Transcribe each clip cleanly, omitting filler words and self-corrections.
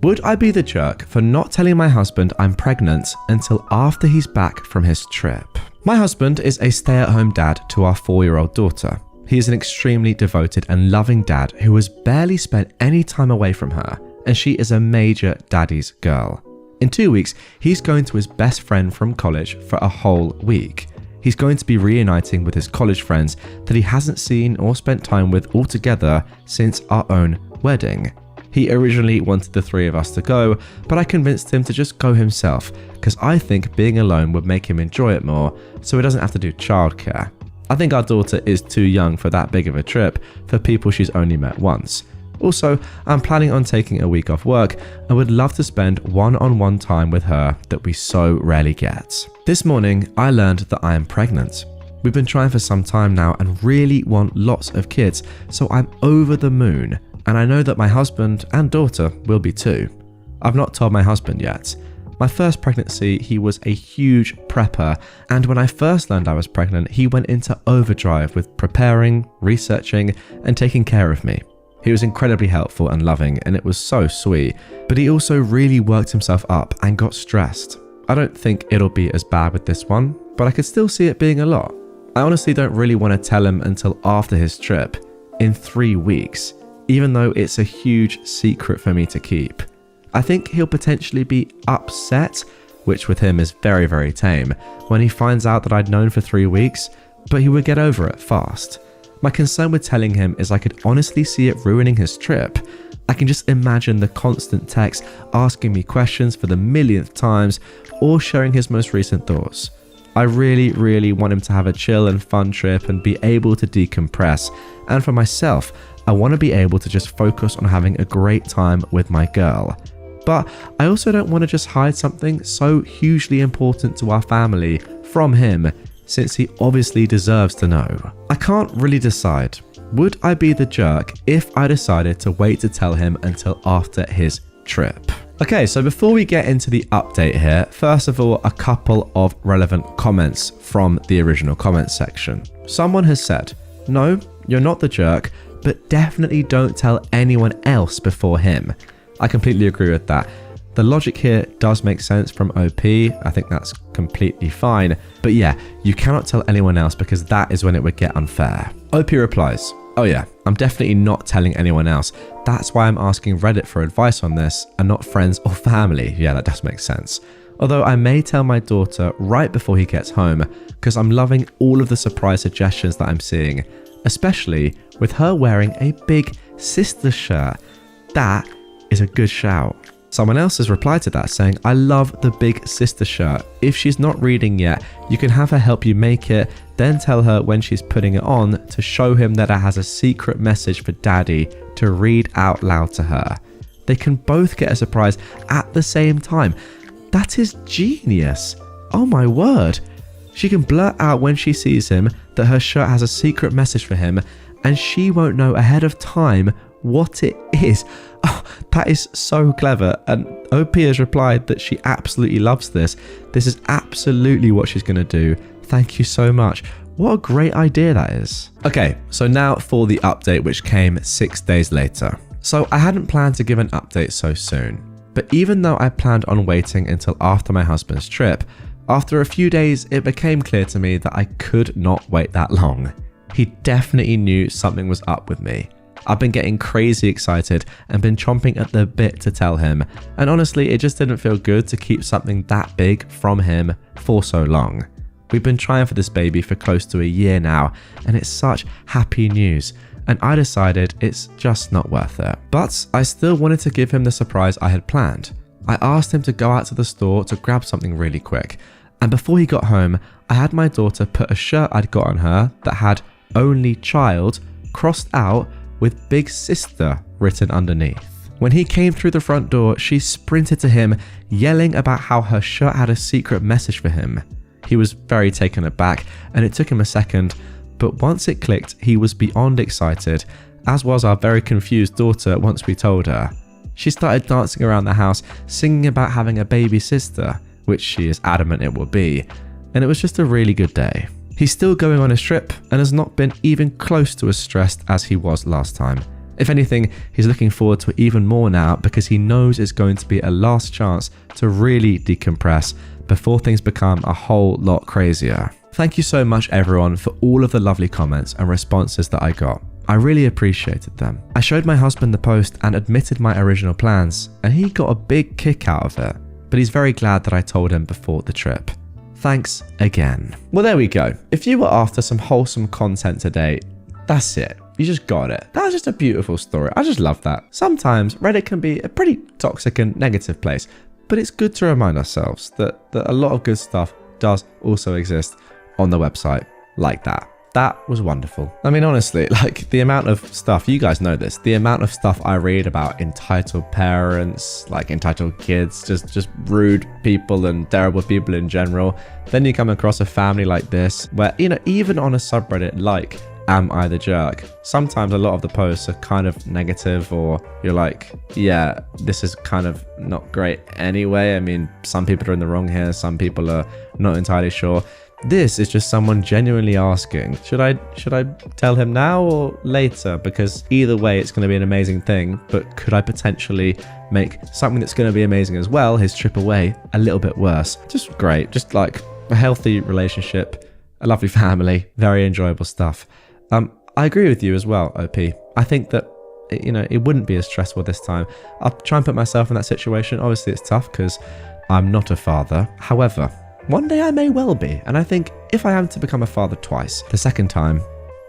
Would I be the jerk for not telling my husband I'm pregnant until after he's back from his trip? My husband is a stay-at-home dad to our 4-year-old daughter. He is an extremely devoted and loving dad who has barely spent any time away from her, and she is a major daddy's girl. In 2 weeks, he's going to his best friend from college for a whole week. He's going to be reuniting with his college friends that he hasn't seen or spent time with altogether since our own wedding. He originally wanted the 3 of us to go, but I convinced him to just go himself because I think being alone would make him enjoy it more so he doesn't have to do childcare. I think our daughter is too young for that big of a trip for people she's only met once. Also, I'm planning on taking a week off work and would love to spend one-on-one time with her that we so rarely get. This morning, I learned that I am pregnant. We've been trying for some time now and really want lots of kids, so I'm over the moon, and I know that my husband and daughter will be too. I've not told my husband yet. My first pregnancy, he was a huge prepper, and when I first learned I was pregnant, he went into overdrive with preparing, researching, and taking care of me. He was incredibly helpful and loving, and it was so sweet, but he also really worked himself up and got stressed. I don't think it'll be as bad with this one, but I could still see it being a lot. I honestly don't really want to tell him until after his trip, in 3 weeks, even though it's a huge secret for me to keep. I think he'll potentially be upset, which with him is very, very tame, when he finds out that I'd known for 3 weeks, but he would get over it fast. My concern with telling him is I could honestly see it ruining his trip. I can just imagine the constant texts asking me questions for the millionth times or sharing his most recent thoughts. I really, really want him to have a chill and fun trip and be able to decompress. And for myself, I want to be able to just focus on having a great time with my girl. But I also don't want to just hide something so hugely important to our family from him, since he obviously deserves to know. I can't really decide. Would I be the jerk if I decided to wait to tell him until after his trip? Okay, so before we get into the update here, first of all, a couple of relevant comments from the original comments section. Someone has said, no, you're not the jerk, but definitely don't tell anyone else before him. I completely agree with that. The logic here does make sense from OP. I think that's completely fine. But yeah, you cannot tell anyone else because that is when it would get unfair. OP replies, oh yeah, I'm definitely not telling anyone else. That's why I'm asking Reddit for advice on this and not friends or family. Yeah, that does make sense. Although I may tell my daughter right before he gets home because I'm loving all of the surprise suggestions that I'm seeing, especially with her wearing a big sister shirt. That is a good shout. Someone else has replied to that saying, I love the big sister shirt. If she's not reading yet, you can have her help you make it, then tell her when she's putting it on to show him that it has a secret message for daddy to read out loud to her. They can both get a surprise at the same time. That is genius. Oh my word. She can blurt out when she sees him that her shirt has a secret message for him, and she won't know ahead of time what it is. Oh, that is so clever. And OP has replied that she absolutely loves this. This is absolutely what she's going to do. Thank you so much. What a great idea that is. Okay, so now for the update, which came 6 days later. So I hadn't planned to give an update so soon, but even though I planned on waiting until after my husband's trip, after a few days, it became clear to me that I could not wait that long. He definitely knew something was up with me. I've been getting crazy excited and been chomping at the bit to tell him, and honestly it just didn't feel good to keep something that big from him for so long. We've been trying for this baby for close to a year now, and it's such happy news, and I decided it's just not worth it. But I still wanted to give him the surprise I had planned. I asked him to go out to the store to grab something really quick, and before he got home, I had my daughter put a shirt I'd got on her that had "only child" crossed out with "big sister" written underneath. When he came through the front door, she sprinted to him, yelling about how her shirt had a secret message for him. He was very taken aback, and it took him a second, but once it clicked, he was beyond excited, as was our very confused daughter once we told her. She started dancing around the house, singing about having a baby sister, which she is adamant it will be, and it was just a really good day. He's still going on his trip and has not been even close to as stressed as he was last time. If anything, he's looking forward to it even more now because he knows it's going to be a last chance to really decompress before things become a whole lot crazier. Thank you so much everyone for all of the lovely comments and responses that I got. I really appreciated them. I showed my husband the post and admitted my original plans, and he got a big kick out of it, but he's very glad that I told him before the trip. Thanks again. Well, there we go. If you were after some wholesome content today, that's it. You just got it. That was just a beautiful story. I just love that. Sometimes Reddit can be a pretty toxic and negative place, but it's good to remind ourselves that a lot of good stuff does also exist on the website like that. That was wonderful. I mean, honestly, like the amount of stuff, you guys know this, the amount of stuff I read about entitled parents, like entitled kids, just rude people and terrible people in general. Then you come across a family like this where, you know, even on a subreddit like AmITheJerk, sometimes a lot of the posts are kind of negative, or you're like, yeah, this is kind of not great anyway. I mean, some people are in the wrong here, some people are not entirely sure. This is just someone genuinely asking, should I tell him now or later? Because either way, it's going to be an amazing thing, but could I potentially make something that's going to be amazing as well, his trip away, a little bit worse? Just great. Just like a healthy relationship, a lovely family, very enjoyable stuff. I agree with you as well, OP. I think that, you know, it wouldn't be as stressful this time. I'll try and put myself in that situation. Obviously, it's tough because I'm not a father. However, one day I may well be, and I think if I am to become a father twice, the second time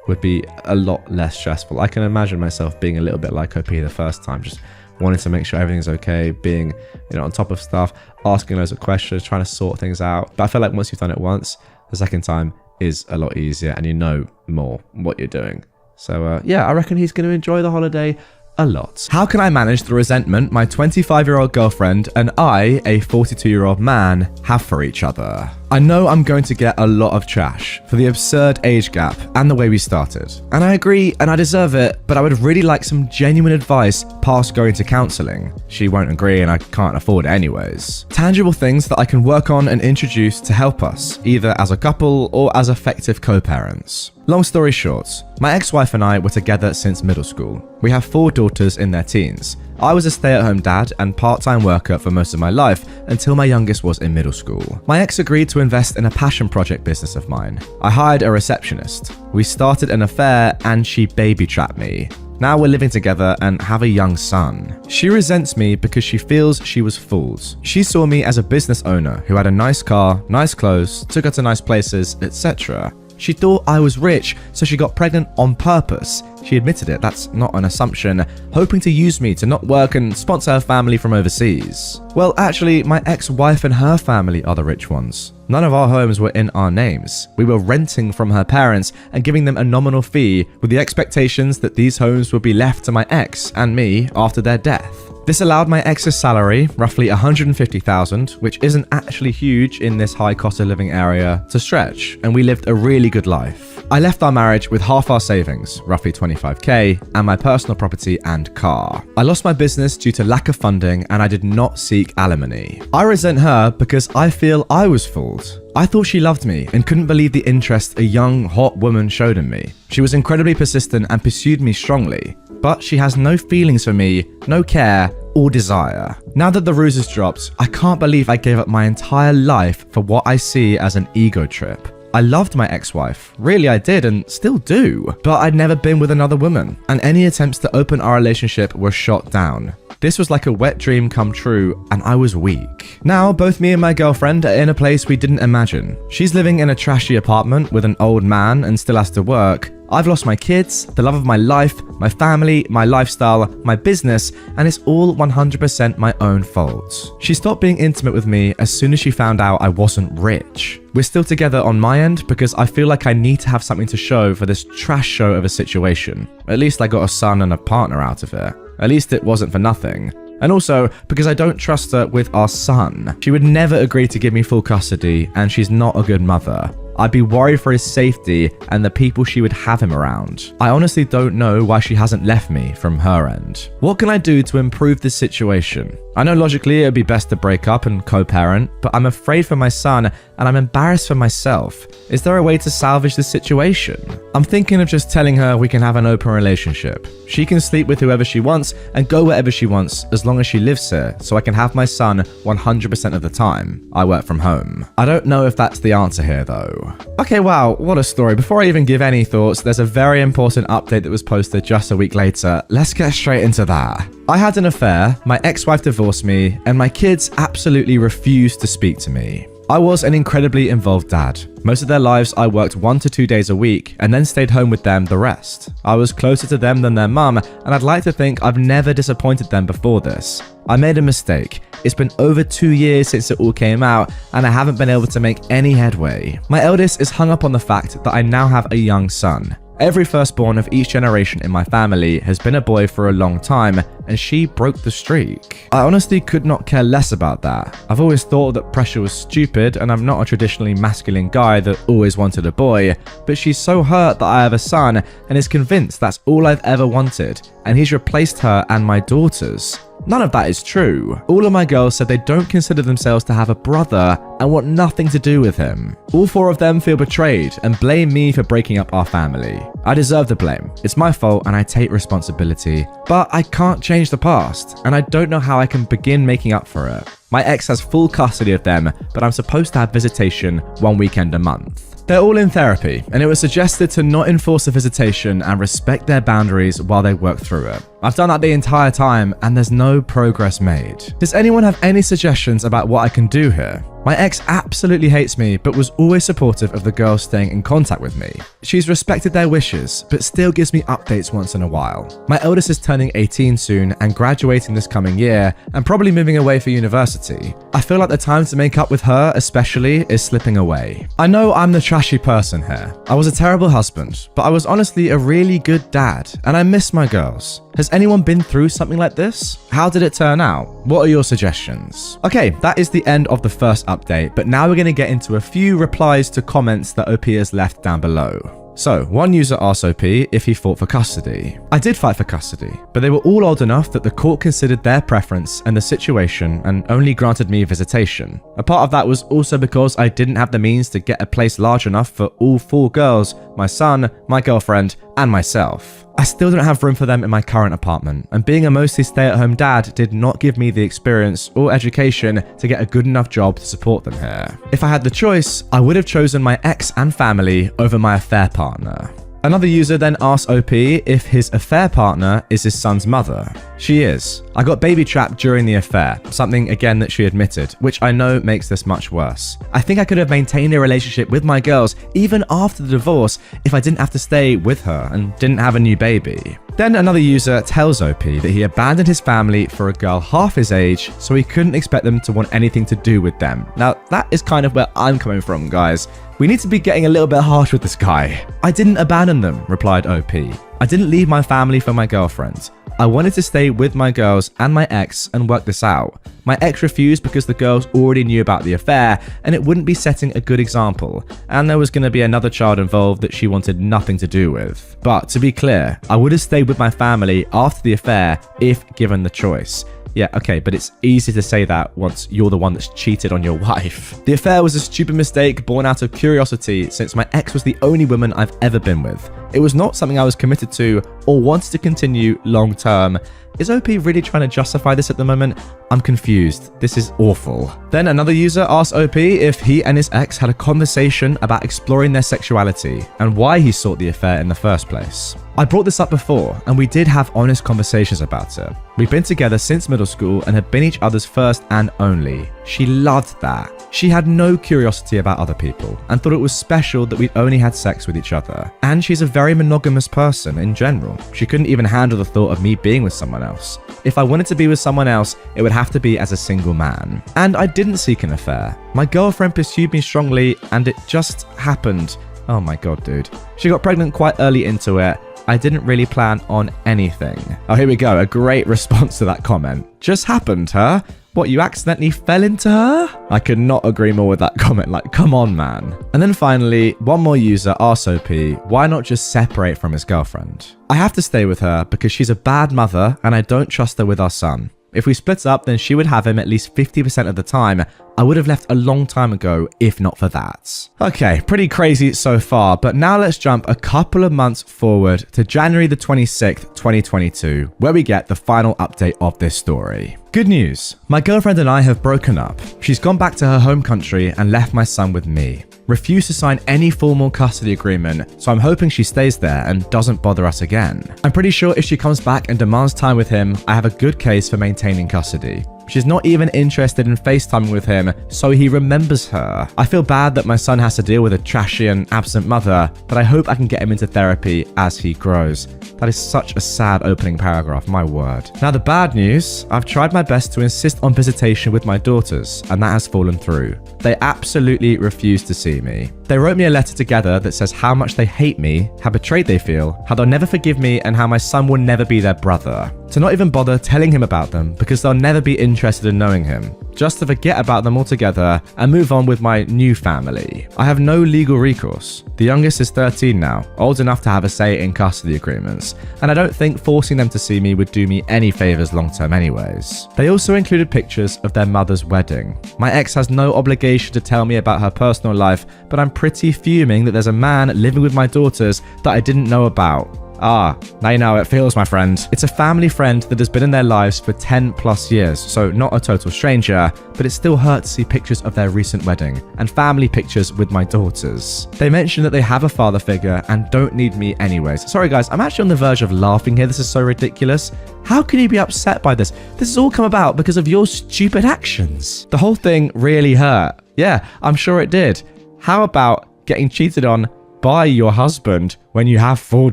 would be a lot less stressful. I can imagine myself being a little bit like OP the first time, just wanting to make sure everything's okay, being, you know, on top of stuff, asking loads of questions, trying to sort things out. But I feel like once you've done it once, the second time is a lot easier and you know more what you're doing. So yeah, I reckon he's going to enjoy the holiday a lot. How can I manage the resentment my 25-year-old girlfriend and I, a 42-year-old man, have for each other? I know I'm going to get a lot of trash for the absurd age gap and the way we started. And I agree and I deserve it, but I would really like some genuine advice past going to counselling. She won't agree and I can't afford it anyways. Tangible things that I can work on and introduce to help us, either as a couple or as effective co-parents. Long story short, my ex-wife and I were together since middle school. We have 4 daughters in their teens. I was a stay-at-home dad and part-time worker for most of my life until my youngest was in middle school. My ex agreed to invest in a passion project business of mine. I hired a receptionist. We started an affair and she baby-trapped me. Now we're living together and have a young son. She resents me because she feels she was fooled. She saw me as a business owner who had a nice car, nice clothes, took her to nice places, etc. She thought I was rich, so she got pregnant on purpose. She admitted it, that's not an assumption, hoping to use me to not work and sponsor her family from overseas. Well, actually, my ex-wife and her family are the rich ones. None of our homes were in our names. We were renting from her parents and giving them a nominal fee with the expectations that these homes would be left to my ex and me after their death. This allowed my ex's salary, roughly $150,000, which isn't actually huge in this high cost of living area, to stretch, and we lived a really good life. I left our marriage with half our savings, roughly $25K, and my personal property and car. I lost my business due to lack of funding and I did not seek alimony. I resent her because I feel I was fooled. I thought she loved me and couldn't believe the interest a young, hot woman showed in me. She was incredibly persistent and pursued me strongly. But she has no feelings for me, no care, or desire. Now that the ruse is dropped, I can't believe I gave up my entire life for what I see as an ego trip. I loved my ex-wife, really I did and still do, but I'd never been with another woman, and any attempts to open our relationship were shot down. This was like a wet dream come true, and I was weak. Now, both me and my girlfriend are in a place we didn't imagine. She's living in a trashy apartment with an old man and still has to work. I've lost my kids, the love of my life, my family, my lifestyle, my business, and it's all 100% my own fault. She stopped being intimate with me as soon as she found out I wasn't rich. We're still together on my end because I feel like I need to have something to show for this trash show of a situation. At least I got a son and a partner out of it. At least it wasn't for nothing. And also, because I don't trust her with our son. She would never agree to give me full custody, and she's not a good mother. I'd be worried for his safety and the people she would have him around. I honestly don't know why she hasn't left me from her end. What can I do to improve this situation? I know logically it would be best to break up and co-parent, but I'm afraid for my son and I'm embarrassed for myself. Is there a way to salvage this situation? I'm thinking of just telling her we can have an open relationship. She can sleep with whoever she wants and go wherever she wants as long as she lives here, so I can have my son 100% of the time. I work from home. I don't know if that's the answer here though. Okay, wow, what a story. Before I even give any thoughts, there's a very important update that was posted just a week later. Let's get straight into that. I had an affair, my ex-wife divorced me, and my kids absolutely refused to speak to me. I was an incredibly involved dad. Most of their lives I worked 1 to 2 days a week and then stayed home with them the rest. I was closer to them than their mum, and I'd like to think I've never disappointed them before this. I made a mistake. It's been over 2 years since it all came out, and I haven't been able to make any headway. My eldest is hung up on the fact that I now have a young son. Every firstborn of each generation in my family has been a boy for a long time, and she broke the streak. I honestly could not care less about that. I've always thought that pressure was stupid, and I'm not a traditionally masculine guy that always wanted a boy, but she's so hurt that I have a son and is convinced that's all I've ever wanted, and he's replaced her and my daughters. None of that is true. All of my girls said they don't consider themselves to have a brother and want nothing to do with him. All 4 of them feel betrayed and blame me for breaking up our family. I deserve the blame. It's my fault and I take responsibility. But I can't change the past, and I don't know how I can begin making up for it. My ex has full custody of them, but I'm supposed to have visitation 1 weekend a month. They're all in therapy, and it was suggested to not enforce a visitation and respect their boundaries while they work through it. I've done that the entire time, and there's no progress made. Does anyone have any suggestions about what I can do here? My ex absolutely hates me, but was always supportive of the girls staying in contact with me. She's respected their wishes, but still gives me updates once in a while. My eldest is turning 18 soon and graduating this coming year, and probably moving away for university. I feel like the time to make up with her, especially, is slipping away. I know I'm the trashy person here. I was a terrible husband, but I was honestly a really good dad, and I miss my girls. Has anyone been through something like this? How did it turn out? What are your suggestions? Okay, that is the end of the first update, but now we're going to get into a few replies to comments that OP has left down below. So, one user asked OP if he fought for custody. I did fight for custody, but they were all old enough that the court considered their preference and the situation and only granted me visitation. A part of that was also because I didn't have the means to get a place large enough for all 4 girls, my son, my girlfriend, and myself. I still don't have room for them in my current apartment, and being a mostly stay-at-home dad did not give me the experience or education to get a good enough job to support them here. If I had the choice, I would have chosen my ex and family over my affair partner. Another user then asked OP if his affair partner is his son's mother. She is. I got baby trapped during the affair, something again that she admitted, which I know makes this much worse. I think I could have maintained a relationship with my girls even after the divorce if I didn't have to stay with her and didn't have a new baby. Then another user tells OP that he abandoned his family for a girl half his age, so he couldn't expect them to want anything to do with them. Now, that is kind of where I'm coming from, guys. We need to be getting a little bit harsh with this guy. I didn't abandon them, replied OP. I didn't leave my family for my girlfriend. I wanted to stay with my girls and my ex and work this out. My ex refused because the girls already knew about the affair and it wouldn't be setting a good example, and there was going to be another child involved that she wanted nothing to do with. But to be clear, I would have stayed with my family after the affair if given the choice. Yeah, okay, but it's easy to say that once you're the one that's cheated on your wife. The affair was a stupid mistake born out of curiosity since my ex was the only woman I've ever been with. It was not something I was committed to or wanted to continue long term. Is OP really trying to justify this at the moment? I'm confused. This is awful. Then another user asked OP if he and his ex had a conversation about exploring their sexuality and why he sought the affair in the first place. I brought this up before, and we did have honest conversations about it. We've been together since middle school and have been each other's first and only. She loved that. She had no curiosity about other people and thought it was special that we'd only had sex with each other. And she's a very monogamous person in general. She couldn't even handle the thought of me being with someone else. If I wanted to be with someone else, it would have to be as a single man. And I didn't seek an affair. My girlfriend pursued me strongly and it just happened. Oh my god, dude. She got pregnant quite early into it. I didn't really plan on anything. Oh, here we go. A great response to that comment. Just happened, huh? What, you accidentally fell into her? I could not agree more with that comment. Like, come on, man. And then finally, one more user, RSOP, why not just separate from his girlfriend? I have to stay with her because she's a bad mother and I don't trust her with our son. If we split up, then she would have him at least 50% of the time. I would have left a long time ago if not for that. Okay, pretty crazy so far, but now let's jump a couple of months forward to January the 26th, 2022, where we get the final update of this story. Good news, my girlfriend and I have broken up. She's gone back to her home country and left my son with me. Refused to sign any formal custody agreement, so I'm hoping she stays there and doesn't bother us again. I'm pretty sure if she comes back and demands time with him, I have a good case for maintaining custody. She's not even interested in FaceTiming with him, so he remembers her. I feel bad that my son has to deal with a trashy and absent mother, but I hope I can get him into therapy as he grows. That is such a sad opening paragraph, my word. Now the bad news, I've tried my best to insist on visitation with my daughters, and that has fallen through. They absolutely refuse to see me. They wrote me a letter together that says how much they hate me, how betrayed they feel, how they'll never forgive me, and how my son will never be their brother. To not even bother telling him about them because they'll never be interested in knowing him. Just to forget about them altogether and move on with my new family. I have no legal recourse. The youngest is 13 now, old enough to have a say in custody agreements, and I don't think forcing them to see me would do me any favors long term anyways. They also included pictures of their mother's wedding. My ex has no obligation to tell me about her personal life, but I'm pretty fuming that there's a man living with my daughters that I didn't know about. Ah, now you know how it feels, my friend. It's a family friend that has been in their lives for 10 plus years, so not a total stranger, but it still hurts to see pictures of their recent wedding and family pictures with my daughters. They mention that they have a father figure and don't need me anyways. Sorry guys, I'm actually on the verge of laughing here. This is so ridiculous. How can you be upset by this? This has all come about because of your stupid actions. The whole thing really hurt. Yeah, I'm sure it did. How about getting cheated on by your husband when you have 4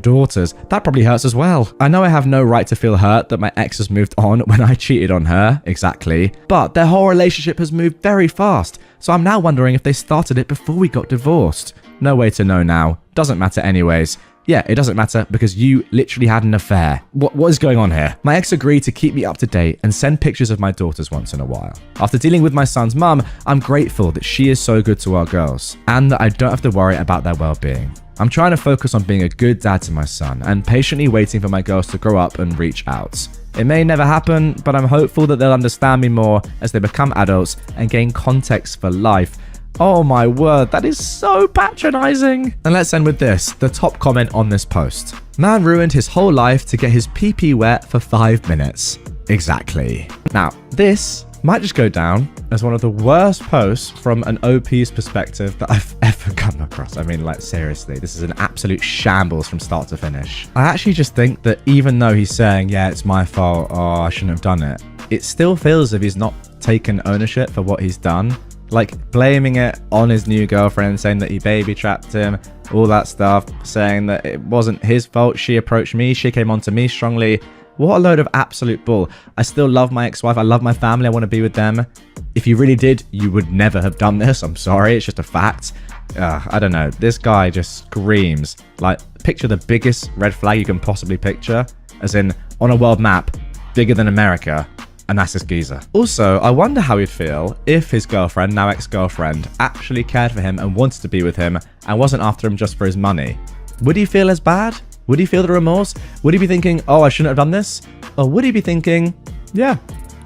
daughters? That probably hurts as well. I know I have no right to feel hurt that my ex has moved on when I cheated on her, exactly, but their whole relationship has moved very fast, so I'm now wondering if they started it before we got divorced. No way to know now. Doesn't matter anyways. Yeah, it doesn't matter because you literally had an affair. What is going on here? My ex agreed to keep me up to date and send pictures of my daughters once in a while. After dealing with my son's mum, I'm grateful that she is so good to our girls and that I don't have to worry about their well-being. I'm trying to focus on being a good dad to my son and patiently waiting for my girls to grow up and reach out. It may never happen, but I'm hopeful that they'll understand me more as they become adults and gain context for life. Oh my word, that is so patronizing. And let's end with this, the top comment on this post. Man ruined his whole life to get his pee-pee wet for 5 minutes. Exactly. Now, this might just go down as one of the worst posts from an OP's perspective that I've ever come across. I mean, like, seriously, this is an absolute shambles from start to finish. I actually just think that even though he's saying, yeah, it's my fault, oh, I shouldn't have done it, it still feels as if he's not taken ownership for what he's done. Like, blaming it on his new girlfriend, saying that he baby trapped him, all that stuff, saying that it wasn't his fault, she approached me, she came on to me strongly. What a load of absolute bull. I still love my ex-wife, I love my family, I want to be with them. If you really did, you would never have done this, I'm sorry, it's just a fact. I don't know, this guy just screams. Like, picture the biggest red flag you can possibly picture, as in, on a world map, bigger than America. And that's this geezer. Also, I wonder how he'd feel if his girlfriend, now ex-girlfriend, actually cared for him and wanted to be with him and wasn't after him just for his money. Would he feel as bad? Would he feel the remorse? Would he be thinking, oh, I shouldn't have done this? Or would he be thinking, yeah,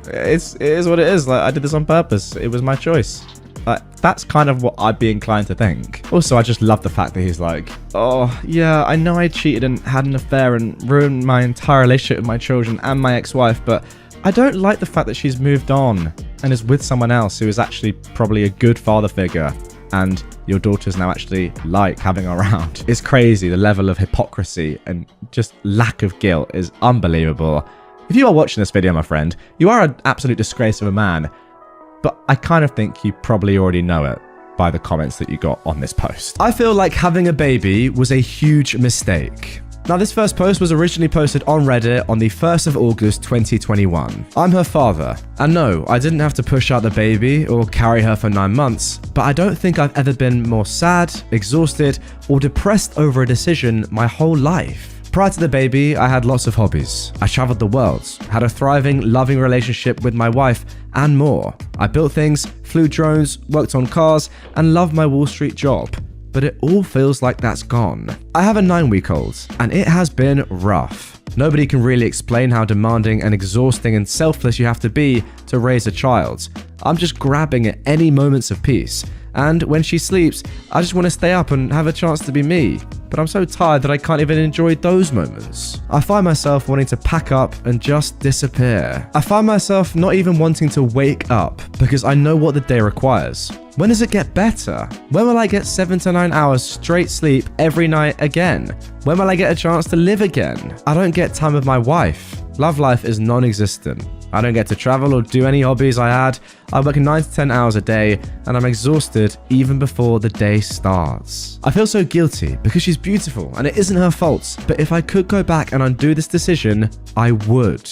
it is what it is. Like, I did this on purpose. It was my choice. That's kind of what I'd be inclined to think. Also, I just love the fact that he's like, oh, yeah, I know I cheated and had an affair and ruined my entire relationship with my children and my ex-wife, but I don't like the fact that she's moved on and is with someone else who is actually probably a good father figure and your daughters now actually like having her around. It's crazy. The level of hypocrisy and just lack of guilt is unbelievable. If you are watching this video, my friend, you are an absolute disgrace of a man, but I kind of think you probably already know it by the comments that you got on this post. I feel like having a baby was a huge mistake. Now, this first post was originally posted on Reddit on the 1st of August 2021. I'm her father, and no, I didn't have to push out the baby or carry her for 9 months, but I don't think I've ever been more sad, exhausted, or depressed over a decision my whole life. Prior to the baby, I had lots of hobbies. I traveled the world, had a thriving, loving relationship with my wife, and more. I built things, flew drones, worked on cars, and loved my Wall Street job. But it all feels like that's gone. I have a 9-week-old, and it has been rough. Nobody can really explain how demanding and exhausting and selfless you have to be to raise a child. I'm just grabbing at any moments of peace. And when she sleeps, I just want to stay up and have a chance to be me. But I'm so tired that I can't even enjoy those moments. I find myself wanting to pack up and just disappear. I find myself not even wanting to wake up because I know what the day requires. When does it get better? When will I get 7 to 9 hours straight sleep every night again? When will I get a chance to live again? I don't get time with my wife. Love life is non-existent. I don't get to travel or do any hobbies I had. I work 9 to 10 hours a day and I'm exhausted even before the day starts. I feel so guilty because she's beautiful and it isn't her fault, but if I could go back and undo this decision, I would.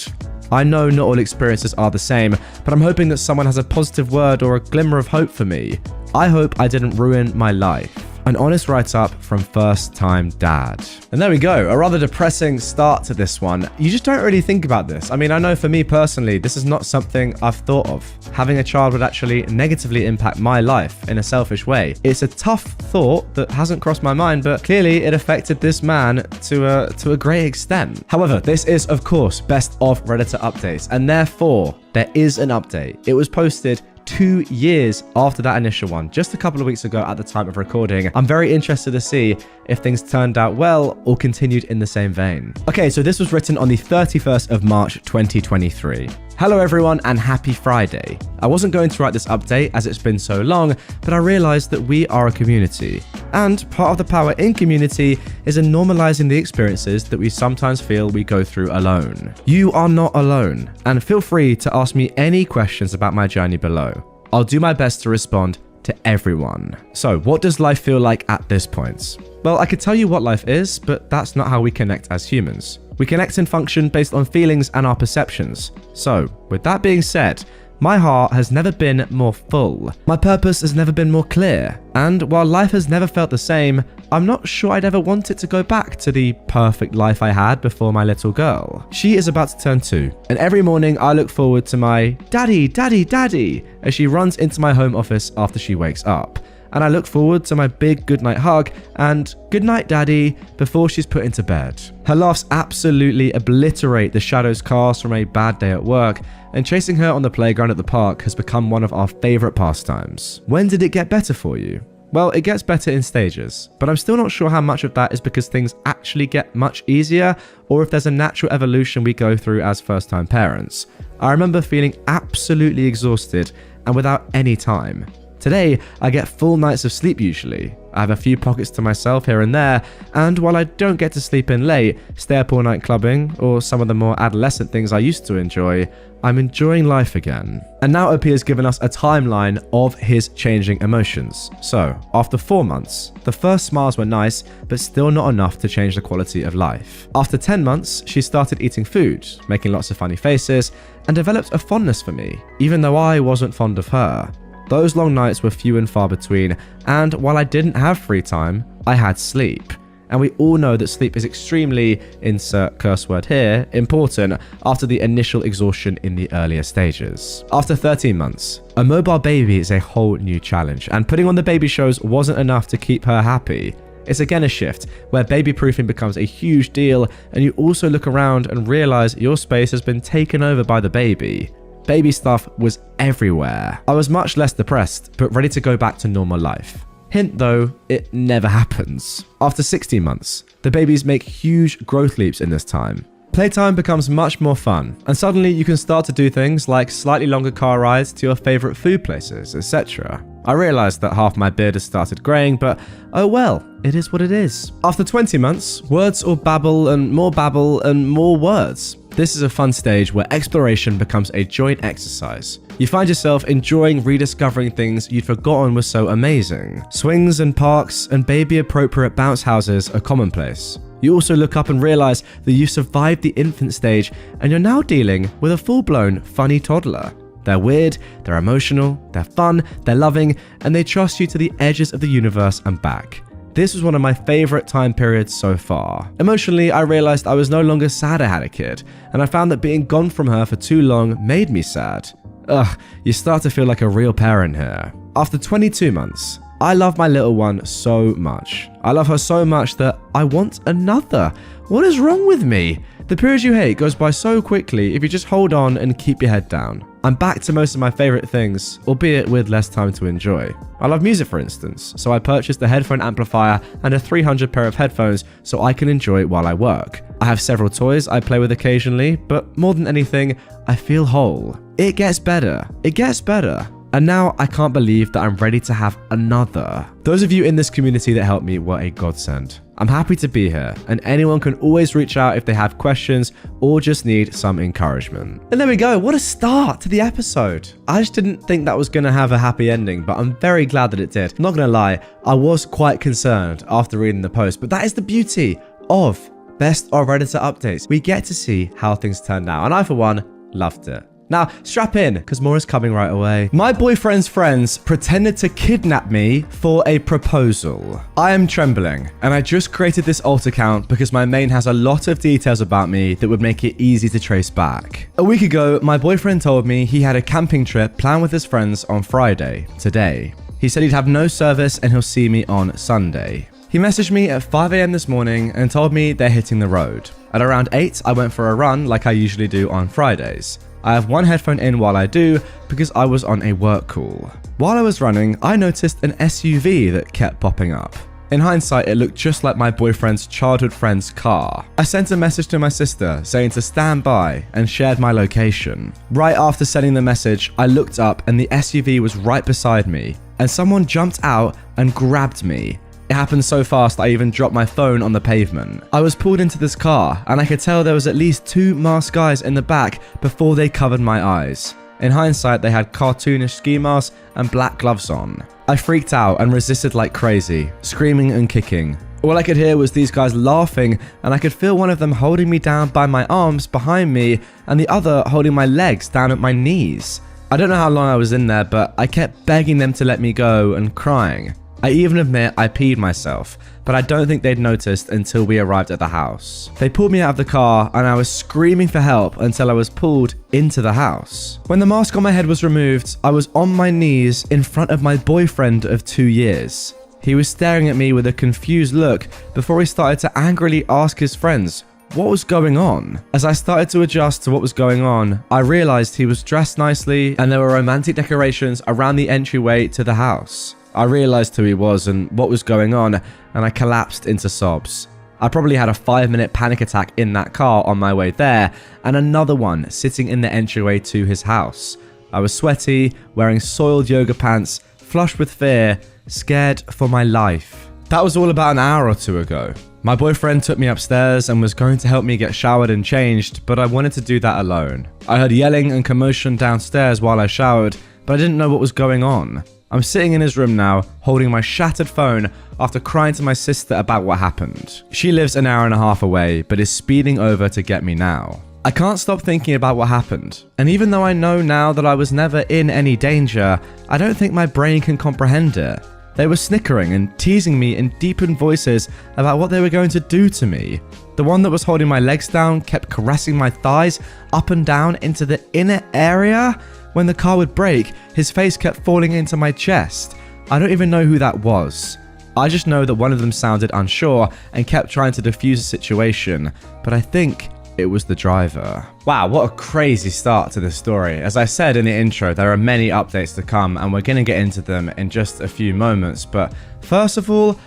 I know not all experiences are the same, but I'm hoping that someone has a positive word or a glimmer of hope for me. I hope I didn't ruin my life. An honest write-up from first-time dad. And there we go, a rather depressing start to this one. You just don't really think about this. I mean, I know for me personally, this is not something I've thought of. Having a child would actually negatively impact my life in a selfish way. It's a tough thought that hasn't crossed my mind, but clearly it affected this man to a great extent. However, this is, of course, Best of Redditor Updates, and therefore, there is an update. It was posted 2 years after that initial one, just a couple of weeks ago at the time of recording. I'm very interested to see if things turned out well or continued in the same vein. Okay, so this was written on the 31st of March 2023. Hello everyone and happy Friday. I wasn't going to write this update as it's been so long, but I realized that we are a community. And part of the power in community is in normalizing the experiences that we sometimes feel we go through alone. You are not alone, and feel free to ask me any questions about my journey below. I'll do my best to respond to everyone. So, what does life feel like at this point? Well, I could tell you what life is, but that's not how we connect as humans. We connect and function based on feelings and our perceptions. So, with that being said, my heart has never been more full. My purpose has never been more clear. And while life has never felt the same, I'm not sure I'd ever want it to go back to the perfect life I had before my little girl. She is about to turn 2, and every morning I look forward to my "Daddy, Daddy, Daddy" as she runs into my home office after she wakes up. And I look forward to my big goodnight hug and "Good night, Daddy" before she's put into bed. Her laughs absolutely obliterate the shadows cast from a bad day at work, and chasing her on the playground at the park has become one of our favorite pastimes. When did it get better for you? Well, it gets better in stages, but I'm still not sure how much of that is because things actually get much easier or if there's a natural evolution we go through as first-time parents. I remember feeling absolutely exhausted and without any time. Today, I get full nights of sleep usually. I have a few pockets to myself here and there, and while I don't get to sleep in late, stay up all night clubbing, or some of the more adolescent things I used to enjoy, I'm enjoying life again. And now AmITheA has given us a timeline of his changing emotions. So, after 4 months, the first smiles were nice, but still not enough to change the quality of life. After 10 months, she started eating food, making lots of funny faces, and developed a fondness for me, even though I wasn't fond of her. Those long nights were few and far between, and while I didn't have free time, I had sleep. And we all know that sleep is extremely, insert curse word here, important after the initial exhaustion in the earlier stages. After 13 months, a mobile baby is a whole new challenge, and putting on the baby shows wasn't enough to keep her happy. It's again a shift, where baby proofing becomes a huge deal, and you also look around and realize your space has been taken over by the baby. Baby stuff was everywhere. I was much less depressed, but ready to go back to normal life. Hint though, it never happens. After 16 months, the babies make huge growth leaps in this time. Playtime becomes much more fun, and suddenly you can start to do things like slightly longer car rides to your favorite food places, etc. I realized that half my beard has started graying, but oh well, it is what it is. After 20 months, words all babble and more words. This is a fun stage where exploration becomes a joint exercise. You find yourself enjoying rediscovering things you'd forgotten were so amazing. Swings and parks and baby-appropriate bounce houses are commonplace. You also look up and realize that you've survived the infant stage and you're now dealing with a full-blown funny toddler. They're weird, they're emotional, they're fun, they're loving, and they trust you to the edges of the universe and back. This was one of my favorite time periods so far. Emotionally, I realized I was no longer sad I had a kid, and I found that being gone from her for too long made me sad. Ugh, you start to feel like a real parent here. After 22 months, I love my little one so much. I love her so much that I want another. What is wrong with me? The period you hate goes by so quickly if you just hold on and keep your head down. I'm back to most of my favorite things, albeit with less time to enjoy. I love music, for instance, so I purchased a headphone amplifier and a 300 pair of headphones so I can enjoy it while I work. I have several toys I play with occasionally, but more than anything, I feel whole. It gets better. It gets better. And now I can't believe that I'm ready to have another. Those of you in this community that helped me were a godsend. I'm happy to be here, and anyone can always reach out if they have questions or just need some encouragement. And there we go, what a start to the episode. I just didn't think that was gonna have a happy ending, but I'm very glad that it did. I'm not gonna lie, I was quite concerned after reading the post, but that is the beauty of Best of Redditor updates. We get to see how things turned out, and I for one loved it. Now, strap in, because more is coming right away. My boyfriend's friends pretended to kidnap me for a proposal. I am trembling, and I just created this alt account because my main has a lot of details about me that would make it easy to trace back. A week ago, my boyfriend told me he had a camping trip planned with his friends on Friday, today. He said he'd have no service and he'll see me on Sunday. He messaged me at 5 a.m. this morning and told me they're hitting the road. At around 8, I went for a run like I usually do on Fridays. I have one headphone in while I do because I was on a work call. While I was running, I noticed an SUV that kept popping up. In hindsight, it looked just like my boyfriend's childhood friend's car. I sent a message to my sister saying to stand by and shared my location. Right after sending the message, I looked up and the SUV was right beside me, and someone jumped out and grabbed me. It happened so fast I even dropped my phone on the pavement. I was pulled into this car and I could tell there was at least 2 masked guys in the back before they covered my eyes. In hindsight, they had cartoonish ski masks and black gloves on. I freaked out and resisted like crazy, screaming and kicking. All I could hear was these guys laughing, and I could feel one of them holding me down by my arms behind me and the other holding my legs down at my knees. I don't know how long I was in there, but I kept begging them to let me go and crying. I even admit I peed myself, but I don't think they'd noticed until we arrived at the house. They pulled me out of the car and I was screaming for help until I was pulled into the house. When the mask on my head was removed, I was on my knees in front of my boyfriend of 2 years. He was staring at me with a confused look before he started to angrily ask his friends what was going on. As I started to adjust to what was going on, I realized he was dressed nicely and there were romantic decorations around the entryway to the house. I realized who he was and what was going on, and I collapsed into sobs. I probably had a 5-minute panic attack in that car on my way there, and another one sitting in the entryway to his house. I was sweaty, wearing soiled yoga pants, flushed with fear, scared for my life. That was all about an hour or 2 ago. My boyfriend took me upstairs and was going to help me get showered and changed, but I wanted to do that alone. I heard yelling and commotion downstairs while I showered, but I didn't know what was going on. I'm sitting in his room now, holding my shattered phone after crying to my sister about what happened. She lives an hour and a half away, but is speeding over to get me now. I can't stop thinking about what happened, and even though I know now that I was never in any danger, I don't think my brain can comprehend it. They were snickering and teasing me in deepened voices about what they were going to do to me. The one that was holding my legs down kept caressing my thighs up and down into the inner area. When the car would brake, his face kept falling into my chest. I don't even know who that was. I just know that one of them sounded unsure and kept trying to defuse the situation, but I think it was the driver. Wow, what a crazy start to this story. As I said in the intro, there are many updates to come and we're going to get into them in just a few moments, but first of all,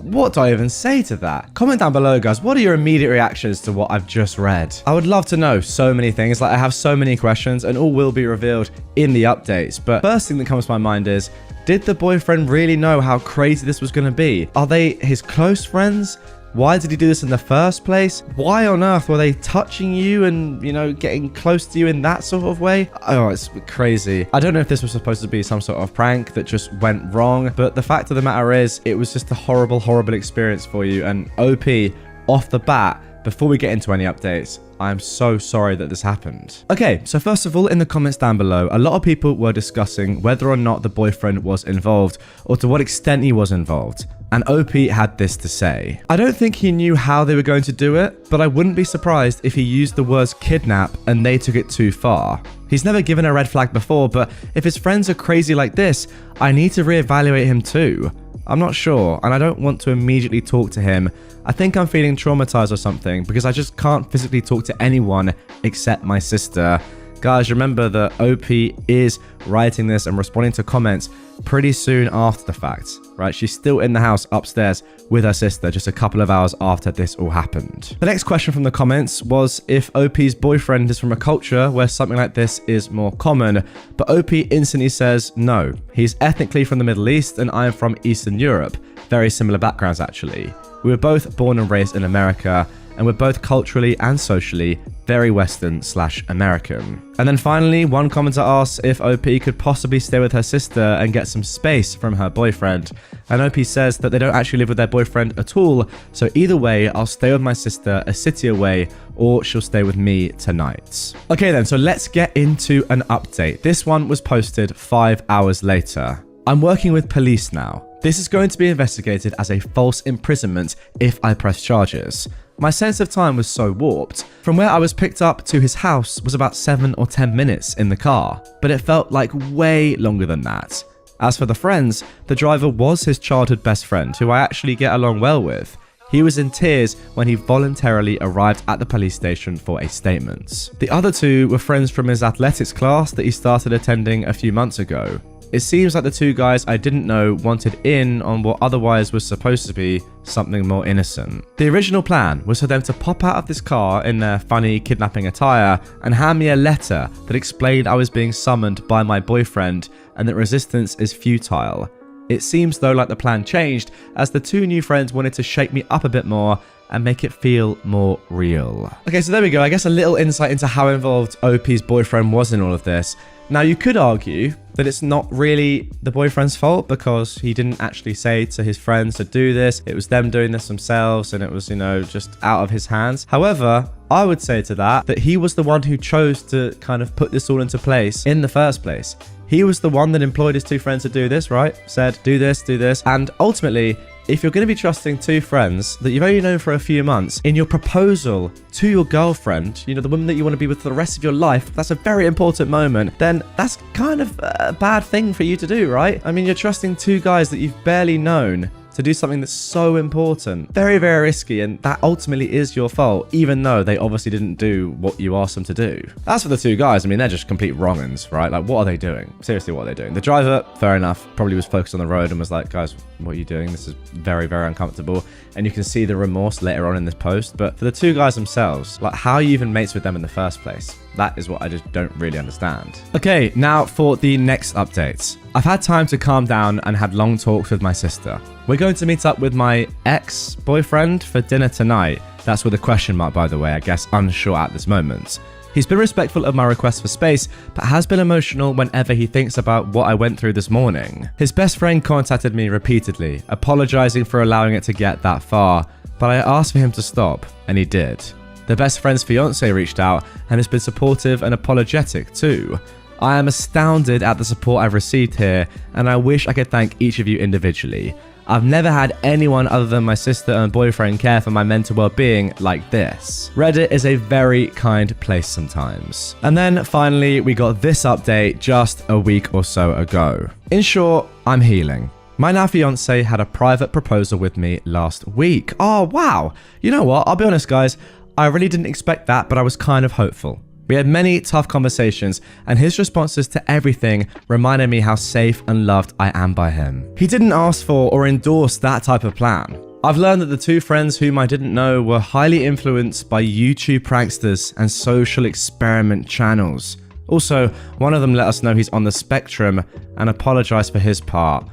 what do I even say to that? Comment down below, guys. What are your immediate reactions to what I've just read? I would love to know so many things. Like, I have so many questions and all will be revealed in the updates. But first thing that comes to my mind is, did the boyfriend really know how crazy this was going to be? Are they his close friends? Why did he do this in the first place? Why on earth were they touching you and, you know, getting close to you in that sort of way? Oh, it's crazy. I don't know if this was supposed to be some sort of prank that just went wrong, but the fact of the matter is, it was just a horrible, horrible experience for you. And OP, off the bat, before we get into any updates, I'm so sorry that this happened. Okay, so first of all, in the comments down below, a lot of people were discussing whether or not the boyfriend was involved or to what extent he was involved. and OP had this to say. I don't think he knew how they were going to do it, but I wouldn't be surprised if he used the words kidnap and they took it too far. He's never given a red flag before, but if his friends are crazy like this, I need to reevaluate him too. I'm not sure, and I don't want to immediately talk to him. I think I'm feeling traumatized or something because I just can't physically talk to anyone except my sister. Guys, remember that OP is writing this and responding to comments pretty soon after the fact, right? She's still in the house upstairs with her sister just a couple of hours after this all happened. The next question from the comments was if OP's boyfriend is from a culture where something like this is more common, but OP instantly says no. He's ethnically from the Middle East and I am from Eastern Europe. Very similar backgrounds actually. We were both born and raised in America, and we're both culturally and socially very Western/American. And then finally, one commenter asks if OP could possibly stay with her sister and get some space from her boyfriend. And OP says that they don't actually live with their boyfriend at all, so either way, I'll stay with my sister a city away, or she'll stay with me tonight. Okay then, so let's get into an update. This one was posted 5 hours later. I'm working with police now. This is going to be investigated as a false imprisonment if I press charges. My sense of time was so warped. From where I was picked up to his house was about 7 or 10 minutes in the car, but it felt like way longer than that. As for the friends, the driver was his childhood best friend, who I actually get along well with. He was in tears when he voluntarily arrived at the police station for a statement. The other two were friends from his athletics class that he started attending a few months ago. It seems like the two guys I didn't know wanted in on what otherwise was supposed to be something more innocent. The original plan was for them to pop out of this car in their funny kidnapping attire and hand me a letter that explained I was being summoned by my boyfriend and that resistance is futile. It seems though like the plan changed as the two new friends wanted to shake me up a bit more and make it feel more real. Okay, so there we go. I guess a little insight into how involved OP's boyfriend was in all of this. Now, you could argue that it's not really the boyfriend's fault because he didn't actually say to his friends to do this. It was them doing this themselves and it was, just out of his hands. However, I would say to that he was the one who chose to kind of put this all into place in the first place. He was the one that employed his two friends to do this, right? Said, do this. And ultimately, if you're going to be trusting two friends that you've only known for a few months in your proposal to your girlfriend, the woman that you want to be with for the rest of your life, that's a very important moment, then that's kind of a bad thing for you to do, right? I mean, you're trusting two guys that you've barely known to do something that's so important. Very, very risky, and that ultimately is your fault, even though they obviously didn't do what you asked them to do. As for the two guys, I mean, they're just complete wrong-uns, right? Like, what are they doing? Seriously, what are they doing? The driver, fair enough, probably was focused on the road and was like, guys, what are you doing? This is very, very uncomfortable. And you can see the remorse later on in this post. But for the two guys themselves, like, how are you even mates with them in the first place? That is what I just don't really understand. Okay, now for the next updates. I've had time to calm down and had long talks with my sister. We're going to meet up with my ex-boyfriend for dinner tonight. That's with a question mark, by the way, I guess unsure at this moment. He's been respectful of my request for space, but has been emotional whenever he thinks about what I went through this morning. His best friend contacted me repeatedly, apologizing for allowing it to get that far, but I asked for him to stop, and he did. The best friend's fiance reached out and has been supportive and apologetic too. I am astounded at the support I've received here, and I wish I could thank each of you individually. I've never had anyone other than my sister and boyfriend care for my mental well-being like this. Reddit is a very kind place sometimes. And then finally, we got this update just a week or so ago. In short, I'm healing. My now fiance had a private proposal with me last week. Oh, wow. You know what? I'll be honest, guys. I really didn't expect that, but I was kind of hopeful. We had many tough conversations, and his responses to everything reminded me how safe and loved I am by him. He didn't ask for or endorse that type of plan. I've learned that the two friends whom I didn't know were highly influenced by YouTube pranksters and social experiment channels. Also, one of them let us know he's on the spectrum and apologized for his part.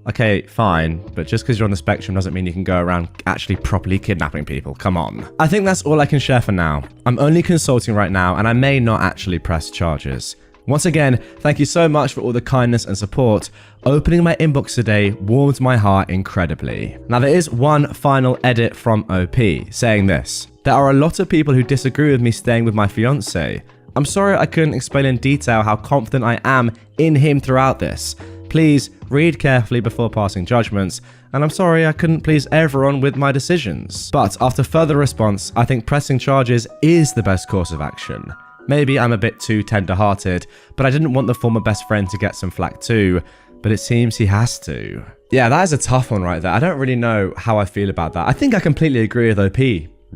Okay, fine, but just because you're on the spectrum doesn't mean you can go around actually properly kidnapping people. Come on. I think that's all I can share for now. I'm only consulting right now, and I may not actually press charges. Once again, thank you so much for all the kindness and support. Opening my inbox today warmed my heart incredibly. Now, there is one final edit from OP saying this. There are a lot of people who disagree with me staying with my fiance. I'm sorry I couldn't explain in detail how confident I am in him throughout this. Please read carefully before passing judgments, and I'm sorry I couldn't please everyone with my decisions. But after further response, I think pressing charges is the best course of action. Maybe I'm a bit too tender-hearted, but I didn't want the former best friend to get some flack too, but it seems he has to. Yeah, that is a tough one right there. I don't really know how I feel about that. I think I completely agree with OP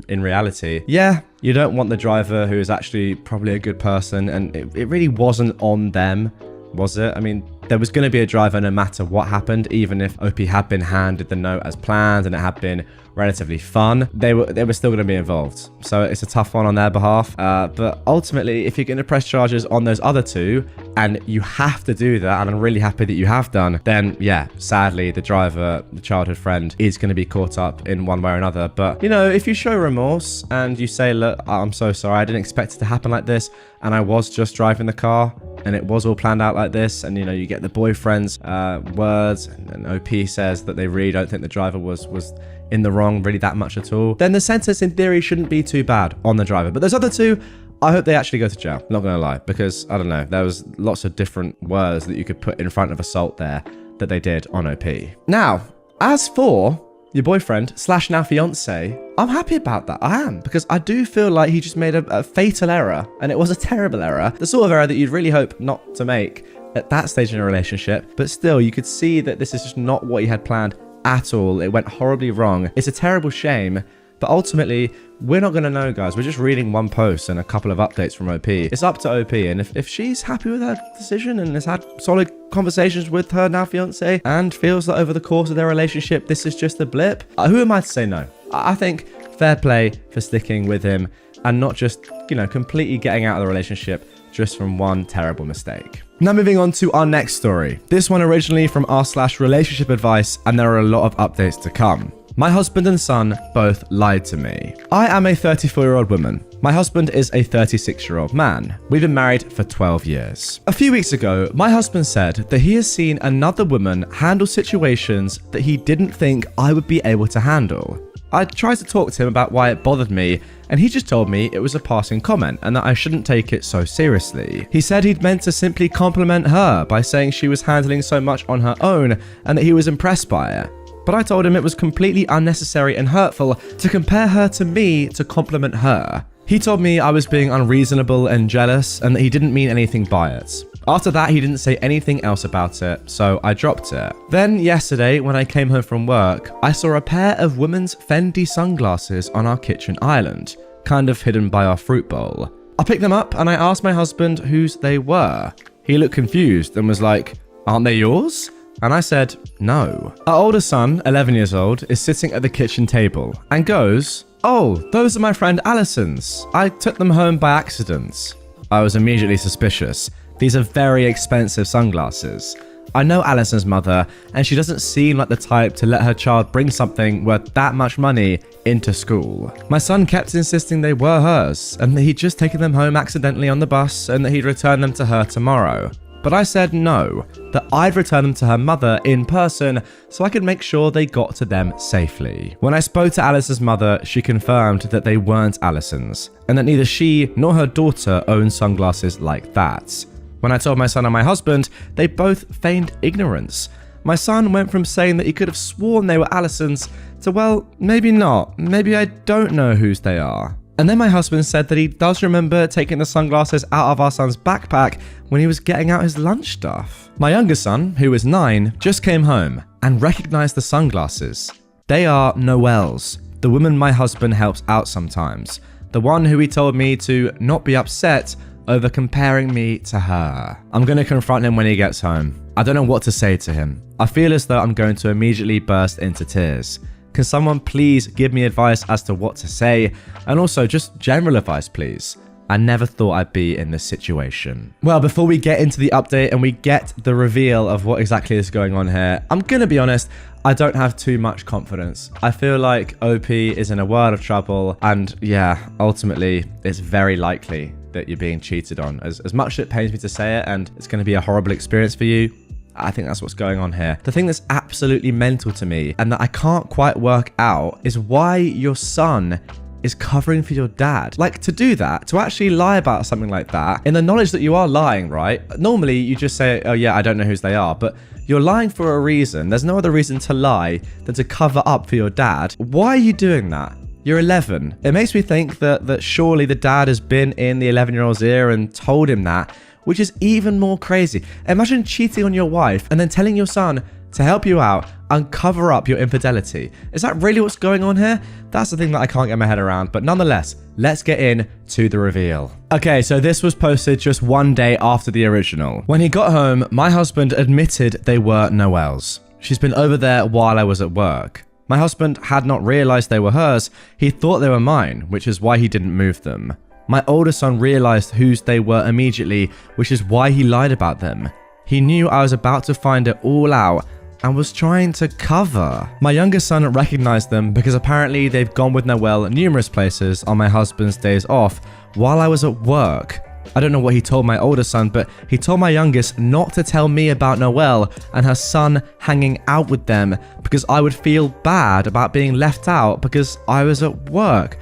in reality. Yeah, you don't want the driver who is actually probably a good person, and it really wasn't on them, was it? I mean, there was going to be a driver no matter what happened, even if OP had been handed the note as planned and it had been relatively fun, they were still going to be involved. So it's a tough one on their behalf. But ultimately, if you're going to press charges on those other two, and you have to do that, and I'm really happy that you have done, then yeah, sadly, the driver, the childhood friend, is going to be caught up in one way or another. But, you know, if you show remorse and you say, look, I'm so sorry, I didn't expect it to happen like this, and I was just driving the car, and it was all planned out like this, and, you know, you get the boyfriend's words, and OP says that they really don't think the driver was in the wrong really that much at all, then the sentence in theory shouldn't be too bad on the driver. But those other two, I hope they actually go to jail, not gonna lie, because I don't know, there was lots of different words that you could put in front of assault there that they did on OP. Now, as for your boyfriend / now fiance, I'm happy about that. I am, because I do feel like he just made a fatal error, and it was a terrible error, the sort of error that you'd really hope not to make at that stage in a relationship. But still, you could see that this is just not what he had planned at all. It went horribly wrong. It's a terrible shame, but ultimately, we're not going to know, guys. We're just reading one post and a couple of updates from OP. It's up to OP, and if she's happy with her decision and has had solid conversations with her now fiance and feels that over the course of their relationship, this is just a blip, who am I to say no? I think fair play for sticking with him and not just, you know, completely getting out of the relationship just from one terrible mistake. Now moving on to our next story. This one originally from r/relationship advice, and there are a lot of updates to come. My husband and son both lied to me. I am a 34-year-old woman. My husband is a 36-year-old man. We've been married for 12 years. A few weeks ago, my husband said that he has seen another woman handle situations that he didn't think I would be able to handle. I tried to talk to him about why it bothered me, and he just told me it was a passing comment and that I shouldn't take it so seriously. He said he'd meant to simply compliment her by saying she was handling so much on her own and that he was impressed by it. But I told him it was completely unnecessary and hurtful to compare her to me to compliment her. He told me I was being unreasonable and jealous and that he didn't mean anything by it. After that, he didn't say anything else about it, so I dropped it. Then yesterday, when I came home from work, I saw a pair of women's Fendi sunglasses on our kitchen island, kind of hidden by our fruit bowl. I picked them up and I asked my husband whose they were. He looked confused and was like, "Aren't they yours?" And I said, "No." Our older son, 11 years old, is sitting at the kitchen table and goes, "Oh, those are my friend Alison's. I took them home by accident." I was immediately suspicious. These are very expensive sunglasses. I know Alison's mother, and she doesn't seem like the type to let her child bring something worth that much money into school. My son kept insisting they were hers, and that he'd just taken them home accidentally on the bus, and that he'd return them to her tomorrow. But I said no, that I'd return them to her mother in person so I could make sure they got to them safely. When I spoke to Alison's mother, she confirmed that they weren't Alison's, and that neither she nor her daughter owned sunglasses like that. When I told my son and my husband, they both feigned ignorance. My son went from saying that he could have sworn they were Alison's to, well, maybe not, maybe I don't know whose they are. And then my husband said that he does remember taking the sunglasses out of our son's backpack when he was getting out his lunch stuff. My younger son, who is 9, just came home and recognized the sunglasses. They are Noelle's, the woman my husband helps out sometimes, the one who he told me to not be upset over comparing me to her. I'm going to confront him when he gets home. I don't know what to say to him. I feel as though I'm going to immediately burst into tears. Can someone please give me advice as to what to say? And also just general advice, please. I never thought I'd be in this situation. Well, before we get into the update and we get the reveal of what exactly is going on here, I'm going to be honest, I don't have too much confidence. I feel like OP is in a world of trouble, and yeah, ultimately, it's very likely that you're being cheated on. As much as it pains me to say it, and it's going to be a horrible experience for you, I think that's what's going on here. The thing that's absolutely mental to me, and that I can't quite work out, is why your son is covering for your dad. Like, to do that, to actually lie about something like that, in the knowledge that you are lying, right? Normally, you just say, oh yeah, I don't know whose they are, but you're lying for a reason. There's no other reason to lie than to cover up for your dad. Why are you doing that? You're 11. It makes me think that surely the dad has been in the 11-year-old's ear and told him that, which is even more crazy. Imagine cheating on your wife and then telling your son to help you out and cover up your infidelity. Is that really what's going on here? That's the thing that I can't get my head around, but nonetheless, let's get in to the reveal. Okay, so this was posted just one day after the original. When he got home, my husband admitted they were Noelle's. She's been over there while I was at work. My husband had not realized they were hers. He thought they were mine, which is why he didn't move them. My older son realized whose they were immediately, which is why he lied about them. He knew I was about to find it all out and was trying to cover. My younger son recognized them because apparently they've gone with Noelle numerous places on my husband's days off while I was at work. I don't know what he told my older son, but he told my youngest not to tell me about Noelle and her son hanging out with them because I would feel bad about being left out because I was at work.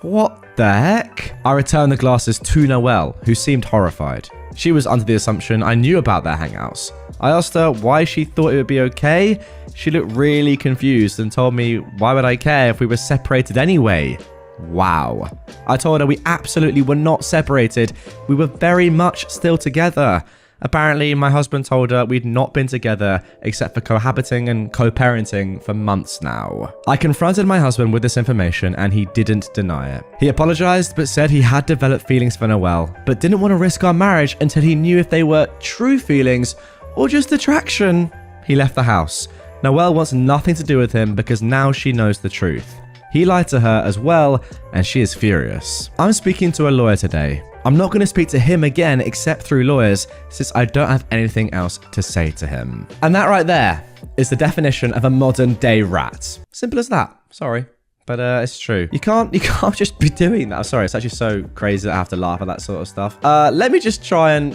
What the heck? I returned the glasses to Noelle, who seemed horrified. She was under the assumption I knew about their hangouts. I asked her why she thought it would be okay. She looked really confused and told me why would I care if we were separated anyway. Wow. I told her we absolutely were not separated. We were very much still together. Apparently, my husband told her we'd not been together except for cohabiting and co-parenting for months now. I confronted my husband with this information and he didn't deny it. He apologized but said he had developed feelings for Noelle, but didn't want to risk our marriage until he knew if they were true feelings or just attraction. He left the house. Noelle wants nothing to do with him because now she knows the truth. He lied to her as well, and she is furious. I'm speaking to a lawyer today. I'm not going to speak to him again except through lawyers, since I don't have anything else to say to him. And that right there is the definition of a modern day rat. Simple as that. Sorry. But it's true. You can't just be doing that. I'm sorry, it's actually so crazy that I have to laugh at that sort of stuff. Let me just try and,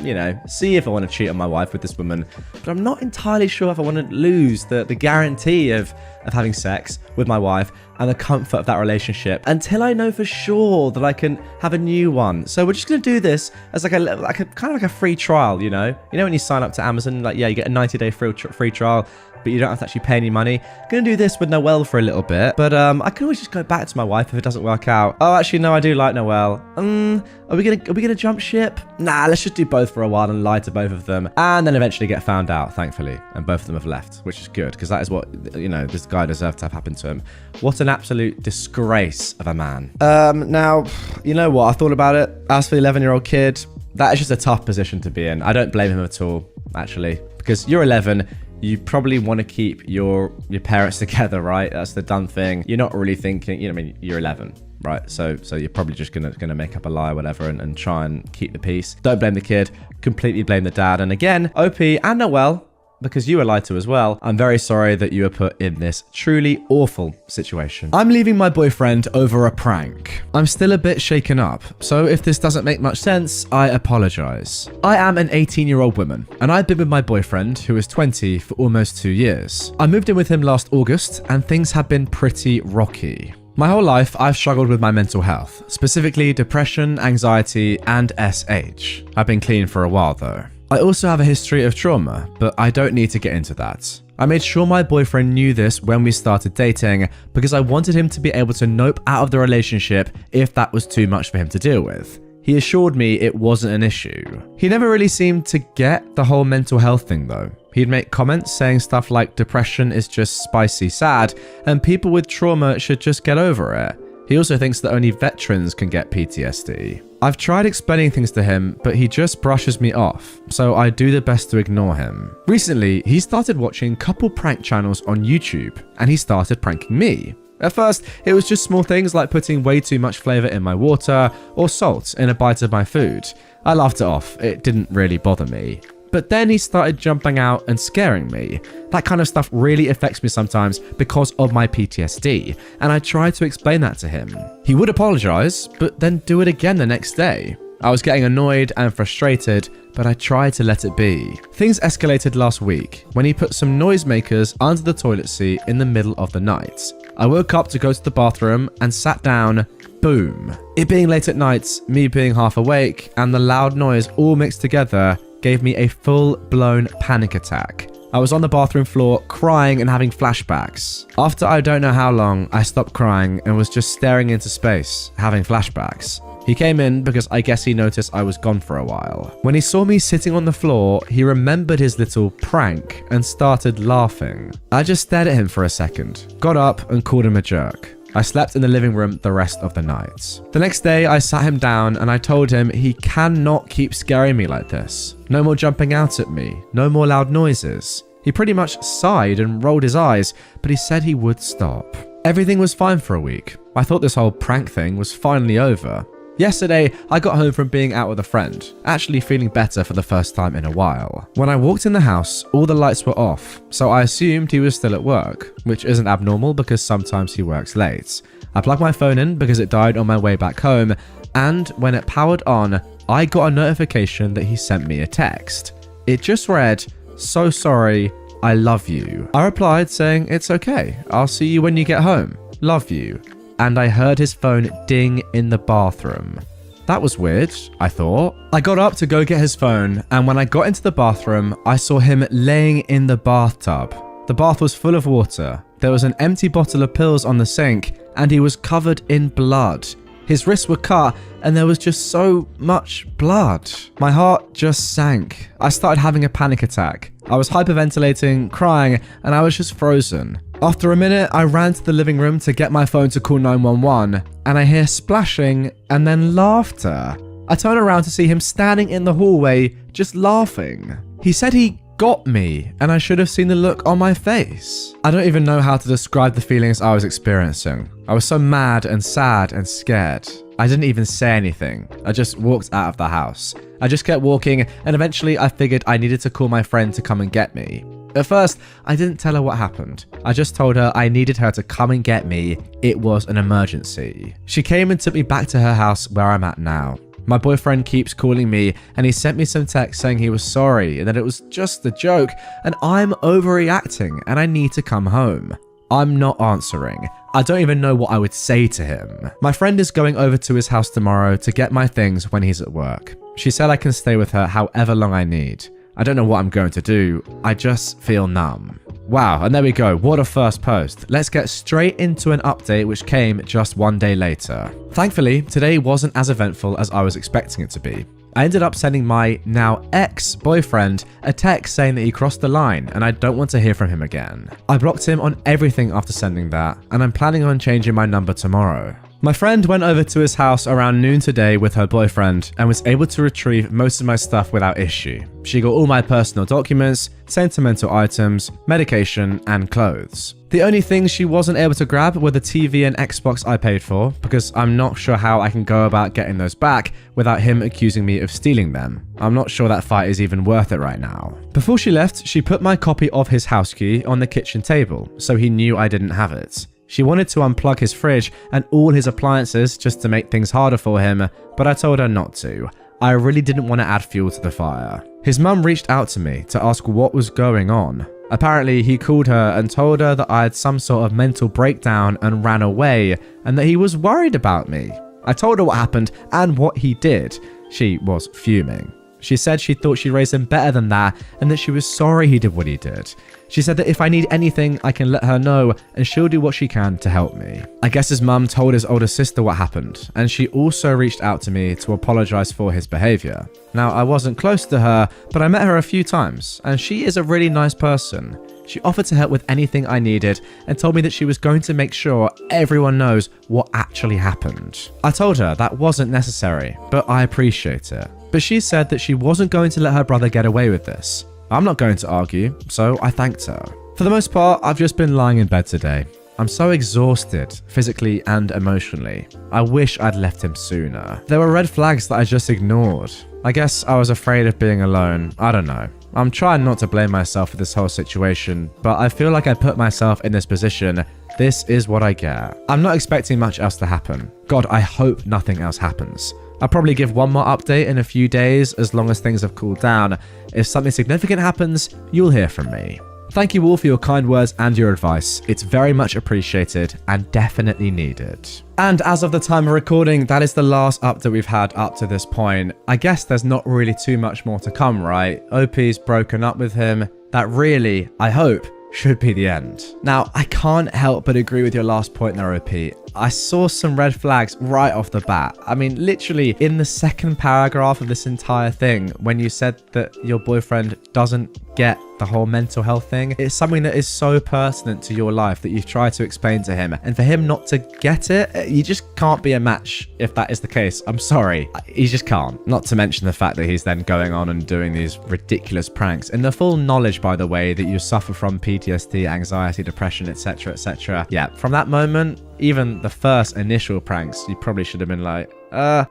see if I want to cheat on my wife with this woman. But I'm not entirely sure if I want to lose the guarantee of having sex with my wife and the comfort of that relationship until I know for sure that I can have a new one. So we're just going to do this as like a kind of like a free trial, You know when you sign up to Amazon, like, yeah, you get a 90-day free trial, but you don't have to actually pay any money. Gonna do this with Noelle for a little bit, but I can always just go back to my wife if it doesn't work out. Oh, actually, no, I do like Noelle. Are we gonna jump ship? Nah, let's just do both for a while and lie to both of them, and then eventually get found out, thankfully, and both of them have left, which is good, because that is what, this guy deserved to have happened to him. What an absolute disgrace of a man. Now, you know what? I thought about it. As for the 11-year-old kid, that is just a tough position to be in. I don't blame him at all, actually, because you're 11, you probably want to keep your parents together, right? That's the done thing. You're not really thinking, you're 11, right? So you're probably just gonna make up a lie or whatever and try and keep the peace. Don't blame the kid, completely blame the dad. And again, OP and Noelle, because you were lied to as well, I'm very sorry that you were put in this truly awful situation. I'm leaving my boyfriend over a prank. I'm still a bit shaken up, so if this doesn't make much sense, I apologize. I am an 18-year-old woman, and I've been with my boyfriend, who is 20, for almost 2 years. I moved in with him last August, and things have been pretty rocky. My whole life, I've struggled with my mental health, specifically depression, anxiety, and SH. I've been clean for a while though. I also have a history of trauma, but I don't need to get into that. I made sure my boyfriend knew this when we started dating because I wanted him to be able to nope out of the relationship if that was too much for him to deal with. He assured me it wasn't an issue. He never really seemed to get the whole mental health thing though. He'd make comments saying stuff like depression is just spicy sad and people with trauma should just get over it. He also thinks that only veterans can get PTSD. I've tried explaining things to him, but he just brushes me off, so I do the best to ignore him. Recently, he started watching couple prank channels on YouTube, and he started pranking me. At first, it was just small things like putting way too much flavor in my water or salt in a bite of my food. I laughed it off, it didn't really bother me. But then he started jumping out and scaring me. That kind of stuff really affects me sometimes because of my PTSD, and I tried to explain that to him. He would apologize, but then do it again the next day. I was getting annoyed and frustrated, but I tried to let it be. Things escalated last week when he put some noisemakers under the toilet seat in the middle of the night. I woke up to go to the bathroom and sat down, boom. It being late at night, me being half awake, and the loud noise all mixed together gave me a full-blown panic attack. I was on the bathroom floor crying and having flashbacks. After I don't know how long, I stopped crying and was just staring into space, having flashbacks. He came in because I guess he noticed I was gone for a while. When he saw me sitting on the floor, he remembered his little prank and started laughing. I just stared at him for a second, got up and called him a jerk. I slept in the living room the rest of the night. The next day, I sat him down and I told him he cannot keep scaring me like this. No more jumping out at me, no more loud noises. He pretty much sighed and rolled his eyes, but he said he would stop. Everything was fine for a week. I thought this whole prank thing was finally over. Yesterday, I got home from being out with a friend, actually feeling better for the first time in a while. When I walked in the house, all the lights were off, so I assumed he was still at work, which isn't abnormal because sometimes he works late. I plugged my phone in because it died on my way back home, and when it powered on, I got a notification that he sent me a text. It just read, "So sorry, I love you." I replied saying, "It's okay, I'll see you when you get home. Love you." And I heard his phone ding in the bathroom. That was weird, I thought. I got up to go get his phone, and when I got into the bathroom, I saw him laying in the bathtub. The bath was full of water. There was an empty bottle of pills on the sink, and he was covered in blood. His wrists were cut, and there was just so much blood. My heart just sank. I started having a panic attack. I was hyperventilating, crying, and I was just frozen. After a minute, I ran to the living room to get my phone to call 911, and I hear splashing and then laughter. I turn around to see him standing in the hallway, just laughing. He said he got me, and I should have seen the look on my face. I don't even know how to describe the feelings I was experiencing. I was so mad and sad and scared. I didn't even say anything. I just walked out of the house. I just kept walking, and eventually I figured I needed to call my friend to come and get me. At first, I didn't tell her what happened. I just told her I needed her to come and get me. It was an emergency. She came and took me back to her house where I'm at now. My boyfriend keeps calling me, and he sent me some text saying he was sorry and that it was just a joke and I'm overreacting and I need to come home. I'm not answering. I don't even know what I would say to him. My friend is going over to his house tomorrow to get my things when he's at work. She said I can stay with her however long I need. I don't know what I'm going to do. I just feel numb. Wow, and there we go. What a first post. Let's get straight into an update which came just one day later. Thankfully, today wasn't as eventful as I was expecting it to be. I ended up sending my now ex-boyfriend a text saying that he crossed the line and I don't want to hear from him again. I blocked him on everything after sending that, and I'm planning on changing my number tomorrow. My friend went over to his house around noon today with her boyfriend and was able to retrieve most of my stuff without issue. She got all my personal documents, sentimental items, medication, and clothes. The only things she wasn't able to grab were the TV and Xbox I paid for, because I'm not sure how I can go about getting those back without him accusing me of stealing them. I'm not sure that fight is even worth it right now. Before she left, she put my copy of his house key on the kitchen table, so he knew I didn't have it. She wanted to unplug his fridge and all his appliances just to make things harder for him, but I told her not to. I really didn't want to add fuel to the fire. His mum reached out to me to ask what was going on. Apparently, he called her and told her that I had some sort of mental breakdown and ran away, and that he was worried about me. I told her what happened and what he did. She was fuming. She said she thought she raised him better than that and that she was sorry he did what he did. She said that if I need anything, I can let her know and she'll do what she can to help me. I guess his mum told his older sister what happened, and she also reached out to me to apologize for his behavior. Now, I wasn't close to her, but I met her a few times, and she is a really nice person. She offered to help with anything I needed and told me that she was going to make sure everyone knows what actually happened. I told her that wasn't necessary, but I appreciate it. But she said that she wasn't going to let her brother get away with this. I'm not going to argue, so I thanked her. For the most part, I've just been lying in bed today. I'm so exhausted, physically and emotionally. I wish I'd left him sooner. There were red flags that I just ignored. I guess I was afraid of being alone. I don't know. I'm trying not to blame myself for this whole situation, but I feel like I put myself in this position. This is what I get. I'm not expecting much else to happen. God, I hope nothing else happens. I'll probably give one more update in a few days as long as things have cooled down. If something significant happens, you'll hear from me. Thank you all for your kind words and your advice. It's very much appreciated and definitely needed. And as of the time of recording, that is the last update we've had up to this point. I guess there's not really too much more to come, right? OP's broken up with him. That really, I hope, should be the end. Now, I can't help but agree with your last point there, OP. I saw some red flags right off the bat. I mean, literally in the second paragraph of this entire thing, when you said that your boyfriend doesn't get the whole mental health thing, it's something that is so pertinent to your life that you've tried to explain to him. And for him not to get it, you just can't be a match if that is the case. I'm sorry. He just can't. Not to mention the fact that he's then going on and doing these ridiculous pranks in the full knowledge, by the way, that you suffer from PTSD, anxiety, depression, etc., etc. Yeah, from that moment, even the first initial pranks, you probably should have been like,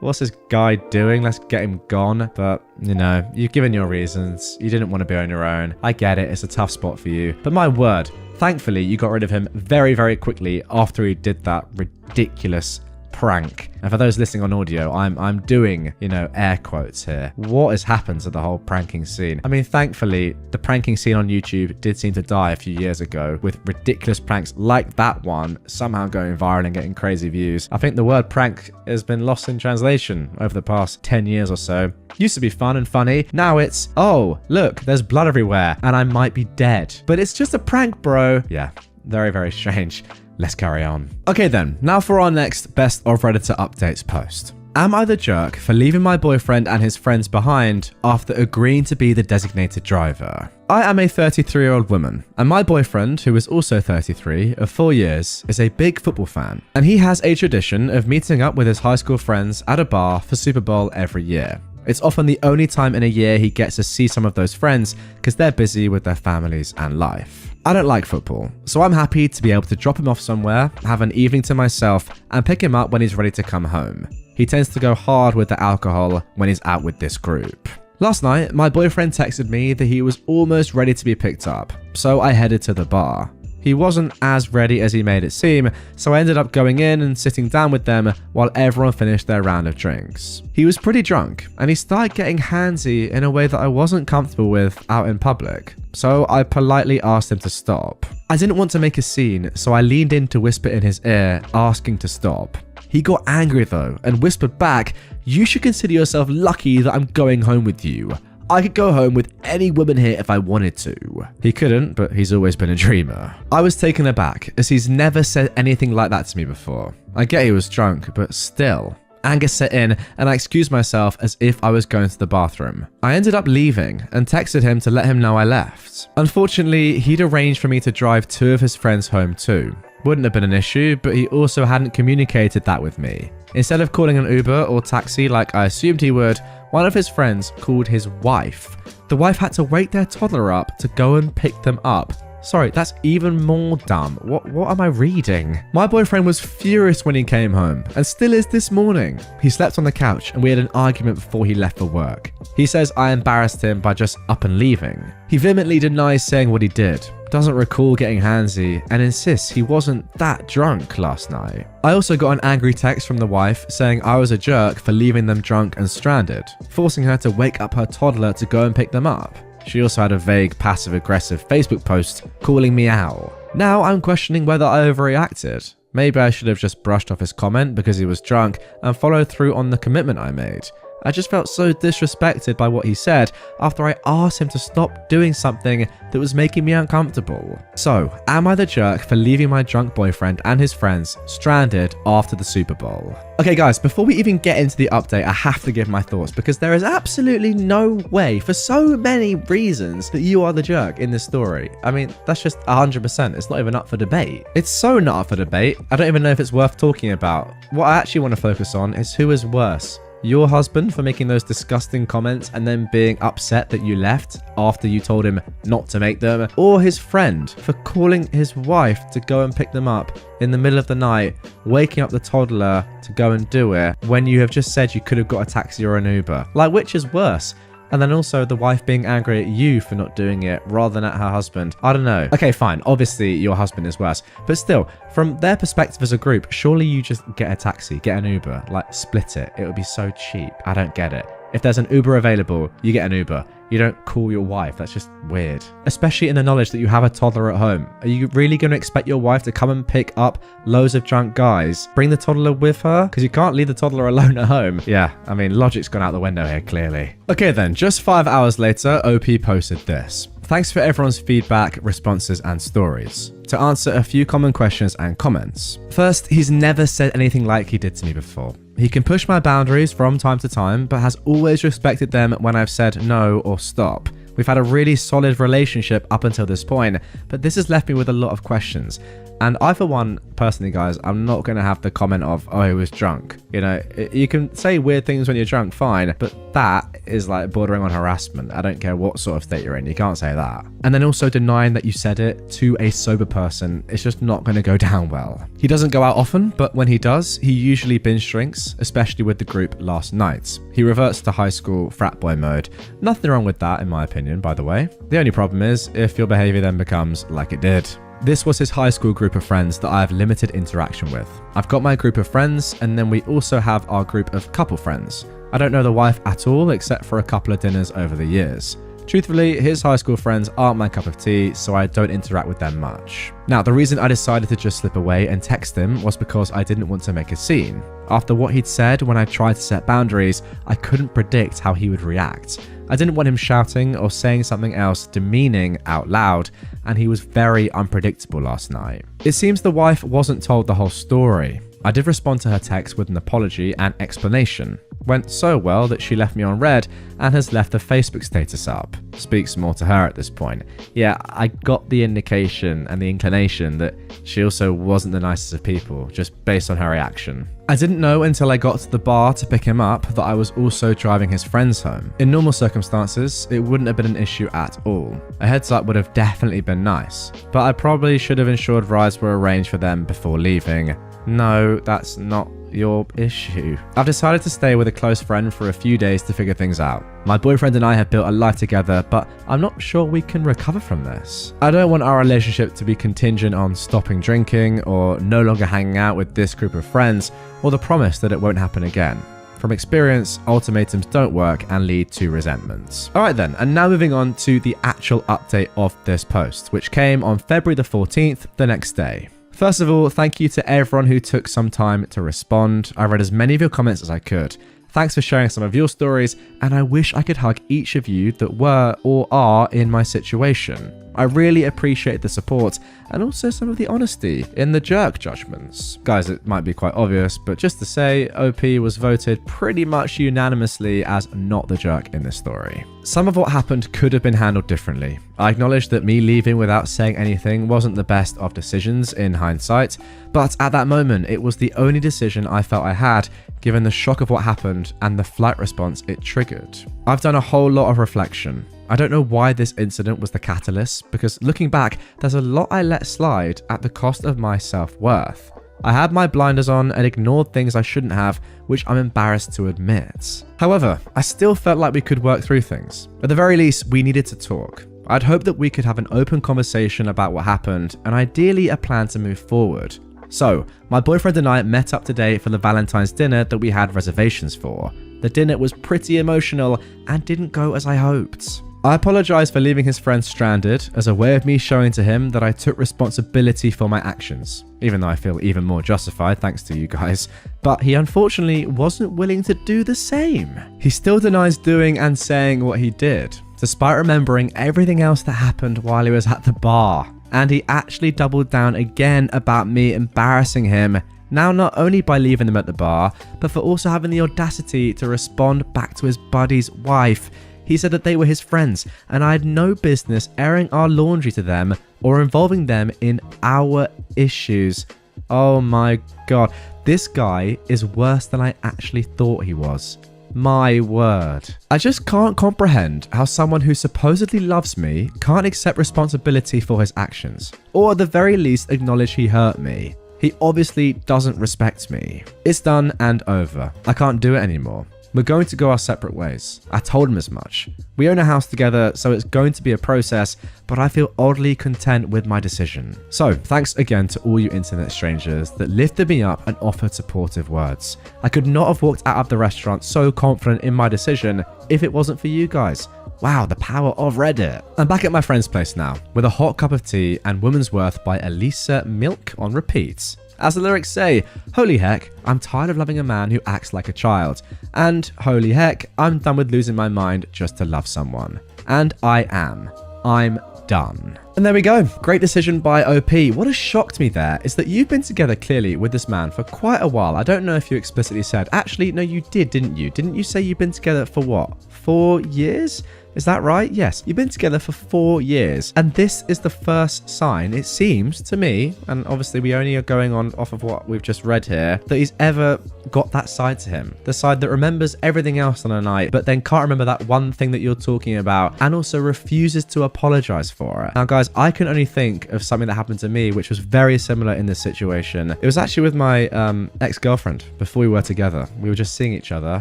what's this guy doing? Let's get him gone. But, you know, you've given your reasons. You didn't want to be on your own. I get it. It's a tough spot for you. But my word, thankfully, you got rid of him very, very quickly after he did that ridiculous prank. And for those listening on audio, I'm doing, you know, air quotes here. What has happened to the whole pranking scene? I mean, thankfully, the pranking scene on YouTube did seem to die a few years ago, with ridiculous pranks like that one somehow going viral and getting crazy views. I think the word prank has been lost in translation over the past 10 years or so. Used to be fun and funny. Now it's, oh, look, there's blood everywhere and I might be dead. But it's just a prank, bro. Yeah, very, very strange. Let's carry on. Okay then, now for our next Best of Redditor Updates post. Am I the jerk for leaving my boyfriend and his friends behind after agreeing to be the designated driver? I am a 33-year-old woman, and my boyfriend, who is also 33, of 4 years, is a big football fan, and he has a tradition of meeting up with his high school friends at a bar for Super Bowl every year. It's often the only time in a year he gets to see some of those friends because they're busy with their families and life. I don't like football, so I'm happy to be able to drop him off somewhere, have an evening to myself, and pick him up when he's ready to come home. He tends to go hard with the alcohol when he's out with this group. Last night, my boyfriend texted me that he was almost ready to be picked up, so I headed to the bar. He wasn't as ready as he made it seem, so I ended up going in and sitting down with them while everyone finished their round of drinks. He was pretty drunk, and he started getting handsy in a way that I wasn't comfortable with out in public, so I politely asked him to stop. I didn't want to make a scene, so I leaned in to whisper in his ear, asking to stop. He got angry though, and whispered back, "You should consider yourself lucky that I'm going home with you. I could go home with any woman here if I wanted to." He couldn't, but he's always been a dreamer. I was taken aback, as he's never said anything like that to me before. I get he was drunk, but still. Anger set in, and I excused myself as if I was going to the bathroom. I ended up leaving and texted him to let him know I left. Unfortunately, he'd arranged for me to drive 2 of his friends home too. Wouldn't have been an issue, but he also hadn't communicated that with me. Instead of calling an Uber or taxi like I assumed he would, one of his friends called his wife. The wife had to wake their toddler up to go and pick them up. Sorry, that's even more dumb. What am I reading? My boyfriend was furious when he came home, and still is this morning. He slept on the couch and we had an argument before he left for work. He says I embarrassed him by just up and leaving. He vehemently denies saying what he did, doesn't recall getting handsy, and insists he wasn't that drunk last night. I also got an angry text from the wife saying I was a jerk for leaving them drunk and stranded, forcing her to wake up her toddler to go and pick them up. She also had a vague passive-aggressive Facebook post calling me out. Now I'm questioning whether I overreacted. Maybe I should have just brushed off his comment because he was drunk and followed through on the commitment I made. I just felt so disrespected by what he said after I asked him to stop doing something that was making me uncomfortable. So, am I the jerk for leaving my drunk boyfriend and his friends stranded after the Super Bowl? Okay guys, before we even get into the update, I have to give my thoughts because there is absolutely no way, for so many reasons, that you are the jerk in this story. I mean, that's just 100%. It's not even up for debate. It's so not up for debate, I don't even know if it's worth talking about. What I actually want to focus on is who is worse. Your husband for making those disgusting comments and then being upset that you left after you told him not to make them, or his friend for calling his wife to go and pick them up in the middle of the night, waking up the toddler to go and do it when you have just said you could have got a taxi or an Uber. Like, which is worse? And then also the wife being angry at you for not doing it rather than at her husband. I don't know. Okay, fine. Obviously, your husband is worse. But still, from their perspective as a group, surely you just get a taxi, get an Uber, like split it. It would be so cheap. I don't get it. If there's an Uber available, you get an Uber. You don't call your wife. That's just weird. Especially in the knowledge that you have a toddler at home. Are you really going to expect your wife to come and pick up loads of drunk guys? Bring the toddler with her? Because you can't leave the toddler alone at home. Yeah, I mean, logic's gone out the window here, clearly. Okay then, just 5 hours later, OP posted this. Thanks for everyone's feedback, responses, and stories. To answer a few common questions and comments. First, he's never said anything like he did to me before. He can push my boundaries from time to time, but has always respected them when I've said no or stop. We've had a really solid relationship up until this point, but this has left me with a lot of questions. And I, for one, personally, guys, I'm not going to have the comment of, oh, he was drunk. You know, you can say weird things when you're drunk, fine, but that is like bordering on harassment. I don't care what sort of state you're in. You can't say that. And then also denying that you said it to a sober person, it's just not going to go down well. He doesn't go out often, but when he does, he usually binge drinks, especially with the group last night. He reverts to high school frat boy mode. Nothing wrong with that, in my opinion, by the way. The only problem is if your behavior then becomes like it did. This was his high school group of friends that I have limited interaction with. I've got my group of friends, and then we also have our group of couple friends. I don't know the wife at all, except for a couple of dinners over the years. Truthfully, his high school friends aren't my cup of tea, so I don't interact with them much. Now, the reason I decided to just slip away and text him was because I didn't want to make a scene. After what he'd said when I tried to set boundaries, I couldn't predict how he would react. I didn't want him shouting or saying something else demeaning out loud, and he was very unpredictable last night. It seems the wife wasn't told the whole story. I did respond to her text with an apology and explanation. Went so well that she left me on red and has left a Facebook status up. Speaks more to her at this point. Yeah, I got the indication and the inclination that she also wasn't the nicest of people, just based on her reaction. I didn't know until I got to the bar to pick him up that I was also driving his friends home. In normal circumstances, it wouldn't have been an issue at all. A heads up would have definitely been nice, but I probably should have ensured rides were arranged for them before leaving. No, that's not your issue. I've decided to stay with a close friend for a few days to figure things out. My boyfriend and I have built a life together, but I'm not sure we can recover from this. I don't want our relationship to be contingent on stopping drinking or no longer hanging out with this group of friends, or the promise that it won't happen again. From experience, ultimatums don't work and lead to resentments. Alright then, and now moving on to the actual update of this post, which came on February the 14th, the next day. First of all, thank you to everyone who took some time to respond. I read as many of your comments as I could. Thanks for sharing some of your stories, and I wish I could hug each of you that were or are in my situation. I really appreciate the support and also some of the honesty in the jerk judgments. Guys, it might be quite obvious, but just to say, OP was voted pretty much unanimously as not the jerk in this story. Some of what happened could have been handled differently. I acknowledge that me leaving without saying anything wasn't the best of decisions in hindsight, but at that moment, it was the only decision I felt I had, given the shock of what happened and the flight response it triggered. I've done a whole lot of reflection. I don't know why this incident was the catalyst, because looking back, there's a lot I let slide at the cost of my self-worth. I had my blinders on and ignored things I shouldn't have, which I'm embarrassed to admit. However, I still felt like we could work through things. At the very least, we needed to talk. I'd hoped that we could have an open conversation about what happened, and ideally a plan to move forward. So, my boyfriend and I met up today for the Valentine's dinner that we had reservations for. The dinner was pretty emotional and didn't go as I hoped. I apologise for leaving his friend stranded as a way of me showing to him that I took responsibility for my actions, even though I feel even more justified thanks to you guys, but he unfortunately wasn't willing to do the same. He still denies doing and saying what he did, despite remembering everything else that happened while he was at the bar, and he actually doubled down again about me embarrassing him, now not only by leaving them at the bar, but for also having the audacity to respond back to his buddy's wife. He said that they were his friends and I had no business airing our laundry to them or involving them in our issues. Oh my god, this guy is worse than I actually thought he was. My word. I just can't comprehend how someone who supposedly loves me can't accept responsibility for his actions, or at the very least acknowledge he hurt me. He obviously doesn't respect me. It's done and over. I can't do it anymore. We're going to go our separate ways. I told him as much. We own a house together, so it's going to be a process, but I feel oddly content with my decision. So, thanks again to all you internet strangers that lifted me up and offered supportive words. I could not have walked out of the restaurant so confident in my decision if it wasn't for you guys. Wow, the power of Reddit. I'm back at my friend's place now, with a hot cup of tea and Woman's Worth by Elisa Milk on repeat. As the lyrics say, holy heck, I'm tired of loving a man who acts like a child. And holy heck, I'm done with losing my mind just to love someone. And I am. I'm done. And there we go. Great decision by OP. What has shocked me there is that you've been together clearly with this man for quite a while. I don't know if you explicitly said, actually, no, you did, didn't you? Didn't you say you've been together for what? 4 years? Is that right? Yes. You've been together for 4 years. And this is the first sign, it seems to me, and obviously we only are going on off of what we've just read here, that he's ever got that side to him. The side that remembers everything else on a night, but then can't remember that one thing that you're talking about, and also refuses to apologize for it. Now, guys, I can only think of something that happened to me, which was very similar in this situation. It was actually with my ex-girlfriend before we were together. We were just seeing each other.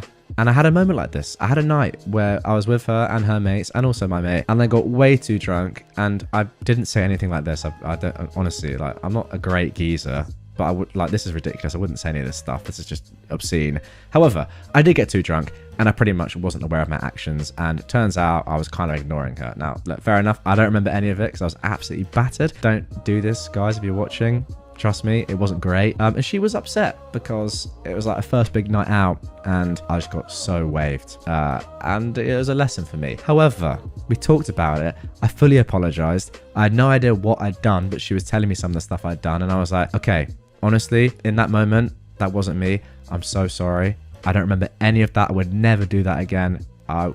And I had a moment like this. I had a night where I was with her and her mates and also my mate, and I got way too drunk, and I didn't say anything like this. I don't, honestly, like, I'm not a great geezer, but I would, like, this is ridiculous. I wouldn't say any of this stuff. This is just obscene. However, I did get too drunk and I pretty much wasn't aware of my actions, and it turns out I was kind of ignoring her. Now, look, fair enough. I don't remember any of it because I was absolutely battered. Don't do this, guys, if you're watching. Trust me, it wasn't great. And she was upset because it was like her first big night out and I just got so waved. And it was a lesson for me. However, we talked about it. I fully apologized. I had no idea what I'd done, but she was telling me some of the stuff I'd done. And I was like, okay, honestly, in that moment, that wasn't me. I'm so sorry. I don't remember any of that. I would never do that again. I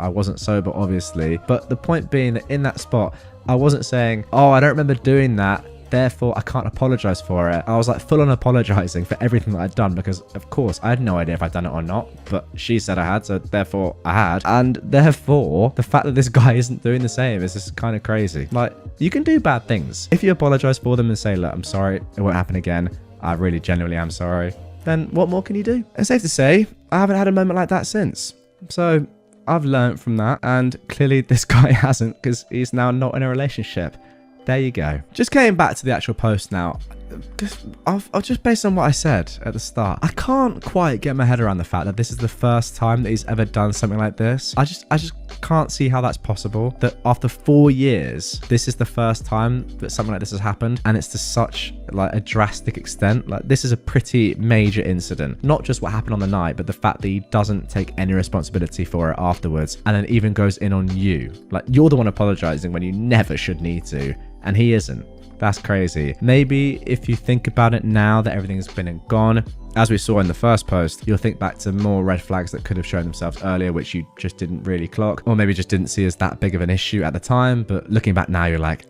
wasn't sober, obviously. But the point being that in that spot, I wasn't saying, oh, I don't remember doing that, therefore I can't apologize for it. I was like full on apologizing for everything that I'd done because, of course, I had no idea if I'd done it or not, but she said I had, so therefore I had. And therefore, the fact that this guy isn't doing the same is just kind of crazy. Like, you can do bad things. If you apologize for them and say, look, I'm sorry, it won't happen again, I really genuinely am sorry, then what more can you do? It's safe to say, I haven't had a moment like that since. So I've learned from that, and clearly this guy hasn't, because he's now not in a relationship. There you go. Just getting back to the actual post now. Just based on what I said at the start, I can't quite get my head around the fact that this is the first time that he's ever done something like this. I just can't see how that's possible. That after 4 years, this is the first time that something like this has happened, and it's to such like a drastic extent. Like, this is a pretty major incident. Not just what happened on the night, but the fact that he doesn't take any responsibility for it afterwards, and then even goes in on you. Like, you're the one apologizing when you never should need to, and he isn't. That's crazy. Maybe if you think about it now that everything's been and gone, as we saw in the first post, you'll think back to more red flags that could have shown themselves earlier, which you just didn't really clock, or maybe just didn't see as that big of an issue at the time. But looking back now, you're like,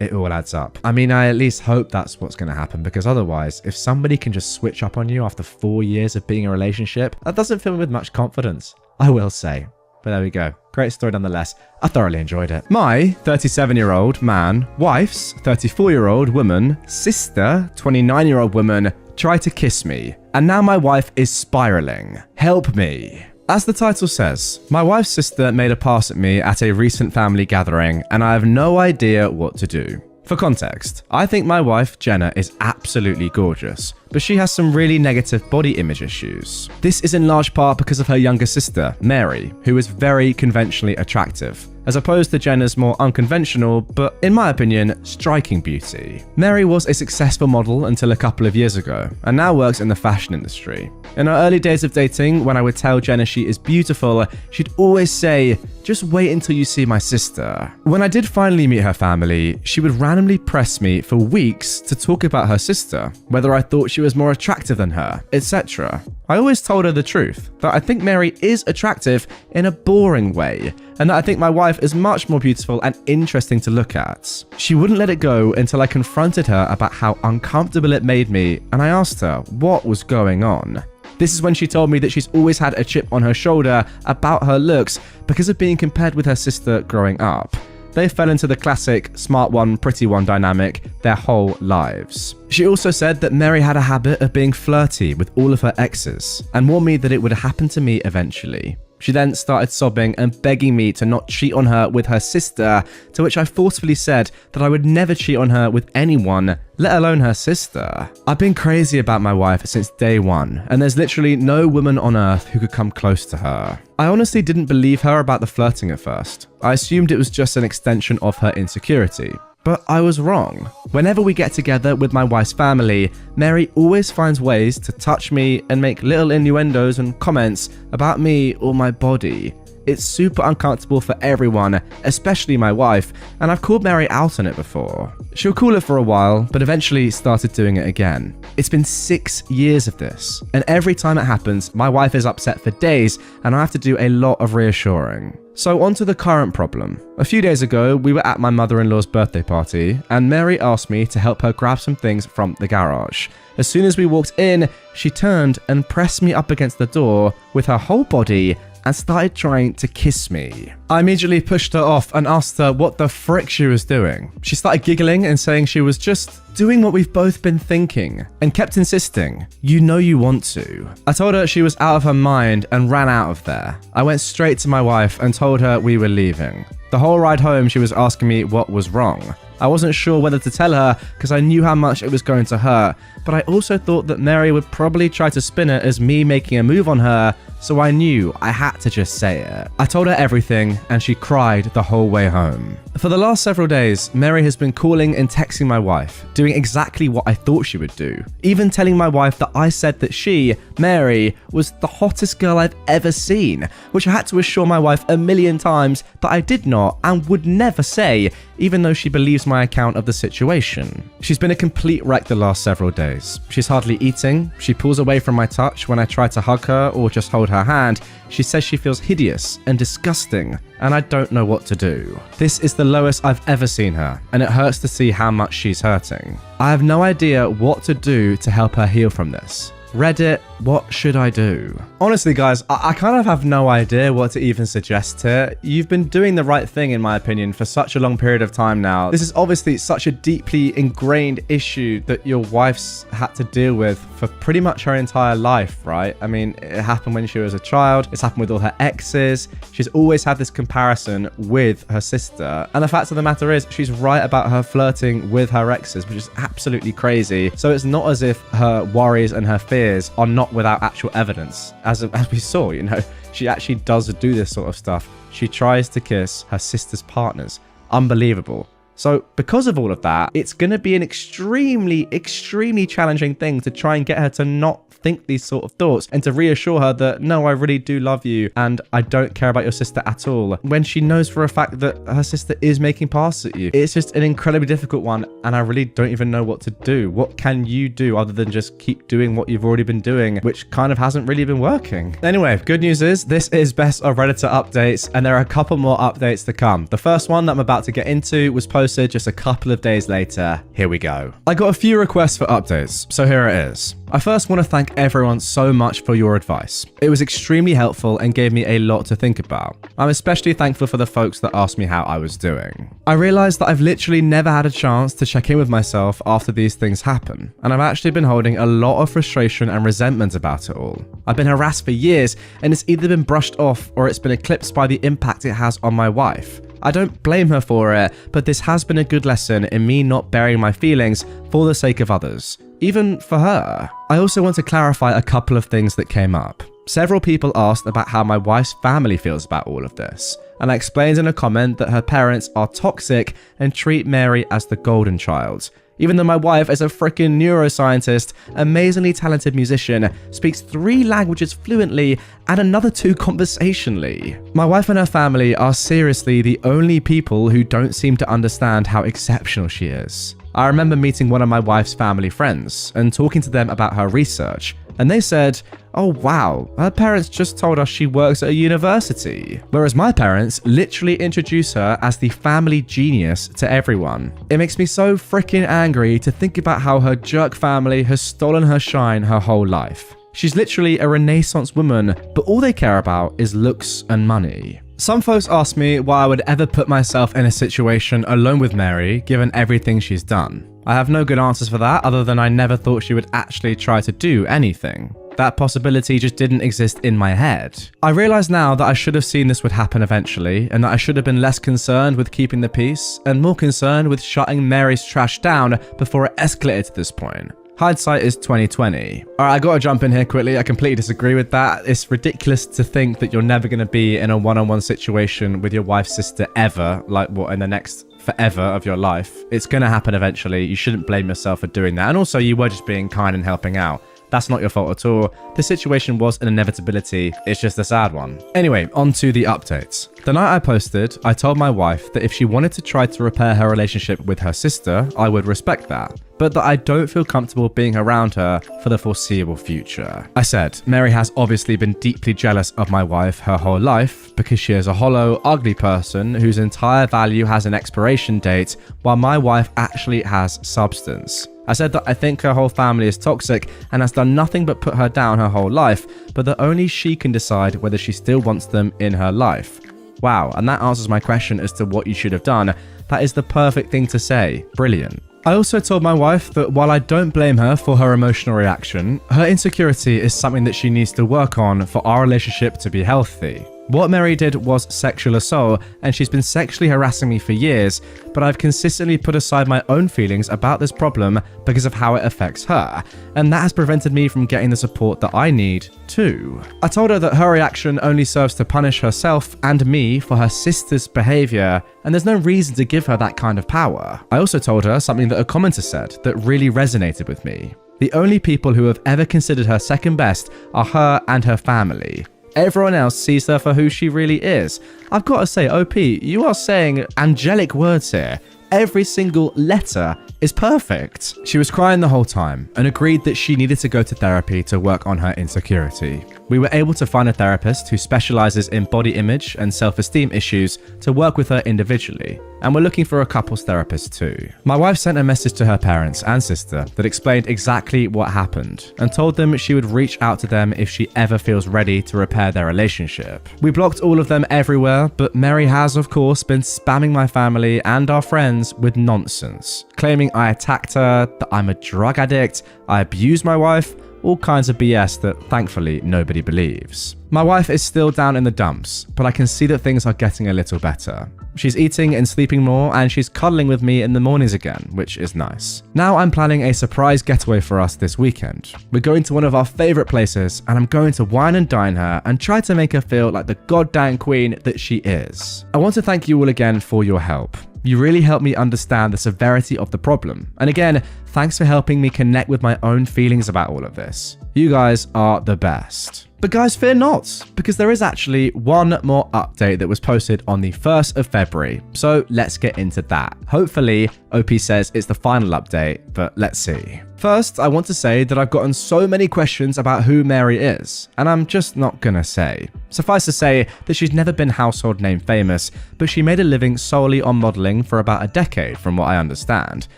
it all adds up. I mean, I at least hope that's what's going to happen, because otherwise, if somebody can just switch up on you after 4 years of being in a relationship, that doesn't fill me with much confidence, I will say. But there we go. Great story nonetheless. I thoroughly enjoyed it. My 37-year-old man, wife's 34-year-old woman, sister, 29-year-old woman, tried to kiss me. And now my wife is spiraling. Help me. As the title says, my wife's sister made a pass at me at a recent family gathering, and I have no idea what to do. For context, I think my wife, Jenna, is absolutely gorgeous, but she has some really negative body image issues. This is in large part because of her younger sister, Mary, who is very conventionally attractive, as opposed to Jenna's more unconventional, but in my opinion, striking beauty. Mary was a successful model until a couple of years ago, and now works in the fashion industry. In our early days of dating, when I would tell Jenna she is beautiful, she'd always say, just wait until you see my sister. When I did finally meet her family, she would randomly press me for weeks to talk about her sister, whether I thought she was more attractive than her, etc. I always told her the truth, that I think Mary is attractive in a boring way, and that I think my wife is much more beautiful and interesting to look at. She wouldn't let it go until I confronted her about how uncomfortable it made me, and I asked her what was going on. This is when she told me that she's always had a chip on her shoulder about her looks because of being compared with her sister growing up. They fell into the classic smart one, pretty one dynamic their whole lives. She also said that Mary had a habit of being flirty with all of her exes and warned me that it would happen to me eventually. She then started sobbing and begging me to not cheat on her with her sister, to which I forcefully said that I would never cheat on her with anyone, let alone her sister. I've been crazy about my wife since day one, and there's literally no woman on earth who could come close to her. I honestly didn't believe her about the flirting at first. I assumed it was just an extension of her insecurity. But I was wrong. Whenever we get together with my wife's family, Mary always finds ways to touch me and make little innuendos and comments about me or my body. It's super uncomfortable for everyone, especially my wife, and I've called Mary out on it before. She'll cool it for a while, but eventually started doing it again. It's been 6 years of this, and every time it happens, my wife is upset for days, and I have to do a lot of reassuring. So on to the current problem. A few days ago, we were at my mother-in-law's birthday party, and Mary asked me to help her grab some things from the garage. As soon as we walked in, she turned and pressed me up against the door with her whole body and started trying to kiss me. I immediately pushed her off and asked her what the frick she was doing. She started giggling and saying she was just doing what we've both been thinking, and kept insisting, "You know you want to." I told her she was out of her mind and ran out of there. I went straight to my wife and told her we were leaving. The whole ride home she was asking me what was wrong. I wasn't sure whether to tell her because I knew how much it was going to hurt, but I also thought that Mary would probably try to spin it as me making a move on her, so I knew I had to just say it. I told her everything, and she cried the whole way home. For the last several days, Mary has been calling and texting my wife, doing exactly what I thought she would do, even telling my wife that I said that she, Mary, was the hottest girl I've ever seen, which I had to assure my wife a million times that I did not and would never say, even though she believes my account of the situation. She's been a complete wreck the last several days. She's hardly eating, she pulls away from my touch when I try to hug her or just hold her hand. She says she feels hideous and disgusting, and I don't know what to do. This is the lowest I've ever seen her, and it hurts to see how much she's hurting. I have no idea what to do to help her heal from this. Reddit, what should I do? Honestly, guys, I kind of have no idea what to even suggest here. You've been doing the right thing, in my opinion, for such a long period of time now. This is obviously such a deeply ingrained issue that your wife's had to deal with for pretty much her entire life, right? I mean, it happened when she was a child. It's happened with all her exes. She's always had this comparison with her sister. And the fact of the matter is, she's right about her flirting with her exes, which is absolutely crazy. So it's not as if her worries and her fears are not without actual evidence. As we saw, you know, she actually does do this sort of stuff. She tries to kiss her sister's partners. Unbelievable. So because of all of that, it's going to be an extremely, extremely challenging thing to try and get her to not think these sort of thoughts and to reassure her that, no, I really do love you and I don't care about your sister at all, when she knows for a fact that her sister is making passes at you. It's just an incredibly difficult one, and I really don't even know what to do. What can you do other than just keep doing what you've already been doing, which kind of hasn't really been working? Anyway, good news is this is Best of Redditor Updates, and there are a couple more updates to come. The first one that I'm about to get into was posted just a couple of days later. Here we go. I got a few requests for updates, so here it is. I first want to thank everyone so much for your advice. It was extremely helpful and gave me a lot to think about. I'm especially thankful for the folks that asked me how I was doing. I realized that I've literally never had a chance to check in with myself after these things happen, and I've actually been holding a lot of frustration and resentment about it all. I've been harassed for years, and it's either been brushed off or it's been eclipsed by the impact it has on my wife. I don't blame her for it, but this has been a good lesson in me not burying my feelings for the sake of others, even for her. I also want to clarify a couple of things that came up. Several people asked about how my wife's family feels about all of this, and I explained in a comment that her parents are toxic and treat Mary as the golden child. Even though my wife is a freaking neuroscientist, amazingly talented musician, speaks 3 languages fluently and another 2 conversationally. My wife and her family are seriously the only people who don't seem to understand how exceptional she is. I remember meeting one of my wife's family friends and talking to them about her research, and they said, "Oh wow, her parents just told us she works at a university." Whereas my parents literally introduce her as the family genius to everyone. It makes me so freaking angry to think about how her jerk family has stolen her shine her whole life. She's literally a Renaissance woman, but all they care about is looks and money. Some folks ask me why I would ever put myself in a situation alone with Mary, given everything she's done. I have no good answers for that, other than I never thought she would actually try to do anything. That possibility just didn't exist in my head. I realise now that I should have seen this would happen eventually, and that I should have been less concerned with keeping the peace, and more concerned with shutting Mary's trash down before it escalated to this point. Hindsight is 2020. Alright, I gotta jump in here quickly. I completely disagree with that. It's ridiculous to think that you're never gonna be in a one-on-one situation with your wife's sister ever, like what, in the next forever of your life. It's gonna happen eventually. You shouldn't blame yourself for doing that. And also, you were just being kind and helping out. That's not your fault at all. The situation was an inevitability. It's just a sad one. Anyway, on to the updates. The night I posted, I told my wife that if she wanted to try to repair her relationship with her sister, I would respect that, but that I don't feel comfortable being around her for the foreseeable future. I said, Mary has obviously been deeply jealous of my wife her whole life because she is a hollow, ugly person whose entire value has an expiration date, while my wife actually has substance. I said that I think her whole family is toxic and has done nothing but put her down her whole life, but that only she can decide whether she still wants them in her life. Wow, and that answers my question as to what you should have done. That is the perfect thing to say. Brilliant. I also told my wife that while I don't blame her for her emotional reaction, her insecurity is something that she needs to work on for our relationship to be healthy. What Mary did was sexual assault, and she's been sexually harassing me for years, but I've consistently put aside my own feelings about this problem because of how it affects her, and that has prevented me from getting the support that I need too. I told her that her reaction only serves to punish herself and me for her sister's behavior, and there's no reason to give her that kind of power. I also told her something that a commenter said that really resonated with me. The only people who have ever considered her second best are her and her family. Everyone else sees her for who she really is. I've got to say, OP, you are saying angelic words here. Every single letter is perfect. She was crying the whole time and agreed that she needed to go to therapy to work on her insecurity. We were able to find a therapist who specializes in body image and self-esteem issues to work with her individually, and we're looking for a couples therapist too. My wife sent a message to her parents and sister that explained exactly what happened and told them she would reach out to them if she ever feels ready to repair their relationship. We blocked all of them everywhere, but Mary has of course been spamming my family and our friends with nonsense, claiming I attacked her, that I'm a drug addict, I abused my wife, all kinds of BS that thankfully nobody believes. My wife is still down in the dumps, but I can see that things are getting a little better. She's eating and sleeping more, and she's cuddling with me in the mornings again, which is nice. Now I'm planning a surprise getaway for us this weekend. We're going to one of our favorite places, and I'm going to wine and dine her and try to make her feel like the goddamn queen that she is. I want to thank you all again for your help. You really helped me understand the severity of the problem. And again, thanks for helping me connect with my own feelings about all of this. You guys are the best. But guys, fear not, because there is actually one more update that was posted on the 1st of February. So let's get into that. Hopefully, OP says it's the final update, but let's see. First, I want to say that I've gotten so many questions about who Mary is, and I'm just not gonna say. Suffice to say that she's never been household name famous, but she made a living solely on modeling for about a decade from what I understand.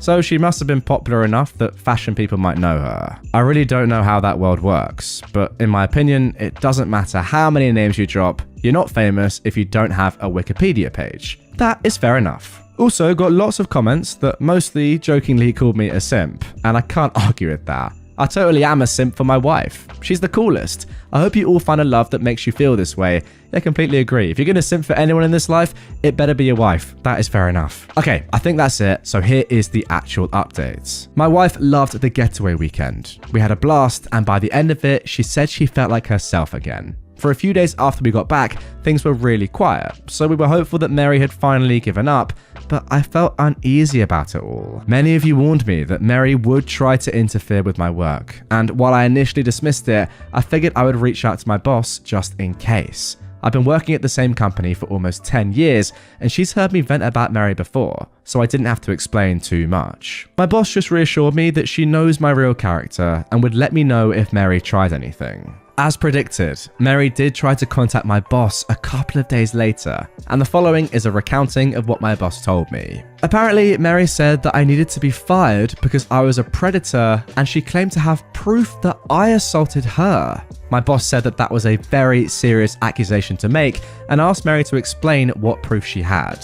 So she must have been popular enough that fashion people might know her. I really don't know how that world works, but in my opinion, it doesn't matter how many names you drop, you're not famous if you don't have a Wikipedia page. That is fair enough. Also got lots of comments that mostly jokingly called me a simp, and I can't argue with that. I totally am a simp for my wife. She's the coolest. I hope you all find a love that makes you feel this way. I completely agree. If you're gonna simp for anyone in this life, it better be your wife. That is fair enough. Okay, I think that's it. So here is the actual updates. My wife loved the getaway weekend. We had a blast, and by the end of it, she said she felt like herself again. For a few days after we got back, things were really quiet, so we were hopeful that Mary had finally given up, but I felt uneasy about it all. Many of you warned me that Mary would try to interfere with my work, and while I initially dismissed it, I figured I would reach out to my boss just in case. I've been working at the same company for almost 10 years, and she's heard me vent about Mary before, so I didn't have to explain too much. My boss just reassured me that she knows my real character and would let me know if Mary tried anything. As predicted, Mary did try to contact my boss a couple of days later, and the following is a recounting of what my boss told me. Apparently, Mary said that I needed to be fired because I was a predator, and she claimed to have proof that I assaulted her. My boss said that that was a very serious accusation to make and asked Mary to explain what proof she had.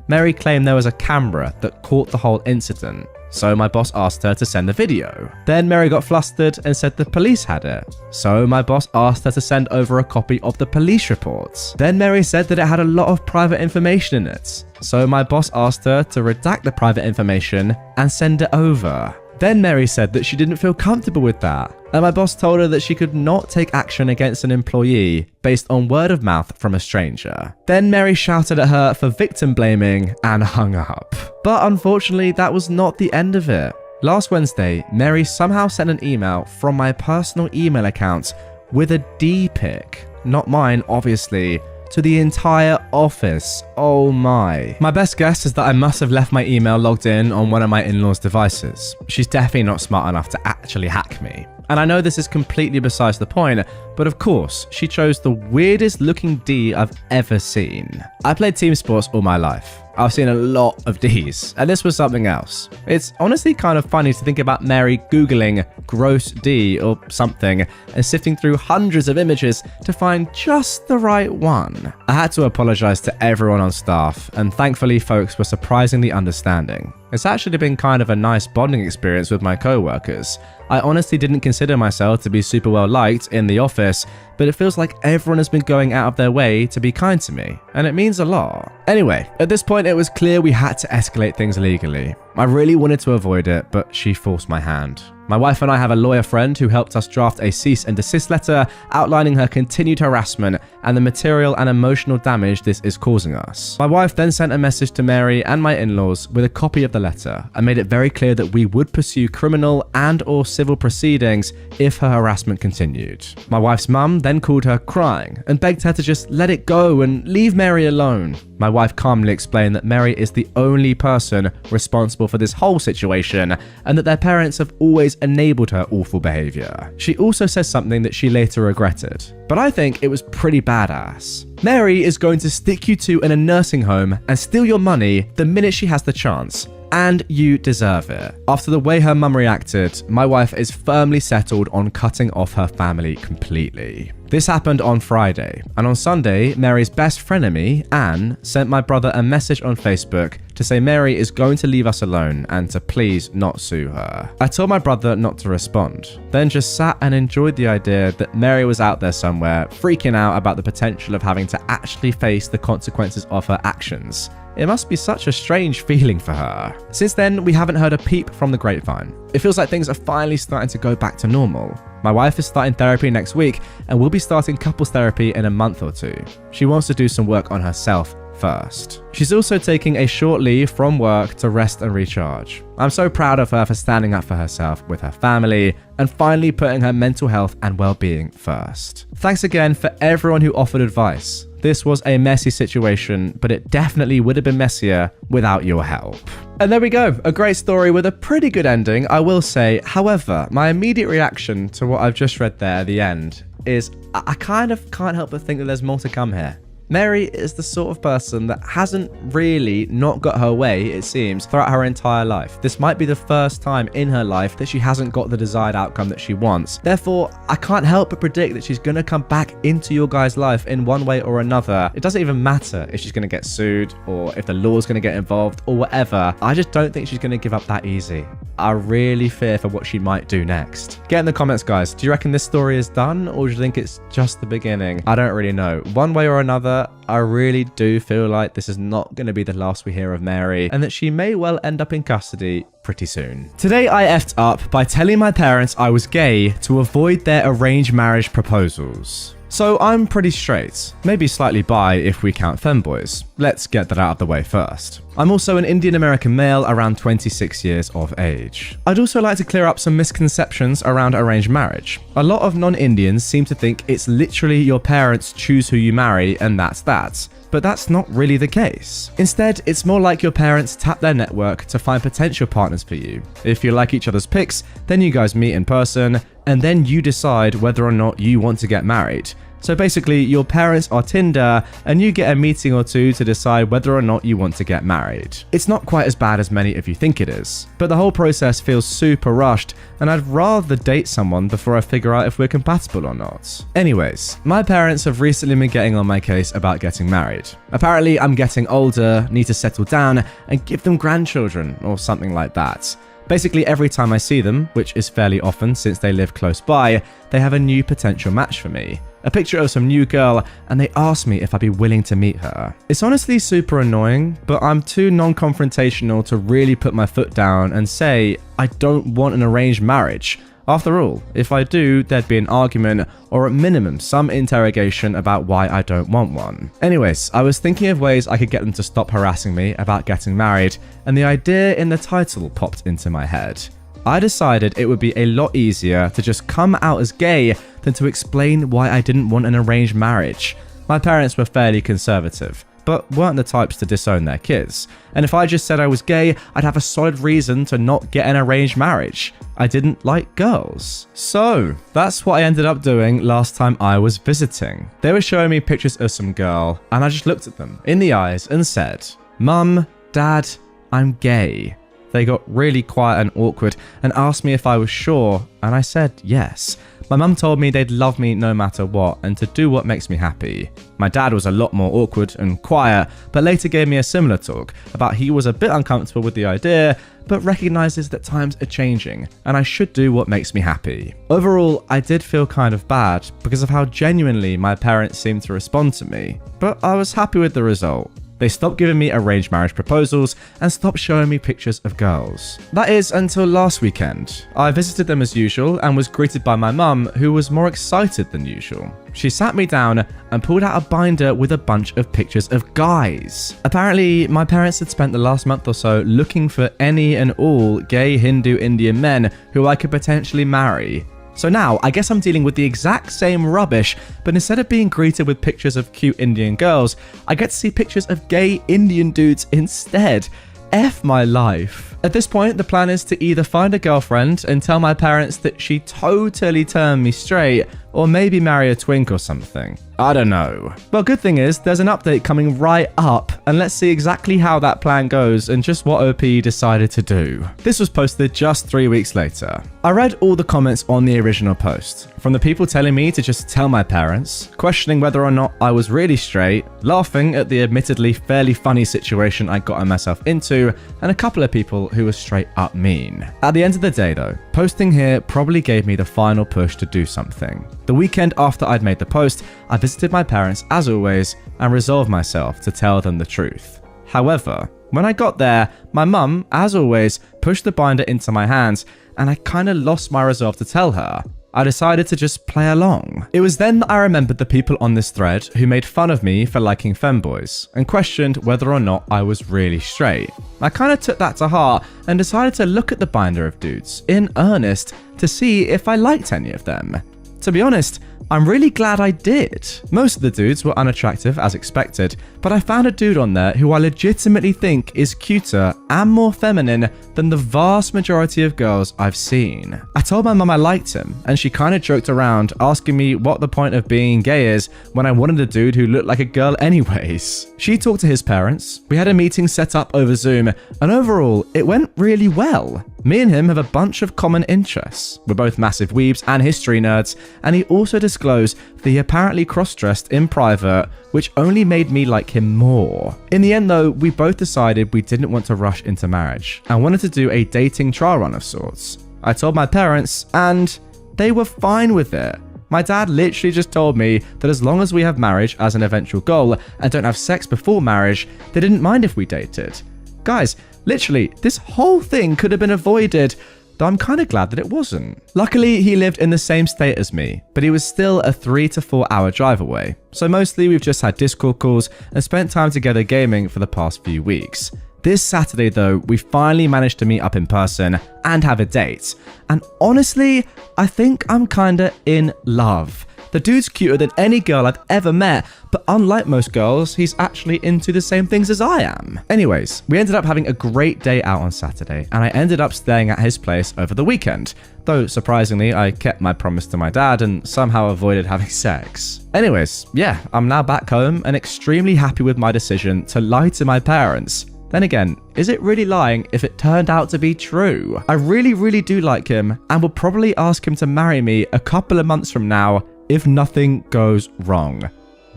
Mary claimed there was a camera that caught the whole incident, so my boss asked her to send the video. Then Mary got flustered and said the police had it, so my boss asked her to send over a copy of the police reports. Then Mary said that it had a lot of private information in it, so my boss asked her to redact the private information and send it over. Then Mary said that she didn't feel comfortable with that, and my boss told her that she could not take action against an employee based on word of mouth from a stranger. Then Mary shouted at her for victim blaming and hung up. But unfortunately, that was not the end of it. Last Wednesday, Mary somehow sent an email from my personal email account with a D pic, not mine obviously, to the entire office. Oh my. My best guess is that I must have left my email logged in on one of my in-laws' devices. She's definitely not smart enough to actually hack me. And I know this is completely besides the point, but of course, she chose the weirdest looking D I've ever seen. I played team sports all my life. I've seen a lot of Ds, and this was something else. It's honestly kind of funny to think about Mary Googling gross D or something and sifting through hundreds of images to find just the right one. I had to apologize to everyone on staff, and thankfully folks were surprisingly understanding. It's actually been kind of a nice bonding experience with my co-workers. I honestly didn't consider myself to be super well liked in the office, but it feels like everyone has been going out of their way to be kind to me, and it means a lot. Anyway, at this point it was clear we had to escalate things legally. I really wanted to avoid it, but she forced my hand. My wife and I have a lawyer friend who helped us draft a cease and desist letter outlining her continued harassment and the material and emotional damage this is causing us. My wife then sent a message to Mary and my in-laws with a copy of the letter and made it very clear that we would pursue criminal and/or civil proceedings if her harassment continued. My wife's mum then called her crying and begged her to just let it go and leave Mary alone. My wife calmly explained that Mary is the only person responsible for this whole situation and that their parents have always enabled her awful behavior. She also said something that she later regretted, but I think it was pretty badass. Mary is going to stick you two in a nursing home and steal your money the minute she has the chance. And you deserve it. After the way her mum reacted, my wife is firmly settled on cutting off her family completely. This happened on Friday, and on Sunday, Mary's best frenemy, Anne, sent my brother a message on Facebook to say Mary is going to leave us alone and to please not sue her. I told my brother not to respond, then just sat and enjoyed the idea that Mary was out there somewhere, freaking out about the potential of having to actually face the consequences of her actions. It must be such a strange feeling for her. Since then, we haven't heard a peep from the grapevine. It feels like things are finally starting to go back to normal. My wife is starting therapy next week and we'll be starting couples therapy in a month or two. She wants to do some work on herself first. She's also taking a short leave from work to rest and recharge. I'm so proud of her for standing up for herself with her family and finally putting her mental health and well-being first. Thanks again for everyone who offered advice. This was a messy situation, but it definitely would have been messier without your help. And there we go, a great story with a pretty good ending, I will say. However, my immediate reaction to what I've just read there at the end is I kind of can't help but think that there's more to come here. Mary is the sort of person that hasn't really not got her way, it seems, throughout her entire life. This might be the first time in her life that she hasn't got the desired outcome that she wants. Therefore, I can't help but predict that she's going to come back into your guys' life in one way or another. It doesn't even matter if she's going to get sued or if the law's going to get involved or whatever. I just don't think she's going to give up that easy. I really fear for what she might do next. Get in the comments, guys. Do you reckon this story is done or do you think it's just the beginning? I don't really know. One way or another, I really do feel like this is not going to be the last we hear of Mary and that she may well end up in custody pretty soon. Today I effed up by telling my parents I was gay to avoid their arranged marriage proposals. So I'm pretty straight, maybe slightly bi if we count femboys. Let's get that out of the way first. I'm also an Indian American male around 26 years of age. I'd also like to clear up some misconceptions around arranged marriage. A lot of non-Indians seem to think it's literally your parents choose who you marry and that's that. But that's not really the case. Instead, it's more like your parents tap their network to find potential partners for you. If you like each other's pics, then you guys meet in person, and then you decide whether or not you want to get married. So basically, your parents are Tinder, and you get a meeting or two to decide whether or not you want to get married. It's not quite as bad as many of you think it is, but the whole process feels super rushed, and I'd rather date someone before I figure out if we're compatible or not. Anyways, my parents have recently been getting on my case about getting married. Apparently, I'm getting older, need to settle down, and give them grandchildren, or something like that. Basically, every time I see them, which is fairly often since they live close by, they have a new potential match for me. A picture of some new girl, and they ask me if I'd be willing to meet her. It's honestly super annoying, but I'm too non-confrontational to really put my foot down and say I don't want an arranged marriage. After all, if I do, there'd be an argument, or at minimum, some interrogation about why I don't want one. Anyways, I was thinking of ways I could get them to stop harassing me about getting married, and the idea in the title popped into my head. I decided it would be a lot easier to just come out as gay than to explain why I didn't want an arranged marriage. My parents were fairly conservative, but weren't the types to disown their kids. And if I just said I was gay, I'd have a solid reason to not get an arranged marriage. I didn't like girls. So, that's what I ended up doing last time I was visiting. They were showing me pictures of some girl, and I just looked at them in the eyes and said, "Mum, Dad, I'm gay." They got really quiet and awkward and asked me if I was sure, and I said yes. My mum told me they'd love me no matter what and to do what makes me happy. My dad was a lot more awkward and quiet, but later gave me a similar talk about he was a bit uncomfortable with the idea, but recognises that times are changing and I should do what makes me happy. Overall, I did feel kind of bad because of how genuinely my parents seemed to respond to me, but I was happy with the result. They stopped giving me arranged marriage proposals and stopped showing me pictures of girls. That is until last weekend. I visited them as usual and was greeted by my mum, who was more excited than usual. She sat me down and pulled out a binder with a bunch of pictures of guys. Apparently, my parents had spent the last month or so looking for any and all gay Hindu Indian men who I could potentially marry. So now, I guess I'm dealing with the exact same rubbish, but instead of being greeted with pictures of cute Indian girls, I get to see pictures of gay Indian dudes instead. F my life. At this point, the plan is to either find a girlfriend and tell my parents that she totally turned me straight, or maybe marry a twink or something. I don't know. Well, good thing is, there's an update coming right up, and let's see exactly how that plan goes and just what OP decided to do. This was posted just 3 weeks later. I read all the comments on the original post, from the people telling me to just tell my parents, questioning whether or not I was really straight, laughing at the admittedly fairly funny situation I got myself into, and a couple of people who were straight up mean. At the end of the day though, posting here probably gave me the final push to do something. The weekend after I'd made the post, I visited my parents as always and resolved myself to tell them the truth. However, when I got there, my mum, as always, pushed the binder into my hands and I kinda lost my resolve to tell her. I decided to just play along. It was then that I remembered the people on this thread who made fun of me for liking femboys and questioned whether or not I was really straight. I kinda took that to heart and decided to look at the binder of dudes in earnest to see if I liked any of them. To be honest, I'm really glad I did. Most of the dudes were unattractive as expected, but I found a dude on there who I legitimately think is cuter and more feminine than the vast majority of girls I've seen. I told my mum I liked him, and she kinda joked around asking me what the point of being gay is when I wanted a dude who looked like a girl anyways. She talked to his parents, we had a meeting set up over Zoom, and overall, it went really well. Me and him have a bunch of common interests. We're both massive weebs and history nerds, and he also disclosed that he apparently cross-dressed in private, which only made me like him more. In the end though, we both decided we didn't want to rush into marriage and wanted to do a dating trial run of sorts. I told my parents, and they were fine with it. My dad literally just told me that as long as we have marriage as an eventual goal and don't have sex before marriage, they didn't mind if we dated. Guys, literally, this whole thing could have been avoided. though I'm kind of glad that it wasn't. Luckily, he lived in the same state as me, but he was still a 3 to 4 hour drive away. So mostly we've just had Discord calls and spent time together gaming for the past few weeks. This Saturday though, we finally managed to meet up in person and have a date. And honestly, I think I'm kinda in love. The dude's cuter than any girl I've ever met, but unlike most girls, he's actually into the same things as I am. Anyways, we ended up having a great day out on Saturday, and I ended up staying at his place over the weekend. Though, surprisingly, I kept my promise to my dad and somehow avoided having sex. Anyways, yeah, I'm now back home and extremely happy with my decision to lie to my parents. Then again, is it really lying if it turned out to be true? I really do like him and will probably ask him to marry me a couple of months from now if nothing goes wrong.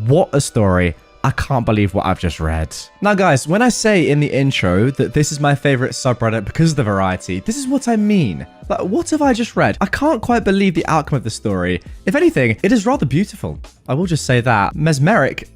What a story. I can't believe what I've just read. Now guys, when I say in the intro that this is my favorite subreddit because of the variety, this is what I mean. Like, what have I just read? I can't quite believe the outcome of the story. If anything, it is rather beautiful. I will just say that. Mesmeric,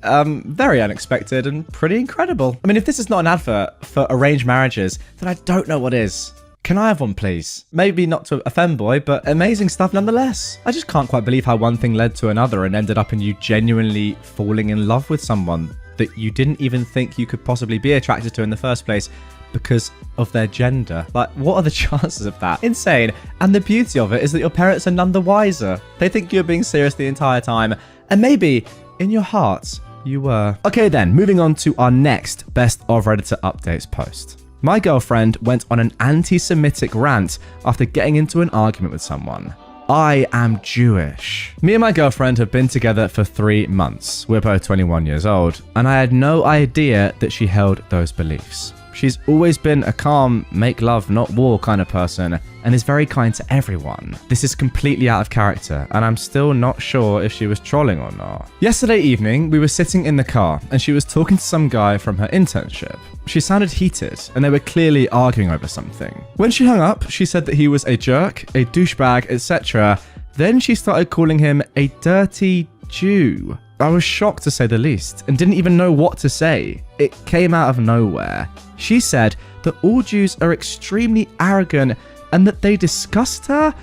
very unexpected and pretty incredible. I mean, if this is not an advert for arranged marriages, then I don't know what is. Can I have one, please? Maybe not to a femboy, but amazing stuff nonetheless. I just can't quite believe how one thing led to another and ended up in you genuinely falling in love with someone that you didn't even think you could possibly be attracted to in the first place because of their gender. Like, what are the chances of that? Insane. And the beauty of it is that your parents are none the wiser. They think you're being serious the entire time, and maybe in your hearts you were. Okay then, moving on to our next Best of Redditor Updates post. My girlfriend went on an anti-Semitic rant after getting into an argument with someone. I am Jewish. Me and my girlfriend have been together for 3 months. We're both 21 years old, and I had no idea that she held those beliefs. She's always been a calm, make love, not war kind of person, and is very kind to everyone. This is completely out of character, and I'm still not sure if she was trolling or not. Yesterday evening, we were sitting in the car, and she was talking to some guy from her internship. She sounded heated, and they were clearly arguing over something. When she hung up, she said that he was a jerk, a douchebag, etc. Then she started calling him a dirty Jew. I was shocked to say the least, and didn't even know what to say. It came out of nowhere. She said that all Jews are extremely arrogant and that they disgust her.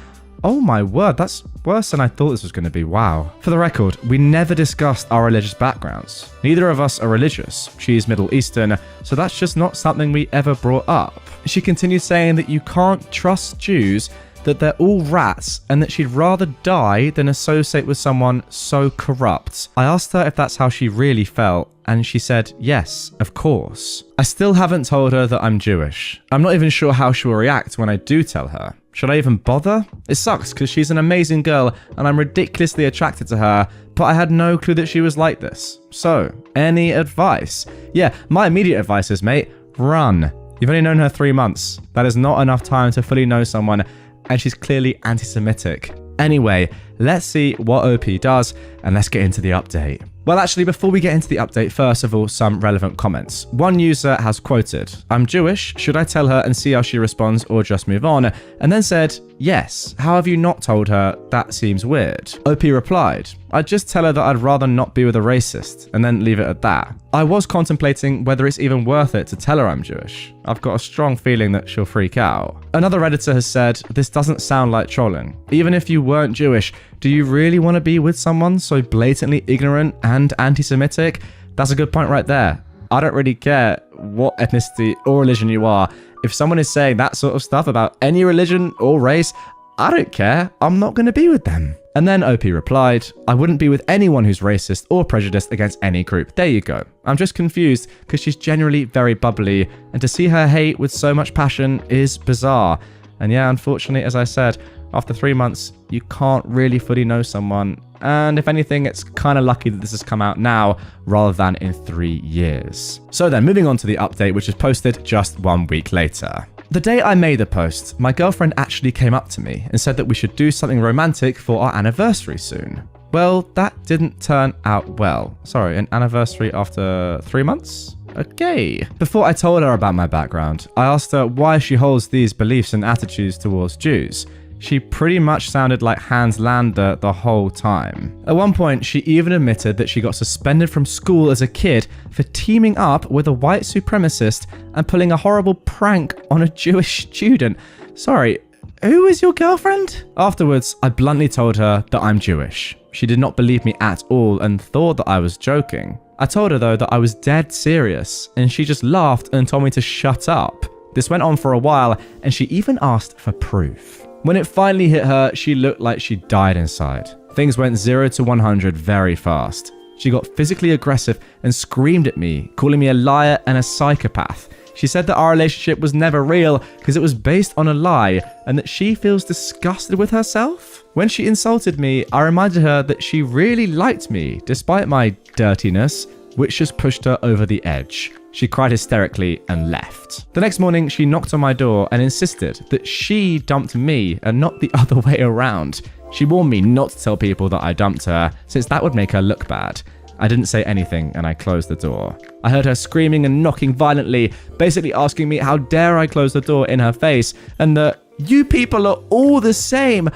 Oh my word, that's worse than I thought this was going to be. Wow. For the record, we never discussed our religious backgrounds. Neither of us are religious. She's Middle Eastern, so that's just not something we ever brought up. She continued saying that you can't trust Jews, that they're all rats, and that she'd rather die than associate with someone so corrupt. I asked her if that's how she really felt, and she said, yes, of course. I still haven't told her that I'm Jewish. I'm not even sure how she will react when I do tell her. Should I even bother? It sucks because she's an amazing girl and I'm ridiculously attracted to her, but I had no clue that she was like this. So, any advice? Yeah, my immediate advice is, mate, run. You've only known her 3 months. That is not enough time to fully know someone, and she's clearly anti-Semitic. Anyway, let's see what OP does, and let's get into the update. Well, actually, before we get into the update, first of all, some relevant comments. One user has quoted, I'm Jewish, should I tell her and see how she responds or just move on? And then said, yes, how have you not told her? That seems weird. OP replied, I'd just tell her that I'd rather not be with a racist, and then leave it at that. I was contemplating whether it's even worth it to tell her I'm Jewish. I've got a strong feeling that she'll freak out. Another Redditor has said, this doesn't sound like trolling. Even if you weren't Jewish, do you really want to be with someone so blatantly ignorant and anti-Semitic? That's a good point right there. I don't really care what ethnicity or religion you are. If someone is saying that sort of stuff about any religion or race, I don't care. I'm not going to be with them. And then OP replied, I wouldn't be with anyone who's racist or prejudiced against any group. There you go. I'm just confused because she's generally very bubbly, and to see her hate with so much passion is bizarre. And yeah, unfortunately, as I said, after 3 months, you can't really fully know someone. And if anything, it's kind of lucky that this has come out now rather than in 3 years. So then, moving on to the update, which is posted just 1 week later. The day I made the post, my girlfriend actually came up to me and said that we should do something romantic for our anniversary soon. Well, that didn't turn out well. Sorry, an anniversary after 3 months? Okay. Before I told her about my background, I asked her why she holds these beliefs and attitudes towards Jews. She pretty much sounded like Hans Lander the whole time. At one point, she even admitted that she got suspended from school as a kid for teaming up with a white supremacist and pulling a horrible prank on a Jewish student. Sorry, who is your girlfriend? Afterwards, I bluntly told her that I'm Jewish. She did not believe me at all and thought that I was joking. I told her though that I was dead serious, and she just laughed and told me to shut up. This went on for a while, and she even asked for proof. When it finally hit her, she looked like she died inside. Things went 0 to 100 very fast. She got physically aggressive and screamed at me, calling me a liar and a psychopath. She said that our relationship was never real because it was based on a lie and that she feels disgusted with herself. When she insulted me, I reminded her that she really liked me despite my dirtiness, which just pushed her over the edge. She cried hysterically and left. The next morning, she knocked on my door and insisted that she dumped me and not the other way around. She warned me not to tell people that I dumped her, since that would make her look bad. I didn't say anything and I closed the door. I heard her screaming and knocking violently, basically asking me how dare I close the door in her face, and that you people are all the same.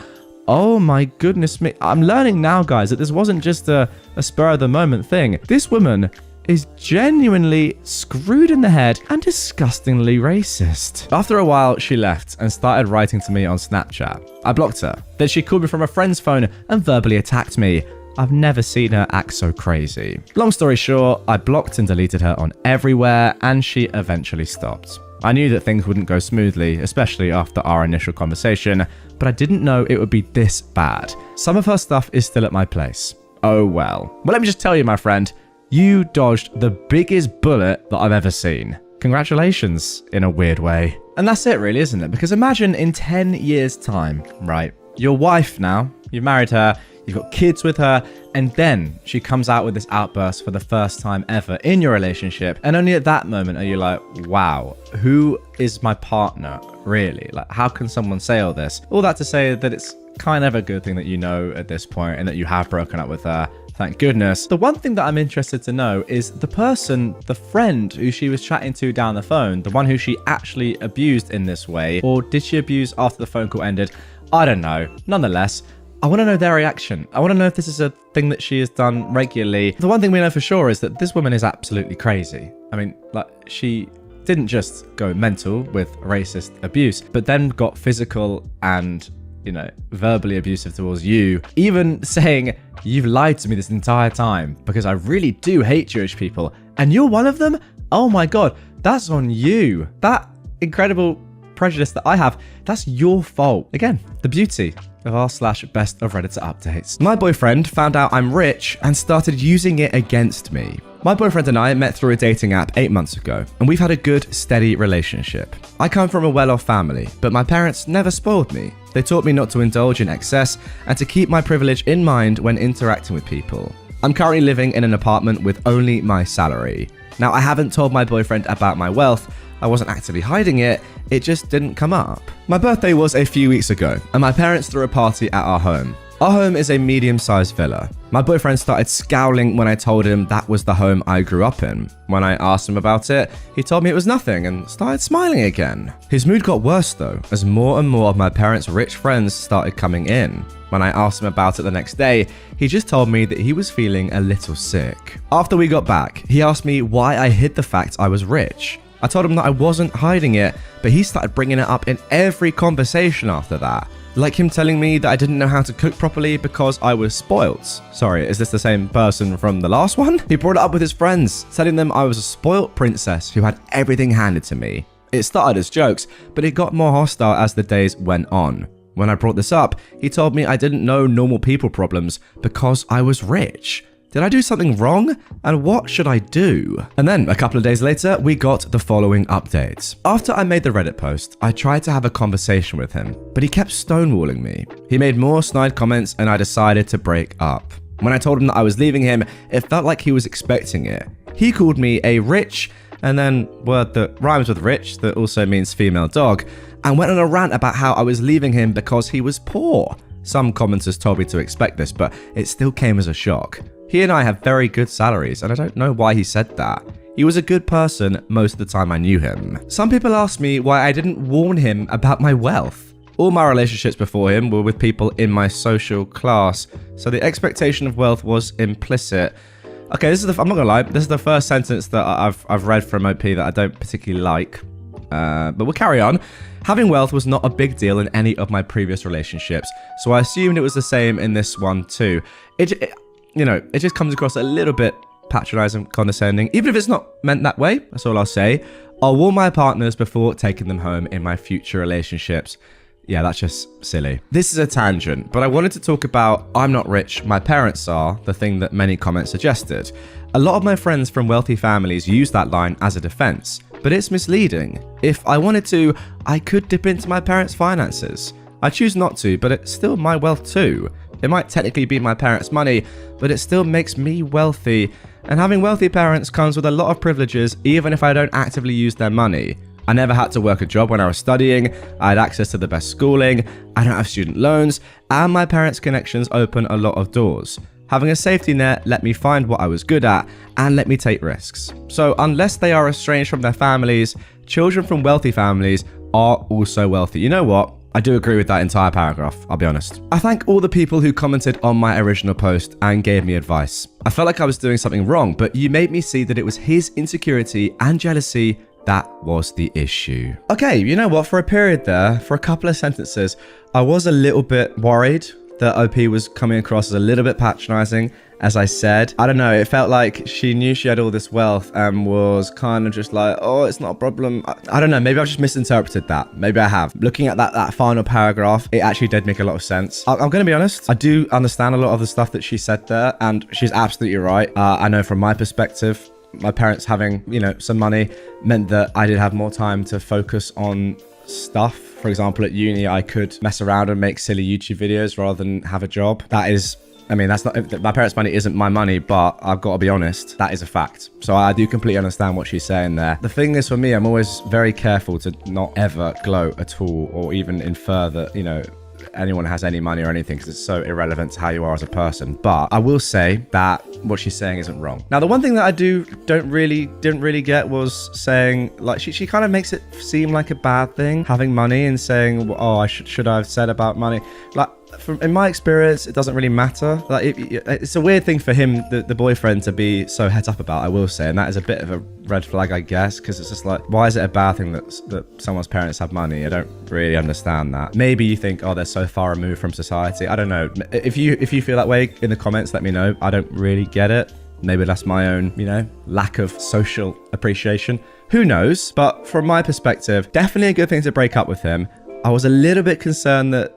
Oh my goodness me. I'm learning now, guys, that this wasn't just a spur of the moment thing. This woman is genuinely screwed in the head and disgustingly racist. After a while, she left and started writing to me on Snapchat. I blocked her. Then she called me from a friend's phone and verbally attacked me. I've never seen her act so crazy. Long story short, I blocked and deleted her on everywhere, and she eventually stopped. I knew that things wouldn't go smoothly, especially after our initial conversation, but I didn't know it would be this bad. Some of her stuff is still at my place. Oh well. Well, let me just tell you, my friend, you dodged the biggest bullet that I've ever seen. Congratulations, in a weird way. And that's it really, isn't it? Because imagine in 10 years' time, right? Your wife now, you've married her, you've got kids with her, and then she comes out with this outburst for the first time ever in your relationship. And only at that moment are you like, wow, who is my partner, really? Like, how can someone say all this? All that to say that it's kind of a good thing that you know at this point and that you have broken up with her. Thank goodness. The one thing that I'm interested to know is the person, the friend who she was chatting to down the phone, the one who she actually abused in this way, or did she abuse after the phone call ended? I don't know. Nonetheless, I want to know their reaction. I want to know if this is a thing that she has done regularly. The one thing we know for sure is that this woman is absolutely crazy. I mean, like, she didn't just go mental with racist abuse, but then got physical and, you know, verbally abusive towards you, even saying, you've lied to me this entire time because I really do hate Jewish people. And you're one of them? Oh my God, that's on you. That incredible prejudice that I have, that's your fault. Again, the beauty of r/best of Redditor updates. My boyfriend found out I'm rich and started using it against me. My boyfriend and I met through a dating app 8 months ago, and we've had a good, steady relationship. I come from a well-off family, but my parents never spoiled me. They taught me not to indulge in excess and to keep my privilege in mind when interacting with people. I'm currently living in an apartment with only my salary. Now, I haven't told my boyfriend about my wealth. I wasn't actively hiding it, it just didn't come up. My birthday was a few weeks ago, and my parents threw a party at our home. Our home is a medium-sized villa. My boyfriend started scowling when I told him that was the home I grew up in. When I asked him about it, he told me it was nothing and started smiling again. His mood got worse though, as more and more of my parents' rich friends started coming in. When I asked him about it the next day, he just told me that he was feeling a little sick. After we got back, he asked me why I hid the fact I was rich. I told him that I wasn't hiding it, but he started bringing it up in every conversation after that. Like him telling me that I didn't know how to cook properly because I was spoilt. Sorry, is this the same person from the last one? He brought it up with his friends, telling them I was a spoilt princess who had everything handed to me. It started as jokes, but it got more hostile as the days went on. When I brought this up, he told me I didn't know normal people problems because I was rich. Did I do something wrong? And what should I do? And then a couple of days later, we got the following updates. After I made the Reddit post, I tried to have a conversation with him, but he kept stonewalling me. He made more snide comments and I decided to break up. When I told him that I was leaving him, it felt like he was expecting it. He called me a rich, and then word that rhymes with rich that also means female dog, and went on a rant about how I was leaving him because he was poor. Some commenters told me to expect this, but it still came as a shock. He and I have very good salaries, and I don't know why he said that. He was a good person most of the time I knew him. Some people asked me why I didn't warn him about my wealth. All my relationships before him were with people in my social class, so the expectation of wealth was implicit. Okay, I'm not gonna lie, this is the first sentence that I've read from OP that I don't particularly like. But we'll carry on. Having wealth was not a big deal in any of my previous relationships, so I assumed it was the same in this one too. It just comes across a little bit patronizing, condescending, even if it's not meant that way. That's all I'll say. I'll warn my partners before taking them home in my future relationships. Yeah, that's just silly. This is a tangent, but I wanted to talk about I'm not rich, my parents are, the thing that many comments suggested. A lot of my friends from wealthy families use that line as a defense, but it's misleading. If I wanted to, I could dip into my parents' finances. I choose not to, but it's still my wealth too. It might technically be my parents' money, but it still makes me wealthy. And having wealthy parents comes with a lot of privileges, even if I don't actively use their money. I never had to work a job when I was studying, I had access to the best schooling, I don't have student loans, and my parents' connections open a lot of doors. Having a safety net let me find what I was good at and let me take risks. So unless they are estranged from their families, children from wealthy families are also wealthy. You know what? I do agree with that entire paragraph, I'll be honest. I thank all the people who commented on my original post and gave me advice. I felt like I was doing something wrong, but you made me see that it was his insecurity and jealousy that was the issue. Okay, you know what? For a period there, for a couple of sentences, I was a little bit worried that OP was coming across as a little bit patronizing. As I said, I don't know, it felt like she knew she had all this wealth and was kind of just like, oh, it's not a problem. I don't know, maybe I've just misinterpreted that. Maybe I have. Looking at that final paragraph, it actually did make a lot of sense. I'm going to be honest, I do understand a lot of the stuff that she said there, and she's absolutely right. I know from my perspective, my parents having, some money meant that I did have more time to focus on stuff. For example, at uni, I could mess around and make silly YouTube videos rather than have a job. That's not, my parents' money isn't my money, but I've got to be honest, that is a fact. So I do completely understand what she's saying there. The thing is, for me, I'm always very careful to not ever gloat at all or even infer that, anyone has any money or anything, because it's so irrelevant to how you are as a person. But I will say that what she's saying isn't wrong. Now, the one thing that I didn't really get was saying, like, she kind of makes it seem like a bad thing, having money, and saying, oh, I should I have said about money. Like, in my experience, it doesn't really matter. Like, it's a weird thing for him, the boyfriend, to be so het up about, I will say, and that is a bit of a red flag, I guess, because it's just like, why is it a bad thing that someone's parents have money? I don't really understand that. Maybe you think, oh, they're so far removed from society. I don't know. If you feel that way in the comments, let me know. I don't really get it. Maybe that's my own, lack of social appreciation. Who knows? But from my perspective, definitely a good thing to break up with him. I was a little bit concerned that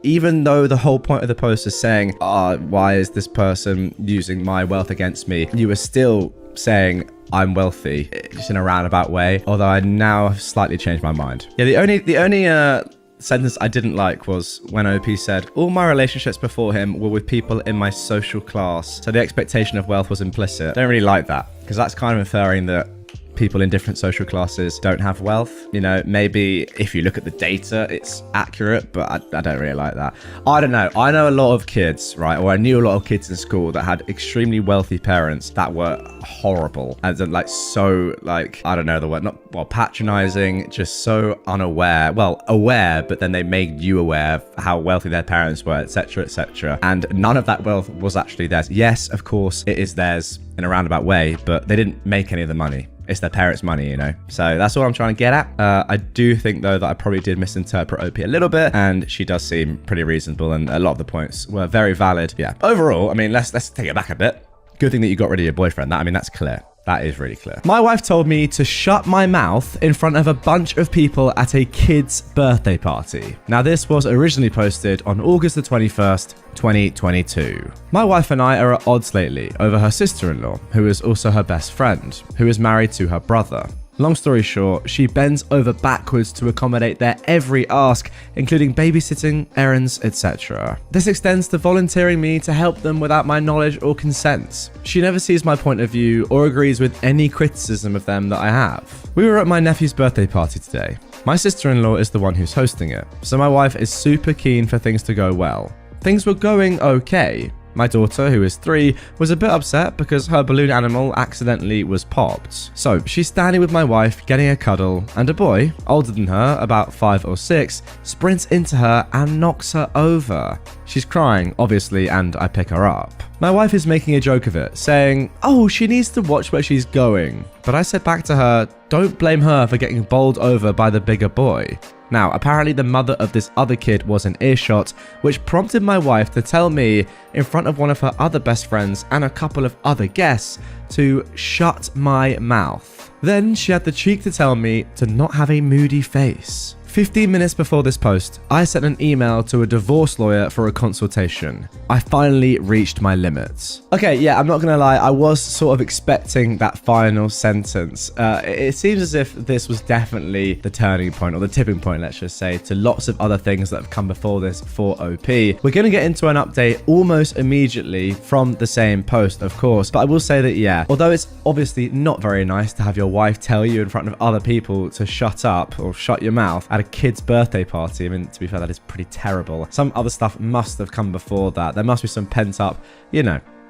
even though the whole point of the post is saying, why is this person using my wealth against me? You were still saying, I'm wealthy, just in a roundabout way. Although I now have slightly changed my mind. Yeah, the only sentence I didn't like was when OP said, all my relationships before him were with people in my social class, so the expectation of wealth was implicit. Don't really like that, because that's kind of inferring that people in different social classes don't have wealth. Maybe if you look at the data, it's accurate, but I don't really like that. I don't know. I know a lot of kids, right? Or I knew a lot of kids in school that had extremely wealthy parents that were horrible. And then I don't know the word, patronizing, just so unaware. Well, aware, but then they made you aware of how wealthy their parents were, etc., etc. And none of that wealth was actually theirs. Yes, of course, it is theirs in a roundabout way, but they didn't make any of the money. It's their parents' money, So that's what I'm trying to get at. I do think, though, that I probably did misinterpret OP a little bit, and she does seem pretty reasonable, and a lot of the points were very valid. Yeah. Overall, let's take it back a bit. Good thing that you got rid of your boyfriend. That's clear. That is really clear. My wife told me to shut my mouth in front of a bunch of people at a kid's birthday party. Now, this was originally posted on August the 21st, 2022. My wife and I are at odds lately over her sister-in-law, who is also her best friend, who is married to her brother. Long story short, she bends over backwards to accommodate their every ask, including babysitting, errands, etc. This extends to volunteering me to help them without my knowledge or consent. She never sees my point of view or agrees with any criticism of them that I have. We were at my nephew's birthday party today. My sister-in-law is the one who's hosting it, so my wife is super keen for things to go well. Things were going okay. My daughter, who is 3, was a bit upset because her balloon animal accidentally was popped. So she's standing with my wife getting a cuddle, and a boy, older than her, about 5 or 6, sprints into her and knocks her over. She's crying, obviously, and I pick her up. My wife is making a joke of it, saying, "Oh, she needs to watch where she's going." But I said back to her, "Don't blame her for getting bowled over by the bigger boy." Now, apparently the mother of this other kid was in earshot, which prompted my wife to tell me, in front of one of her other best friends and a couple of other guests, to shut my mouth. Then she had the cheek to tell me to not have a moody face. 15 minutes before this post, I sent an email to a divorce lawyer for a consultation. I finally reached my limits. Okay, yeah, I'm not gonna lie, I was sort of expecting that final sentence. It seems as if this was definitely the turning point, or the tipping point, let's just say, to lots of other things that have come before this for OP. We're gonna get into an update almost immediately from the same post, of course, but I will say that, yeah, although it's obviously not very nice to have your wife tell you in front of other people to shut up or shut your mouth at a kid's birthday party, I mean, to be fair, that is pretty terrible. Some other stuff must have come before that. There must be some pent up,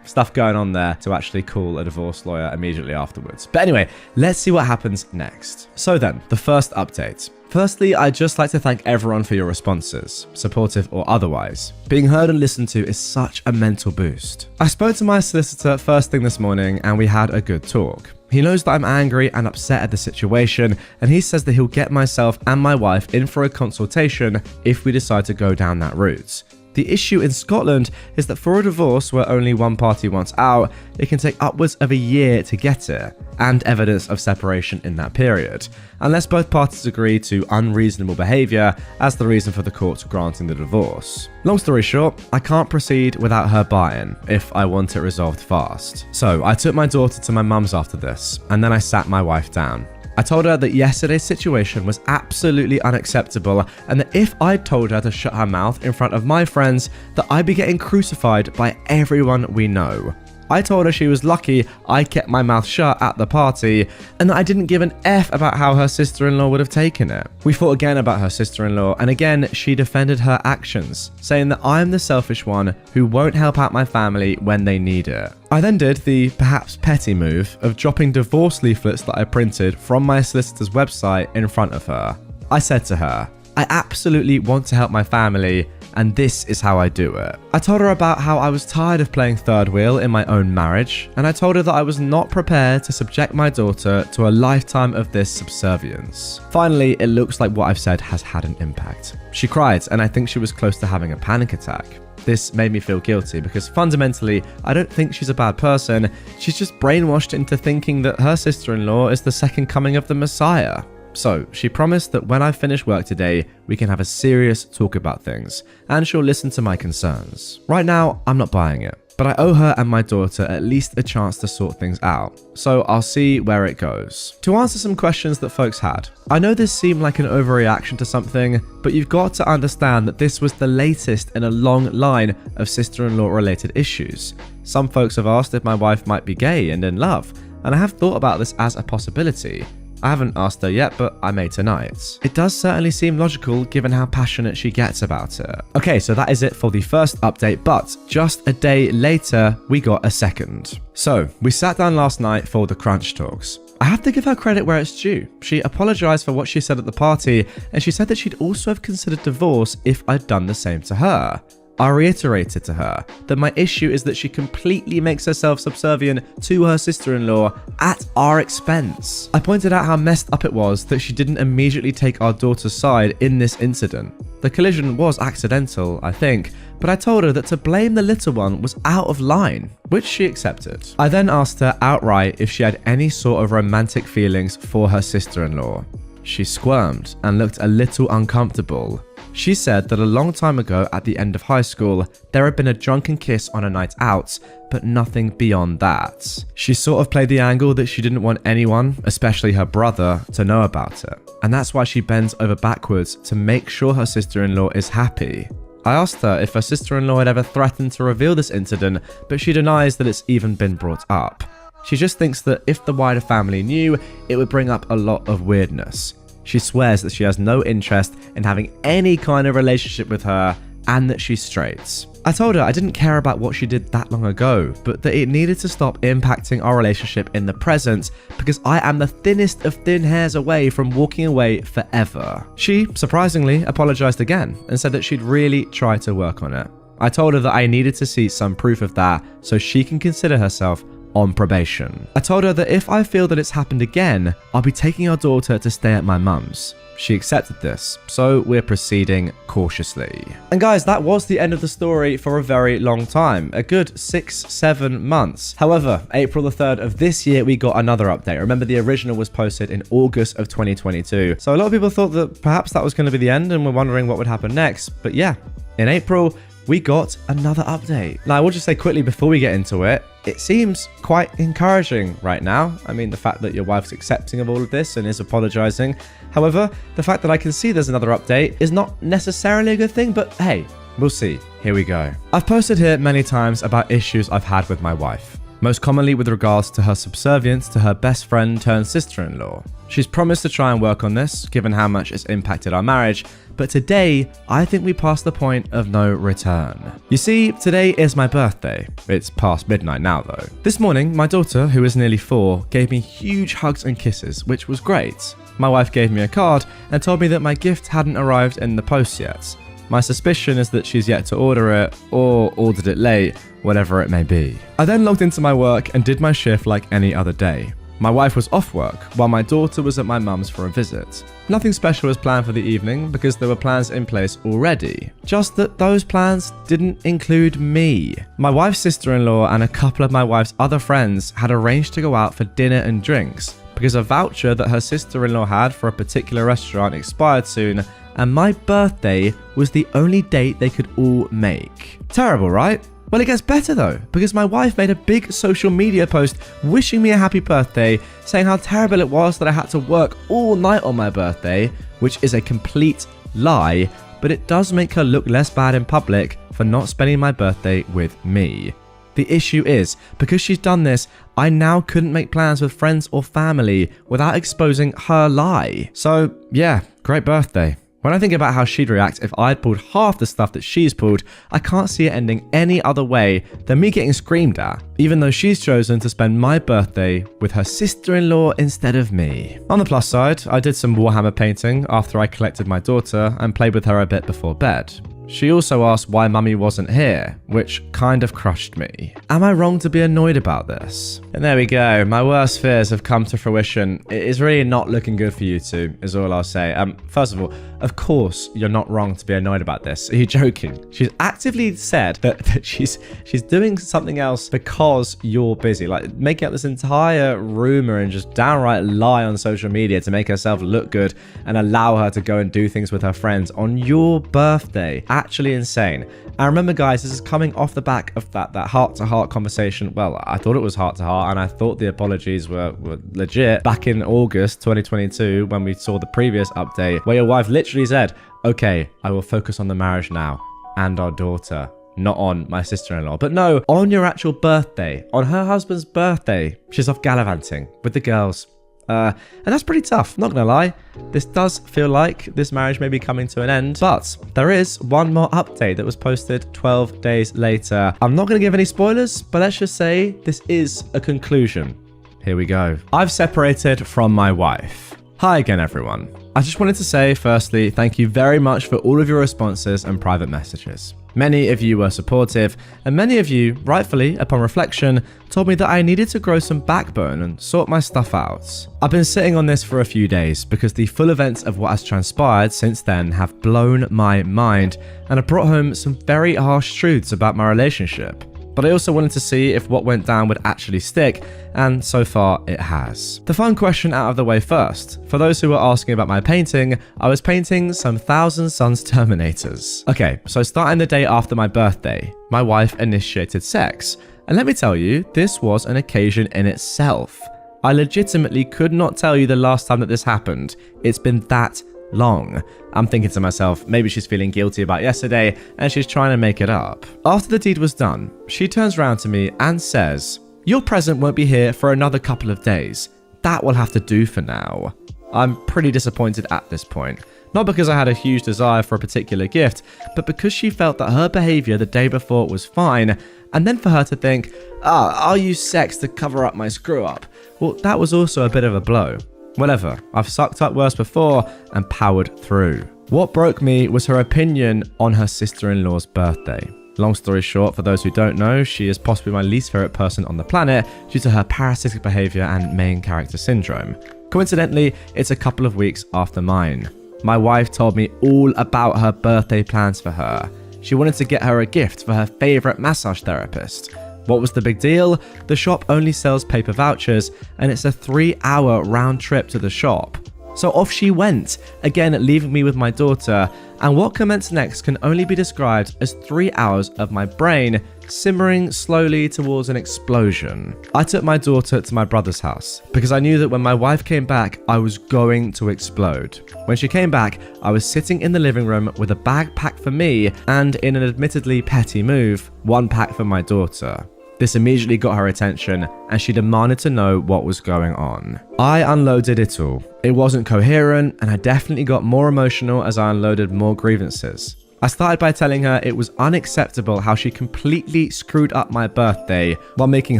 stuff going on there to actually call a divorce lawyer immediately afterwards. But anyway, let's see what happens next. So then, the first update. Firstly, I'd just like to thank everyone for your responses, supportive or otherwise. Being heard and listened to is such a mental boost. I spoke to my solicitor first thing this morning and we had a good talk. He knows that I'm angry and upset at the situation, and he says that he'll get myself and my wife in for a consultation if we decide to go down that route. The issue in Scotland is that for a divorce where only one party wants out, it can take upwards of a year to get it, and evidence of separation in that period, unless both parties agree to unreasonable behaviour as the reason for the court granting the divorce. Long story short, I can't proceed without her buy-in if I want it resolved fast. So I took my daughter to my mum's after this, and then I sat my wife down. I told her that yesterday's situation was absolutely unacceptable, and that if I'd told her to shut her mouth in front of my friends, that I'd be getting crucified by everyone we know. I told her she was lucky I kept my mouth shut at the party, and that I didn't give an F about how her sister-in-law would have taken it. We fought again about her sister-in-law, and again she defended her actions, saying that I'm the selfish one who won't help out my family when they need it. I then did the perhaps petty move of dropping divorce leaflets that I printed from my solicitor's website in front of her. I said to her, "I absolutely want to help my family, and this is how I do it." I told her about how I was tired of playing third wheel in my own marriage, and I told her that I was not prepared to subject my daughter to a lifetime of this subservience. Finally, it looks like what I've said has had an impact. She cried, and I think she was close to having a panic attack. This made me feel guilty because fundamentally, I don't think she's a bad person. She's just brainwashed into thinking that her sister-in-law is the second coming of the Messiah. So she promised that when I finish work today, we can have a serious talk about things, and she'll listen to my concerns. Right now, I'm not buying it, but I owe her and my daughter at least a chance to sort things out, so I'll see where it goes. To answer some questions that folks had, I know this seemed like an overreaction to something, but you've got to understand that this was the latest in a long line of sister-in-law related issues. Some folks have asked if my wife might be gay and in love, and I have thought about this as a possibility. I haven't asked her yet, but I may tonight. It does certainly seem logical given how passionate she gets about it. Okay, so that is it for the first update, but just a day later, we got a second. So, we sat down last night for the crunch talks. I have to give her credit where it's due. She apologized for what she said at the party, and she said that she'd also have considered divorce if I'd done the same to her. I reiterated to her that my issue is that she completely makes herself subservient to her sister-in-law at our expense. I pointed out how messed up it was that she didn't immediately take our daughter's side in this incident. The collision was accidental, I think, but I told her that to blame the little one was out of line, which she accepted. I then asked her outright if she had any sort of romantic feelings for her sister-in-law. She squirmed and looked a little uncomfortable. She said that a long time ago at the end of high school, there had been a drunken kiss on a night out, but nothing beyond that. She sort of played the angle that she didn't want anyone, especially her brother, to know about it. And that's why she bends over backwards to make sure her sister-in-law is happy. I asked her if her sister-in-law had ever threatened to reveal this incident, but she denies that it's even been brought up. She just thinks that if the wider family knew, it would bring up a lot of weirdness. She swears that she has no interest in having any kind of relationship with her and that she's straight. I told her I didn't care about what she did that long ago, but that it needed to stop impacting our relationship in the present because I am the thinnest of thin hairs away from walking away forever. She, surprisingly, apologized again and said that she'd really try to work on it. I told her that I needed to see some proof of that so she can consider herself on probation. I told her that if I feel that it's happened again, I'll be taking our daughter to stay at my mum's. She accepted this, so we're proceeding cautiously. And guys, that was the end of the story for a very long time, a good 6-7 months. However, April the 3rd of this year, we got another update. Remember, the original was posted in August of 2022. So a lot of people thought that perhaps that was going to be the end and were wondering what would happen next. But yeah, in April, we got another update. Now, I will just say quickly before we get into it, it seems quite encouraging right now. I mean, the fact that your wife's accepting of all of this and is apologizing. However, the fact that I can see there's another update is not necessarily a good thing, but hey, we'll see. Here we go. I've posted here many times about issues I've had with my wife, most commonly with regards to her subservience to her best friend turned sister-in-law. She's promised to try and work on this, given how much it's impacted our marriage, but today, I think we passed the point of no return. You see, today is my birthday. It's past midnight now though. This morning, my daughter, who is nearly 4, gave me huge hugs and kisses, which was great. My wife gave me a card and told me that my gift hadn't arrived in the post yet. My suspicion is that she's yet to order it, or ordered it late, whatever it may be. I then logged into my work and did my shift like any other day. My wife was off work, while my daughter was at my mum's for a visit. Nothing special was planned for the evening because there were plans in place already. Just that those plans didn't include me. My wife's sister-in-law and a couple of my wife's other friends had arranged to go out for dinner and drinks because a voucher that her sister-in-law had for a particular restaurant expired soon, and my birthday was the only date they could all make. Terrible, right? Well, it gets better though, because my wife made a big social media post wishing me a happy birthday, saying how terrible it was that I had to work all night on my birthday, which is a complete lie, but it does make her look less bad in public for not spending my birthday with me. The issue is, because she's done this, I now couldn't make plans with friends or family without exposing her lie. So yeah, great birthday. When I think about how she'd react if I'd pulled half the stuff that she's pulled, I can't see it ending any other way than me getting screamed at, even though she's chosen to spend my birthday with her sister-in-law instead of me. On the plus side, I did some Warhammer painting after I collected my daughter and played with her a bit before bed. She also asked why mummy wasn't here, which kind of crushed me. Am I wrong to be annoyed about this? And there we go, my worst fears have come to fruition. It is really not looking good for you two, is all I'll say. First of all, of course you're not wrong to be annoyed about this. Are you joking? She's actively said that she's doing something else because you're busy, like making up this entire rumor and just downright lie on social media to make herself look good and allow her to go and do things with her friends on your birthday. Actually insane. And remember guys, this is coming off the back of that heart-to-heart conversation. Well, I thought it was heart-to-heart and I thought the apologies were legit back in August 2022 when we saw the previous update where your wife literally said, okay, I will focus on the marriage now and our daughter, not on my sister-in-law. But no, on your actual birthday, on her husband's birthday, she's off gallivanting with the girls. And that's pretty tough, not gonna lie. This does feel like this marriage may be coming to an end, but there is one more update that was posted 12 days later. I'm not gonna give any spoilers, but let's just say this is a conclusion. Here we go. I've separated from my wife. Hi again, everyone. I just wanted to say, firstly, thank you very much for all of your responses and private messages. Many of you were supportive, and many of you, rightfully, upon reflection, told me that I needed to grow some backbone and sort my stuff out. I've been sitting on this for a few days because the full events of what has transpired since then have blown my mind and have brought home some very harsh truths about my relationship. But I also wanted to see if what went down would actually stick, and so far it has. The fun question out of the way first. For those who were asking about my painting, I was painting some Thousand Suns Terminators. Okay, so starting the day after my birthday, my wife initiated sex. And let me tell you, this was an occasion in itself. I legitimately could not tell you the last time that this happened. It's been that long. I'm thinking to myself, maybe she's feeling guilty about yesterday and she's trying to make it up. After the deed was done, she turns around to me and says, "Your present won't be here for another couple of days. That will have to do for now." I'm pretty disappointed at this point, Not because I had a huge desire for a particular gift, but because she felt that her behavior the day before was fine, and then for her to think, I'll use sex to cover up my screw up. Well, that was also a bit of a blow. Whatever, I've sucked up worse before and powered through. What broke me was her opinion on her sister-in-law's birthday. Long story short, for those who don't know, she is possibly my least favorite person on the planet due to her parasitic behavior and main character syndrome. Coincidentally, it's a couple of weeks after mine. My wife told me all about her birthday plans for her. She wanted to get her a gift for her favorite massage therapist. What was the big deal? The shop only sells paper vouchers, and it's a 3-hour round trip to the shop. So off she went, again leaving me with my daughter, and what commenced next can only be described as 3 hours of my brain simmering slowly towards an explosion. I took my daughter to my brother's house because I knew that when my wife came back, I was going to explode. When she came back, I was sitting in the living room with a bag packed for me and, in an admittedly petty move, one packed for my daughter. This immediately got her attention, and she demanded to know what was going on. I unloaded it all. It wasn't coherent, and I definitely got more emotional as I unloaded more grievances. I started by telling her it was unacceptable how she completely screwed up my birthday while making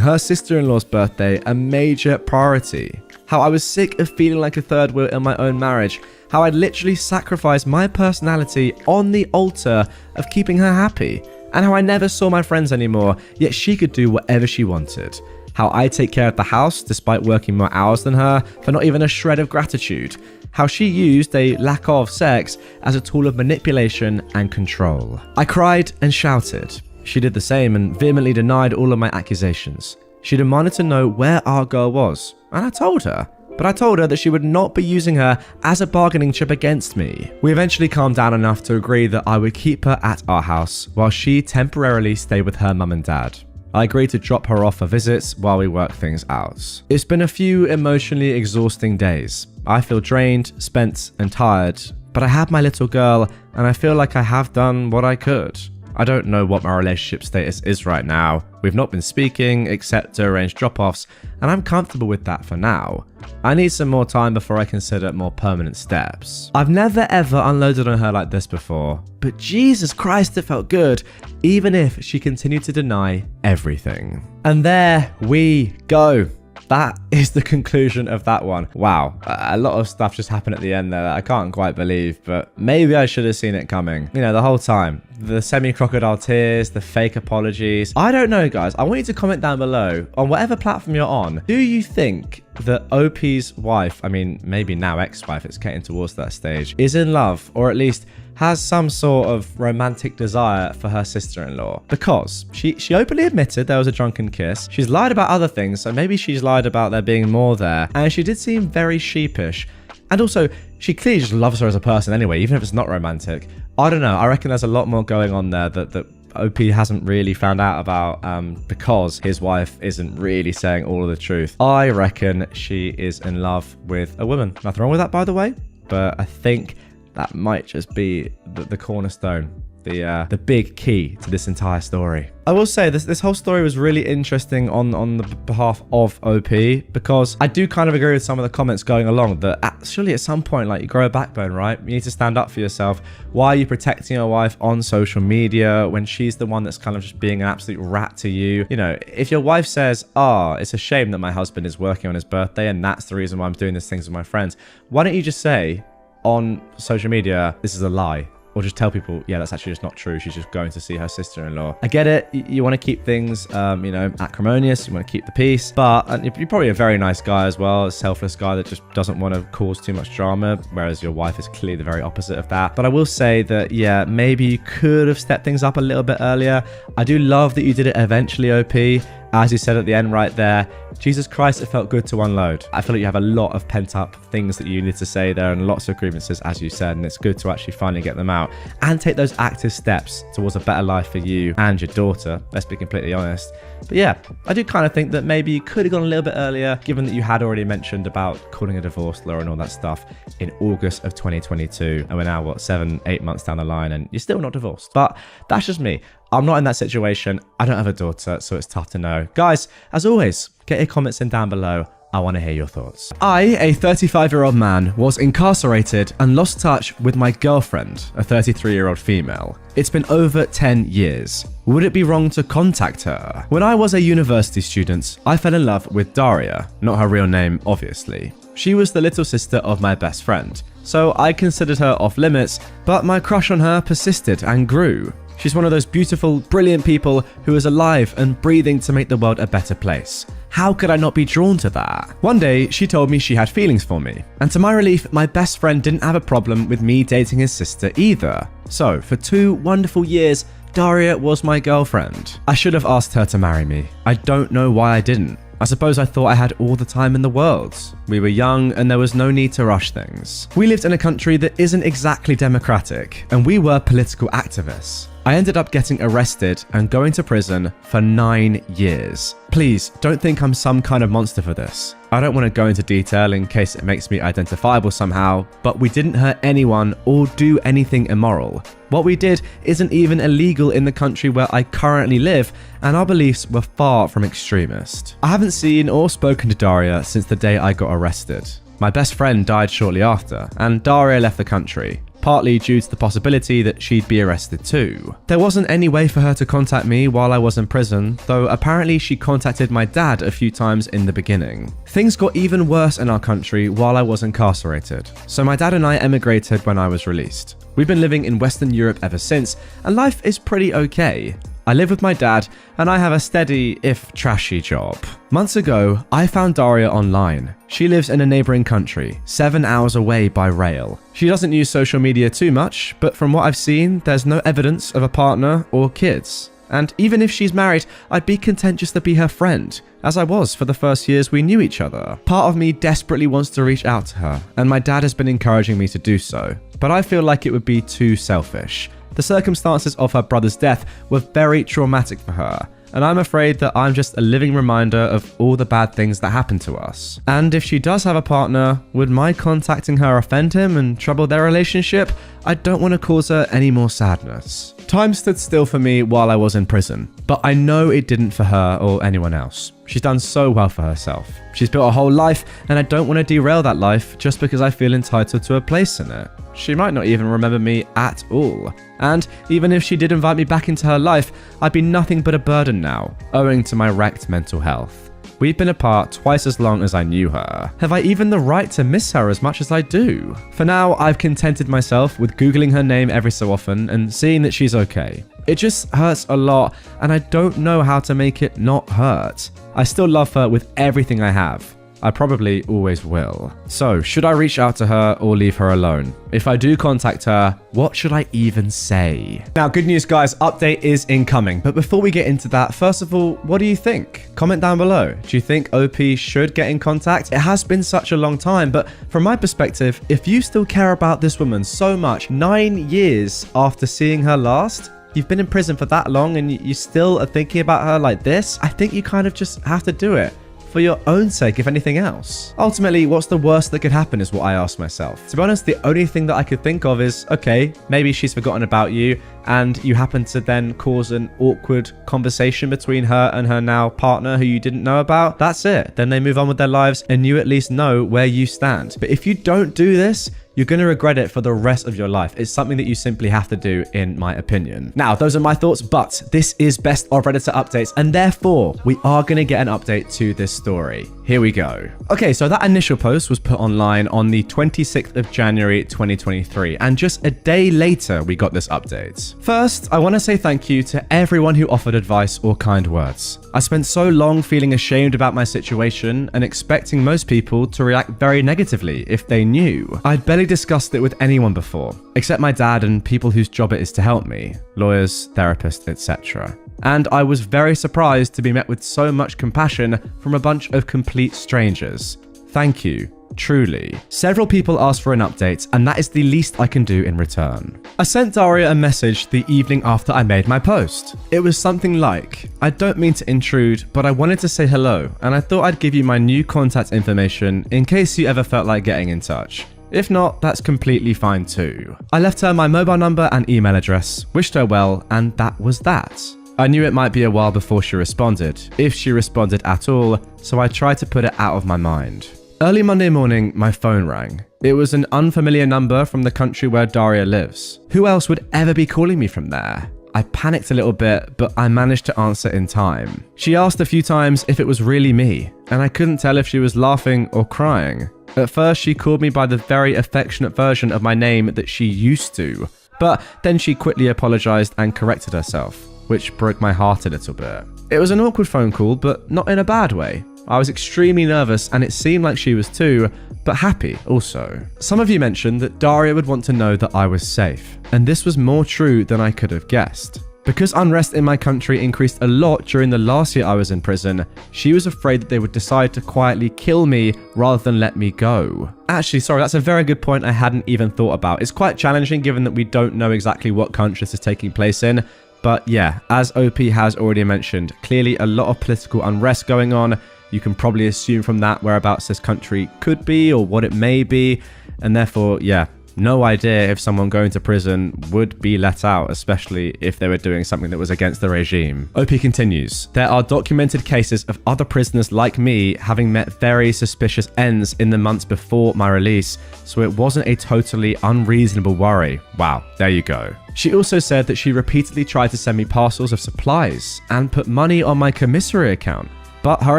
her sister-in-law's birthday a major priority. How I was sick of feeling like a third wheel in my own marriage. How I'd literally sacrificed my personality on the altar of keeping her happy. And how I never saw my friends anymore, yet she could do whatever she wanted. How I take care of the house despite working more hours than her for not even a shred of gratitude. How she used a lack of sex as a tool of manipulation and control. I cried and shouted. She did the same and vehemently denied all of my accusations. She demanded to know where our girl was, and I told her. But I told her that she would not be using her as a bargaining chip against me. We eventually calmed down enough to agree that I would keep her at our house while she temporarily stayed with her mum and dad. I agreed to drop her off for visits while we work things out. It's been a few emotionally exhausting days. I feel drained, spent, and tired, but I have my little girl and I feel like I have done what I could. I don't know what my relationship status is right now. We've not been speaking except to arrange drop-offs, and I'm comfortable with that for now. I need some more time before I consider more permanent steps. I've never ever unloaded on her like this before, but Jesus Christ, it felt good, even if she continued to deny everything. And there we go. That is the conclusion of that one. Wow, a lot of stuff just happened at the end there that I can't quite believe, but maybe I should have seen it coming. You know, the whole time. The semi-crocodile tears, the fake apologies. I don't know, guys. I want you to comment down below on whatever platform you're on. Do you think that OP's wife, I mean, maybe now ex-wife, it's getting towards that stage, is in love, or at least has some sort of romantic desire for her sister-in-law? Because she openly admitted there was a drunken kiss. She's lied about other things, so maybe she's lied about there being more there. And she did seem very sheepish. And also, she clearly just loves her as a person anyway, even if it's not romantic. I don't know. I reckon there's a lot more going on there that OP hasn't really found out about because his wife isn't really saying all of the truth. I reckon she is in love with a woman. Nothing wrong with that, by the way. But I think that might just be the cornerstone, the big key to this entire story. I will say this whole story was really interesting on the behalf of OP, because I do kind of agree with some of the comments going along that surely at some point, like, you grow a backbone, right? You need to stand up for yourself. Why are you protecting your wife on social media when she's the one that's kind of just being an absolute rat to you? You know, if your wife says, it's a shame that my husband is working on his birthday and that's the reason why I'm doing these things with my friends, why don't you just say on social media, this is a lie? Or just tell people, yeah, that's actually just not true. She's just going to see her sister-in-law. I get it. You want to keep things, acrimonious. You want to keep the peace. But you're probably a very nice guy as well. A selfless guy that just doesn't want to cause too much drama. Whereas your wife is clearly the very opposite of that. But I will say that, yeah, maybe you could have stepped things up a little bit earlier. I do love that you did it eventually, OP. As you said at the end right there, Jesus Christ, it felt good to unload. I feel like you have a lot of pent-up things that you need to say there and lots of grievances, as you said, and it's good to actually finally get them out and take those active steps towards a better life for you and your daughter, let's be completely honest. But yeah, I do kind of think that maybe you could have gone a little bit earlier, given that you had already mentioned about calling a divorce lawyer and all that stuff in August of 2022. And we're now, 7-8 months down the line and you're still not divorced. But that's just me. I'm not in that situation. I don't have a daughter, so it's tough to know. Guys, as always, get your comments in down below. I want to hear your thoughts. I, a 35-year-old man, was incarcerated and lost touch with my girlfriend, a 33-year-old female. It's been over 10 years. Would it be wrong to contact her? When I was a university student, I fell in love with Daria, not her real name, obviously. She was the little sister of my best friend, so I considered her off limits, but my crush on her persisted and grew. She's one of those beautiful, brilliant people who is alive and breathing to make the world a better place. How could I not be drawn to that? One day, she told me she had feelings for me, and to my relief, my best friend didn't have a problem with me dating his sister either. So, for 2 wonderful years, Daria was my girlfriend. I should have asked her to marry me. I don't know why I didn't. I suppose I thought I had all the time in the world. We were young and there was no need to rush things. We lived in a country that isn't exactly democratic, and we were political activists. I ended up getting arrested and going to prison for 9 years. Please, don't think I'm some kind of monster for this. I don't want to go into detail in case it makes me identifiable somehow, but we didn't hurt anyone or do anything immoral. What we did isn't even illegal in the country where I currently live, and our beliefs were far from extremist. I haven't seen or spoken to Daria since the day I got arrested. My best friend died shortly after, and Daria left the country, partly due to the possibility that she'd be arrested too. There wasn't any way for her to contact me while I was in prison, though apparently she contacted my dad a few times in the beginning. Things got even worse in our country while I was incarcerated, so my dad and I emigrated when I was released. We've been living in Western Europe ever since, and life is pretty okay. I live with my dad, and I have a steady, if trashy, job. Months ago, I found Daria online. She lives in a neighboring country, 7 hours away by rail. She doesn't use social media too much, but from what I've seen, there's no evidence of a partner or kids. And even if she's married, I'd be content just to be her friend, as I was for the first years we knew each other. Part of me desperately wants to reach out to her, and my dad has been encouraging me to do so, but I feel like it would be too selfish. The circumstances of her brother's death were very traumatic for her, and I'm afraid that I'm just a living reminder of all the bad things that happened to us. And if she does have a partner, would my contacting her offend him and trouble their relationship? I don't want to cause her any more sadness. Time stood still for me while I was in prison, but I know it didn't for her or anyone else. She's done so well for herself. She's built a whole life, and I don't want to derail that life just because I feel entitled to a place in it. She might not even remember me at all. And even if she did invite me back into her life, I'd be nothing but a burden now, owing to my wrecked mental health. We've been apart twice as long as I knew her. Have I even the right to miss her as much as I do? For now, I've contented myself with Googling her name every so often and seeing that she's okay. It just hurts a lot, and I don't know how to make it not hurt. I still love her with everything I have. I probably always will. So, should I reach out to her or leave her alone? If I do contact her, what should I even say? Now, good news guys, update is incoming. But before we get into that, first of all, what do you think? Comment down below. Do you think OP should get in contact? It has been such a long time, but from my perspective, if you still care about this woman so much, 9 years after seeing her last, you've been in prison for that long and you still are thinking about her like this, I think you kind of just have to do it. For your own sake, if anything else. Ultimately, what's the worst that could happen is what I ask myself. To be honest, the only thing that I could think of is, okay, maybe she's forgotten about you and you happen to then cause an awkward conversation between her and her now partner who you didn't know about. That's it. Then they move on with their lives and you at least know where you stand. But if you don't do this, you're going to regret it for the rest of your life. It's something that you simply have to do, in my opinion. Now, those are my thoughts, but this is Best of Redditor Updates, and therefore, we are going to get an update to this story. Here we go. Okay, so that initial post was put online on the 26th of January, 2023, and just a day later, we got this update. First, I want to say thank you to everyone who offered advice or kind words. I spent so long feeling ashamed about my situation and expecting most people to react very negatively if they knew. I'd barely discussed it with anyone before, except my dad and people whose job it is to help me, lawyers, therapists, etc. And I was very surprised to be met with so much compassion from a bunch of complete strangers. Thank you. Truly. Several people asked for an update, and that is the least I can do in return. I sent Daria a message the evening after I made my post. It was something like, I don't mean to intrude, but I wanted to say hello, and I thought I'd give you my new contact information in case you ever felt like getting in touch. If not, that's completely fine too. I left her my mobile number and email address, wished her well, and that was that. I knew it might be a while before she responded, if she responded at all, so I tried to put it out of my mind. Early Monday morning, my phone rang. It was an unfamiliar number from the country where Daria lives. Who else would ever be calling me from there? I panicked a little bit, but I managed to answer in time. She asked a few times if it was really me, and I couldn't tell if she was laughing or crying. At first, she called me by the very affectionate version of my name that she used to, but then she quickly apologized and corrected herself, which broke my heart a little bit. It was an awkward phone call, but not in a bad way. I was extremely nervous, and it seemed like she was too, but happy also. Some of you mentioned that Daria would want to know that I was safe, and this was more true than I could have guessed. Because unrest in my country increased a lot during the last year I was in prison, she was afraid that they would decide to quietly kill me rather than let me go. Actually, sorry, that's a very good point I hadn't even thought about. It's quite challenging given that we don't know exactly what country this is taking place in. But yeah, as OP has already mentioned, clearly a lot of political unrest going on. You can probably assume from that whereabouts this country could be or what it may be. And therefore, yeah, no idea if someone going to prison would be let out, especially if they were doing something that was against the regime. OP continues, there are documented cases of other prisoners like me having met very suspicious ends in the months before my release, so it wasn't a totally unreasonable worry. Wow, there you go. She also said that she repeatedly tried to send me parcels of supplies and put money on my commissary account, but her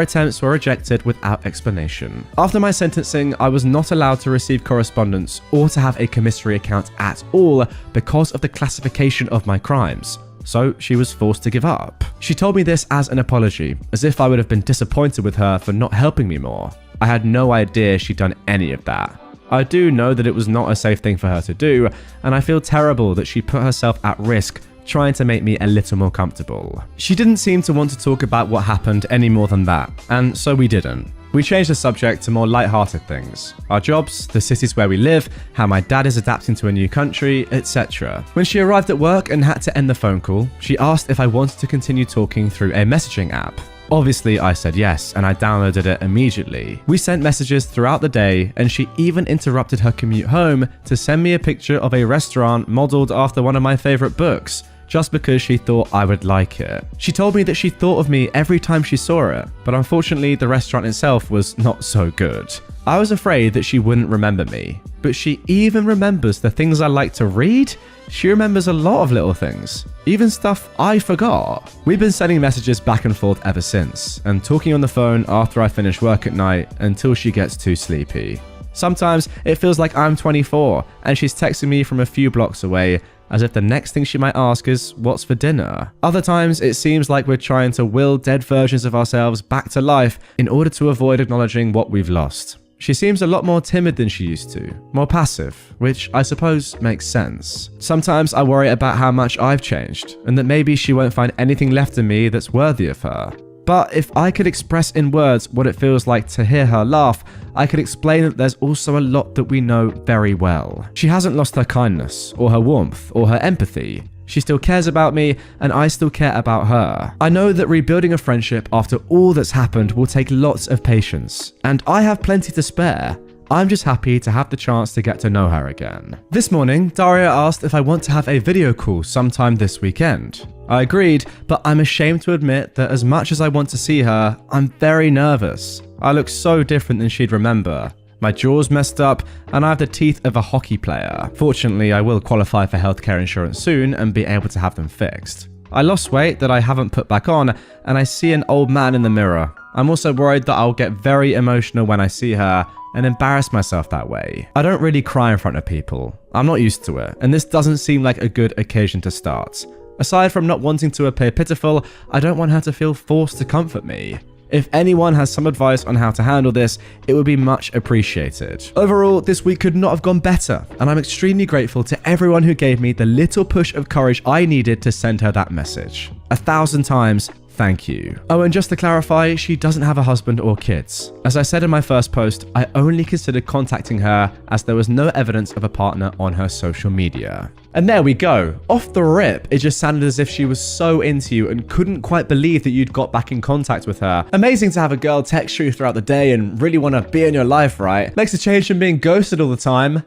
attempts were rejected without explanation. After my sentencing, I was not allowed to receive correspondence or to have a commissary account at all because of the classification of my crimes, so she was forced to give up. She told me this as an apology, as if I would have been disappointed with her for not helping me more. I had no idea she'd done any of that. I do know that it was not a safe thing for her to do, and I feel terrible that she put herself at risk trying to make me a little more comfortable. She didn't seem to want to talk about what happened any more than that, and so we didn't. We changed the subject to more light-hearted things. Our jobs, the cities where we live, how my dad is adapting to a new country, etc. When she arrived at work and had to end the phone call, she asked if I wanted to continue talking through a messaging app. Obviously, I said yes, and I downloaded it immediately. We sent messages throughout the day, and she even interrupted her commute home to send me a picture of a restaurant modeled after one of my favorite books, just because she thought I would like it. She told me that she thought of me every time she saw it, but unfortunately the restaurant itself was not so good. I was afraid that she wouldn't remember me, but she even remembers the things I like to read. She remembers a lot of little things, even stuff I forgot. We've been sending messages back and forth ever since, and talking on the phone after I finish work at night until she gets too sleepy. Sometimes it feels like I'm 24 and she's texting me from a few blocks away, as if the next thing she might ask is, what's for dinner? Other times, it seems like we're trying to will dead versions of ourselves back to life in order to avoid acknowledging what we've lost. She seems a lot more timid than she used to, more passive, which I suppose makes sense. Sometimes I worry about how much I've changed, and that maybe she won't find anything left in me that's worthy of her. But if I could express in words what it feels like to hear her laugh, I could explain that there's also a lot that we know very well. She hasn't lost her kindness, or her warmth, or her empathy. She still cares about me, and I still care about her. I know that rebuilding a friendship after all that's happened will take lots of patience, and I have plenty to spare. I'm just happy to have the chance to get to know her again. This morning, Daria asked if I want to have a video call sometime this weekend. I agreed, but I'm ashamed to admit that as much as I want to see her, I'm very nervous. I look so different than she'd remember. My jaw's messed up, and I have the teeth of a hockey player. Fortunately, I will qualify for healthcare insurance soon and be able to have them fixed. I lost weight that I haven't put back on, and I see an old man in the mirror. I'm also worried that I'll get very emotional when I see her and embarrass myself that way. I don't really cry in front of people. I'm not used to it, and this doesn't seem like a good occasion to start. Aside from not wanting to appear pitiful, I don't want her to feel forced to comfort me. If anyone has some advice on how to handle this, it would be much appreciated. Overall, this week could not have gone better, and I'm extremely grateful to everyone who gave me the little push of courage I needed to send her that message. 1,000 times, thank you. Oh, and just to clarify, she doesn't have a husband or kids. As I said in my first post, I only considered contacting her as there was no evidence of a partner on her social media. And there we go. Off the rip, it just sounded as if she was so into you and couldn't quite believe that you'd got back in contact with her. Amazing to have a girl text you throughout the day and really want to be in your life, right? Makes a change from being ghosted all the time.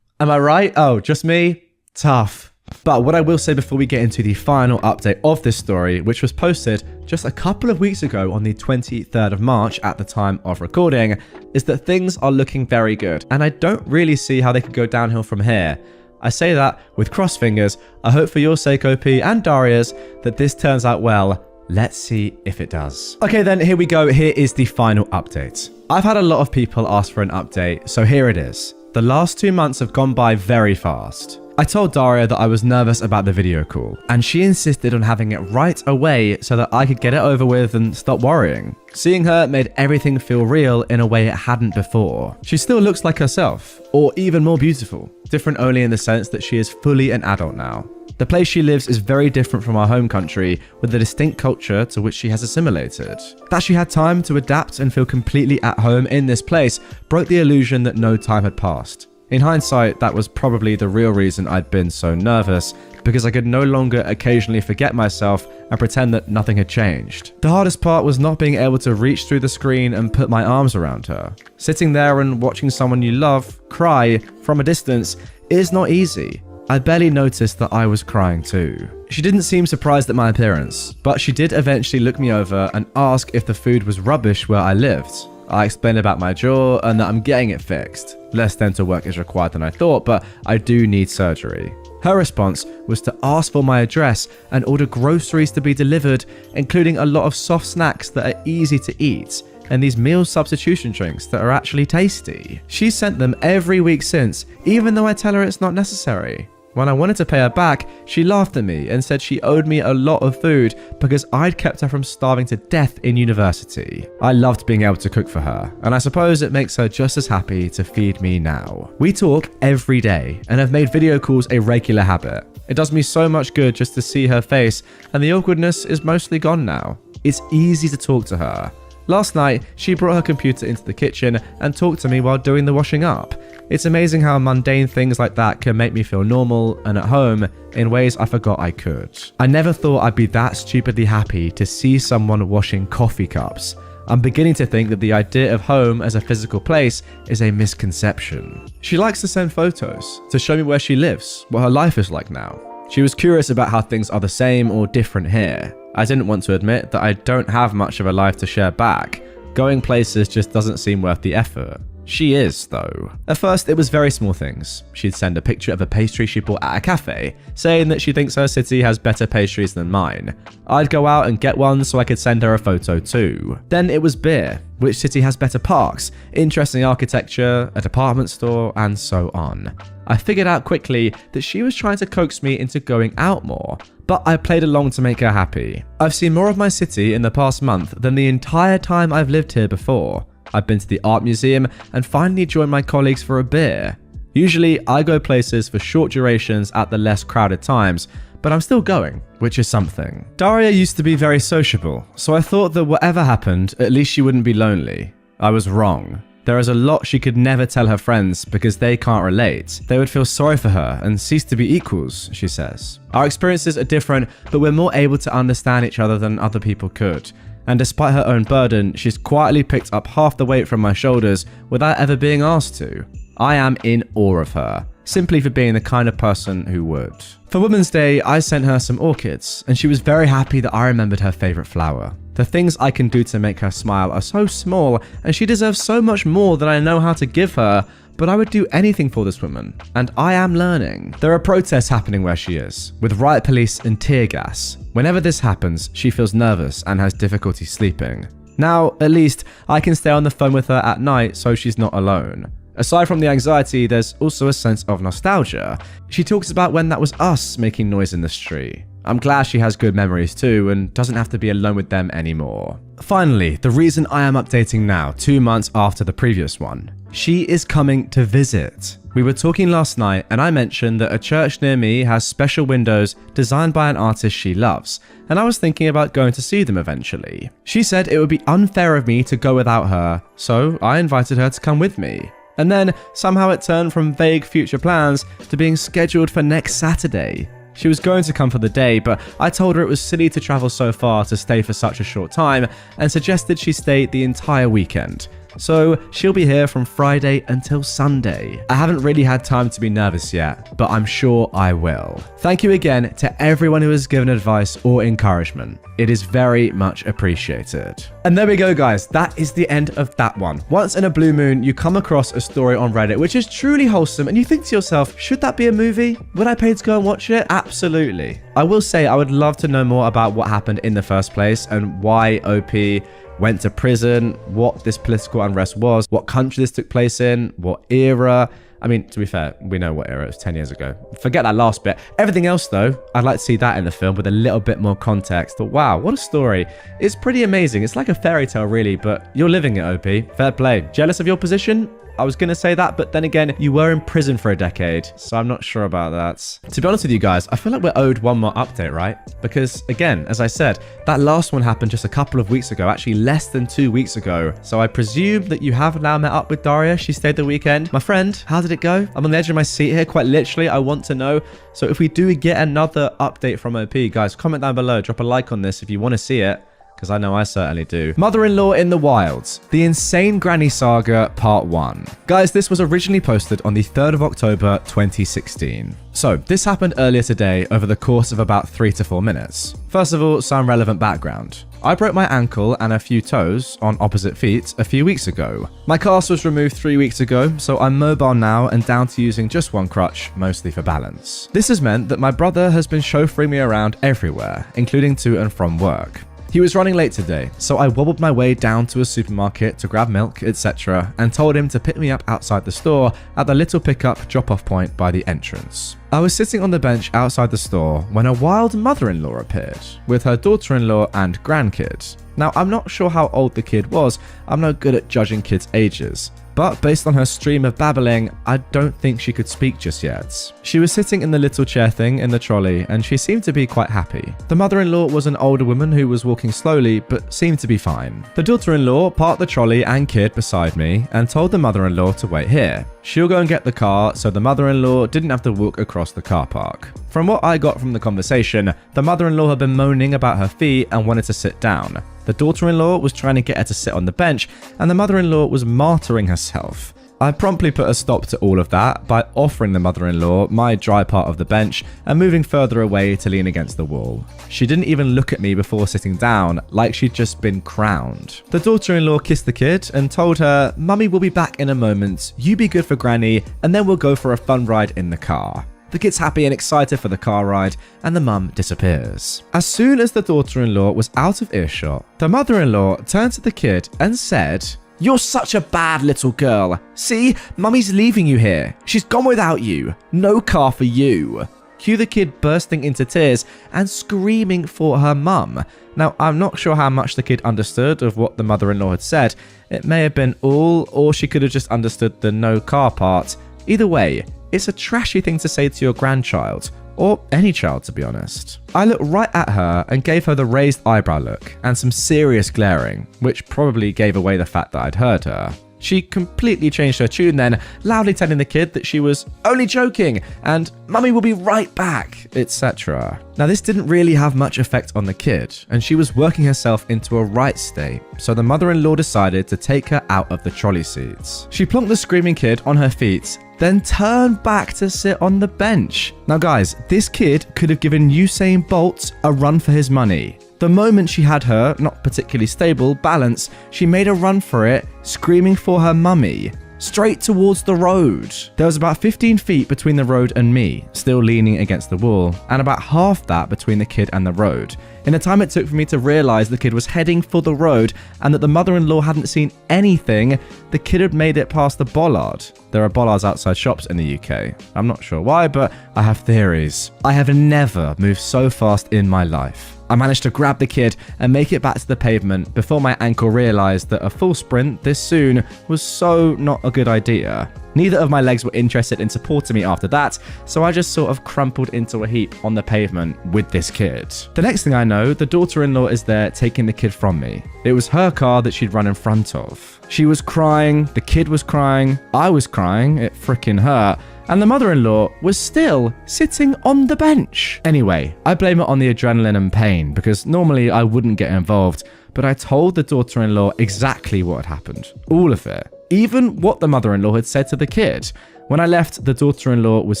Am I right? Oh, just me? Tough. But what I will say before we get into the final update of this story, which was posted just a couple of weeks ago on the 23rd of March at the time of recording, is that things are looking very good, and I don't really see how they could go downhill from here. I say that with crossed fingers. I hope for your sake, OP, and Daria's, that this turns out well. Let's see if it does. Okay then, here we go. Here is the final update. I've had a lot of people ask for an update, so here it is. The last 2 months have gone by very fast. I told Daria that I was nervous about the video call, and she insisted on having it right away so that I could get it over with and stop worrying. Seeing her made everything feel real in a way it hadn't before. She still looks like herself, or even more beautiful, different only in the sense that she is fully an adult now. The place she lives is very different from our home country, with a distinct culture to which she has assimilated. That she had time to adapt and feel completely at home in this place broke the illusion that no time had passed. In hindsight, that was probably the real reason I'd been so nervous, because I could no longer occasionally forget myself and pretend that nothing had changed. The hardest part was not being able to reach through the screen and put my arms around her. Sitting there and watching someone you love cry from a distance is not easy. I barely noticed that I was crying too. She didn't seem surprised at my appearance, but she did eventually look me over and ask if the food was rubbish where I lived. I explained about my jaw and that I'm getting it fixed. Less dental work is required than I thought, but I do need surgery. Her response was to ask for my address and order groceries to be delivered, including a lot of soft snacks that are easy to eat, and these meal substitution drinks that are actually tasty. She sent them every week since, even though I tell her it's not necessary. When I wanted to pay her back, she laughed at me and said she owed me a lot of food because I'd kept her from starving to death in university. I loved being able to cook for her, and I suppose it makes her just as happy to feed me now. We talk every day and have made video calls a regular habit. It does me so much good just to see her face, and the awkwardness is mostly gone now. It's easy to talk to her. Last night, she brought her computer into the kitchen and talked to me while doing the washing up. It's amazing how mundane things like that can make me feel normal and at home in ways I forgot I could. I never thought I'd be that stupidly happy to see someone washing coffee cups. I'm beginning to think that the idea of home as a physical place is a misconception. She likes to send photos to show me where she lives, what her life is like now. She was curious about how things are the same or different here. I didn't want to admit that I don't have much of a life to share back. Going places just doesn't seem worth the effort. She is, though. At first, it was very small things. She'd send a picture of a pastry she bought at a cafe, saying that she thinks her city has better pastries than mine. I'd go out and get one so I could send her a photo too. Then it was beer. Which city has better parks, interesting architecture, a department store, and so on. I figured out quickly that she was trying to coax me into going out more, but I played along to make her happy. I've seen more of my city in the past month than the entire time I've lived here before. I've been to the art museum and finally joined my colleagues for a beer. Usually, I go places for short durations at the less crowded times, but I'm still going, which is something. Daria used to be very sociable, so I thought that whatever happened, at least she wouldn't be lonely. I was wrong. There is a lot she could never tell her friends because they can't relate. They would feel sorry for her and cease to be equals, she says. Our experiences are different, but we're more able to understand each other than other people could. And despite her own burden, she's quietly picked up half the weight from my shoulders without ever being asked to. I am in awe of her, simply for being the kind of person who would. For Women's Day, I sent her some orchids, and she was very happy that I remembered her favorite flower. The things I can do to make her smile are so small, and she deserves so much more than I know how to give her, but I would do anything for this woman, and I am learning. There are protests happening where she is, with riot police and tear gas. Whenever this happens, she feels nervous and has difficulty sleeping. Now, at least, I can stay on the phone with her at night so she's not alone. Aside from the anxiety, there's also a sense of nostalgia. She talks about when that was us making noise in the street. I'm glad she has good memories too and doesn't have to be alone with them anymore. Finally, the reason I am updating now, 2 months after the previous one. She is coming to visit. We were talking last night and I mentioned that a church near me has special windows designed by an artist she loves, and I was thinking about going to see them eventually. She said it would be unfair of me to go without her, so I invited her to come with me. And then somehow it turned from vague future plans to being scheduled for next Saturday. She was going to come for the day, but I told her it was silly to travel so far to stay for such a short time and suggested she stay the entire weekend. so she'll be here from Friday until Sunday. I haven't really had time to be nervous yet, but I'm sure I will. Thank you again to everyone who has given advice or encouragement. It is very much appreciated. And there we go, guys. That is the end of that one. Once in a blue moon, you come across a story on Reddit which is truly wholesome, and you think to yourself, should that be a movie? Would I pay to go and watch it? Absolutely. I will say I would love to know more about what happened in the first place and why OP went to prison, what this political unrest was, what country this took place in, what era. I mean, to be fair, we know what era it was 10 years ago. Forget that last bit. Everything else, though, I'd like to see that in the film with a little bit more context. But wow, what a story. It's pretty amazing. It's like a fairy tale, really, but you're living it, OP. Fair play. Jealous of your position? I was going to say that, but then again, you were in prison for a decade, so I'm not sure about that. To be honest with you guys, I feel like we're owed one more update, right? Because again, as I said, that last one happened just a couple of weeks ago, actually less than 2 weeks ago. So I presume that you have now met up with Daria. She stayed the weekend. My friend, how did it go? I'm on the edge of my seat here, quite literally. I want to know. So if we do get another update from OP, guys, comment down below, drop a like on this if you want to see it, because I know I certainly do. Mother-in-law in the wilds. The Insane Granny Saga Part 1. Guys, this was originally posted on the 3rd of October 2016. So, this happened earlier today over the course of about 3 to 4 minutes. First of all, some relevant background. I broke my ankle and a few toes on opposite feet a few weeks ago. My cast was removed 3 weeks ago, so I'm mobile now and down to using just one crutch, mostly for balance. This has meant that my brother has been chauffeuring me around everywhere, including to and from work. He was running late today, so I wobbled my way down to a supermarket to grab milk, etc., and told him to pick me up outside the store at the little pickup drop-off point by the entrance. I was sitting on the bench outside the store when a wild mother-in-law appeared, with her daughter-in-law and grandkid. Now, I'm not sure how old the kid was, I'm no good at judging kids' ages, but based on her stream of babbling, I don't think she could speak just yet. She was sitting in the little chair thing in the trolley, and she seemed to be quite happy. The mother-in-law was an older woman who was walking slowly, but seemed to be fine. The daughter-in-law parked the trolley and kid beside me, and told the mother-in-law to wait here. She'll go and get the car, so the mother-in-law didn't have to walk across the car park. From what I got from the conversation, the mother-in-law had been moaning about her feet and wanted to sit down. The daughter-in-law was trying to get her to sit on the bench, and the mother-in-law was martyring herself. I promptly put a stop to all of that by offering the mother-in-law my dry part of the bench and moving further away to lean against the wall. She didn't even look at me before sitting down, like she'd just been crowned. The daughter-in-law kissed the kid and told her, "Mummy will be back in a moment, you be good for Granny, and then we'll go for a fun ride in the car." The kid's happy and excited for the car ride, and the mum disappears. As soon as the daughter-in-law was out of earshot, the mother-in-law turned to the kid and said, "You're such a bad little girl. See, Mummy's leaving you here. She's gone without you. No car for you." Cue the kid bursting into tears and screaming for her mum. Now, I'm not sure how much the kid understood of what the mother-in-law had said. It may have been all, or she could have just understood the no car part. Either way, it's a trashy thing to say to your grandchild, or any child to be honest. I looked right at her and gave her the raised eyebrow look and some serious glaring, which probably gave away the fact that I'd heard her. She completely changed her tune then, loudly telling the kid that she was only joking and "Mummy will be right back," etc. Now, this didn't really have much effect on the kid, and she was working herself into a right state, so the mother-in-law decided to take her out of the trolley seats. She plonked the screaming kid on her feet, then turned back to sit on the bench. Now guys, this kid could have given Usain Bolt a run for his money. The moment she had her, not particularly stable, balance, she made a run for it, screaming for her mummy, straight towards the road. There was about 15 feet between the road and me, still leaning against the wall, and about half that between the kid and the road. In the time it took for me to realize the kid was heading for the road and that the mother-in-law hadn't seen anything, the kid had made it past the bollard. There are bollards outside shops in the UK. I'm not sure why, but I have theories. I have never moved so fast in my life. I managed to grab the kid and make it back to the pavement before my ankle realized that a full sprint this soon was so not a good idea. Neither of my legs were interested in supporting me after that, so I just sort of crumpled into a heap on the pavement with this kid. The next thing I know, the daughter-in-law is there taking the kid from me. It was her car that she'd run in front of. She was crying, the kid was crying, I was crying, it frickin' hurt, and the mother-in-law was still sitting on the bench. Anyway, I blame it on the adrenaline and pain because normally I wouldn't get involved, but I told the daughter-in-law exactly what had happened. All of it. Even what the mother-in-law had said to the kid. When I left, the daughter-in-law was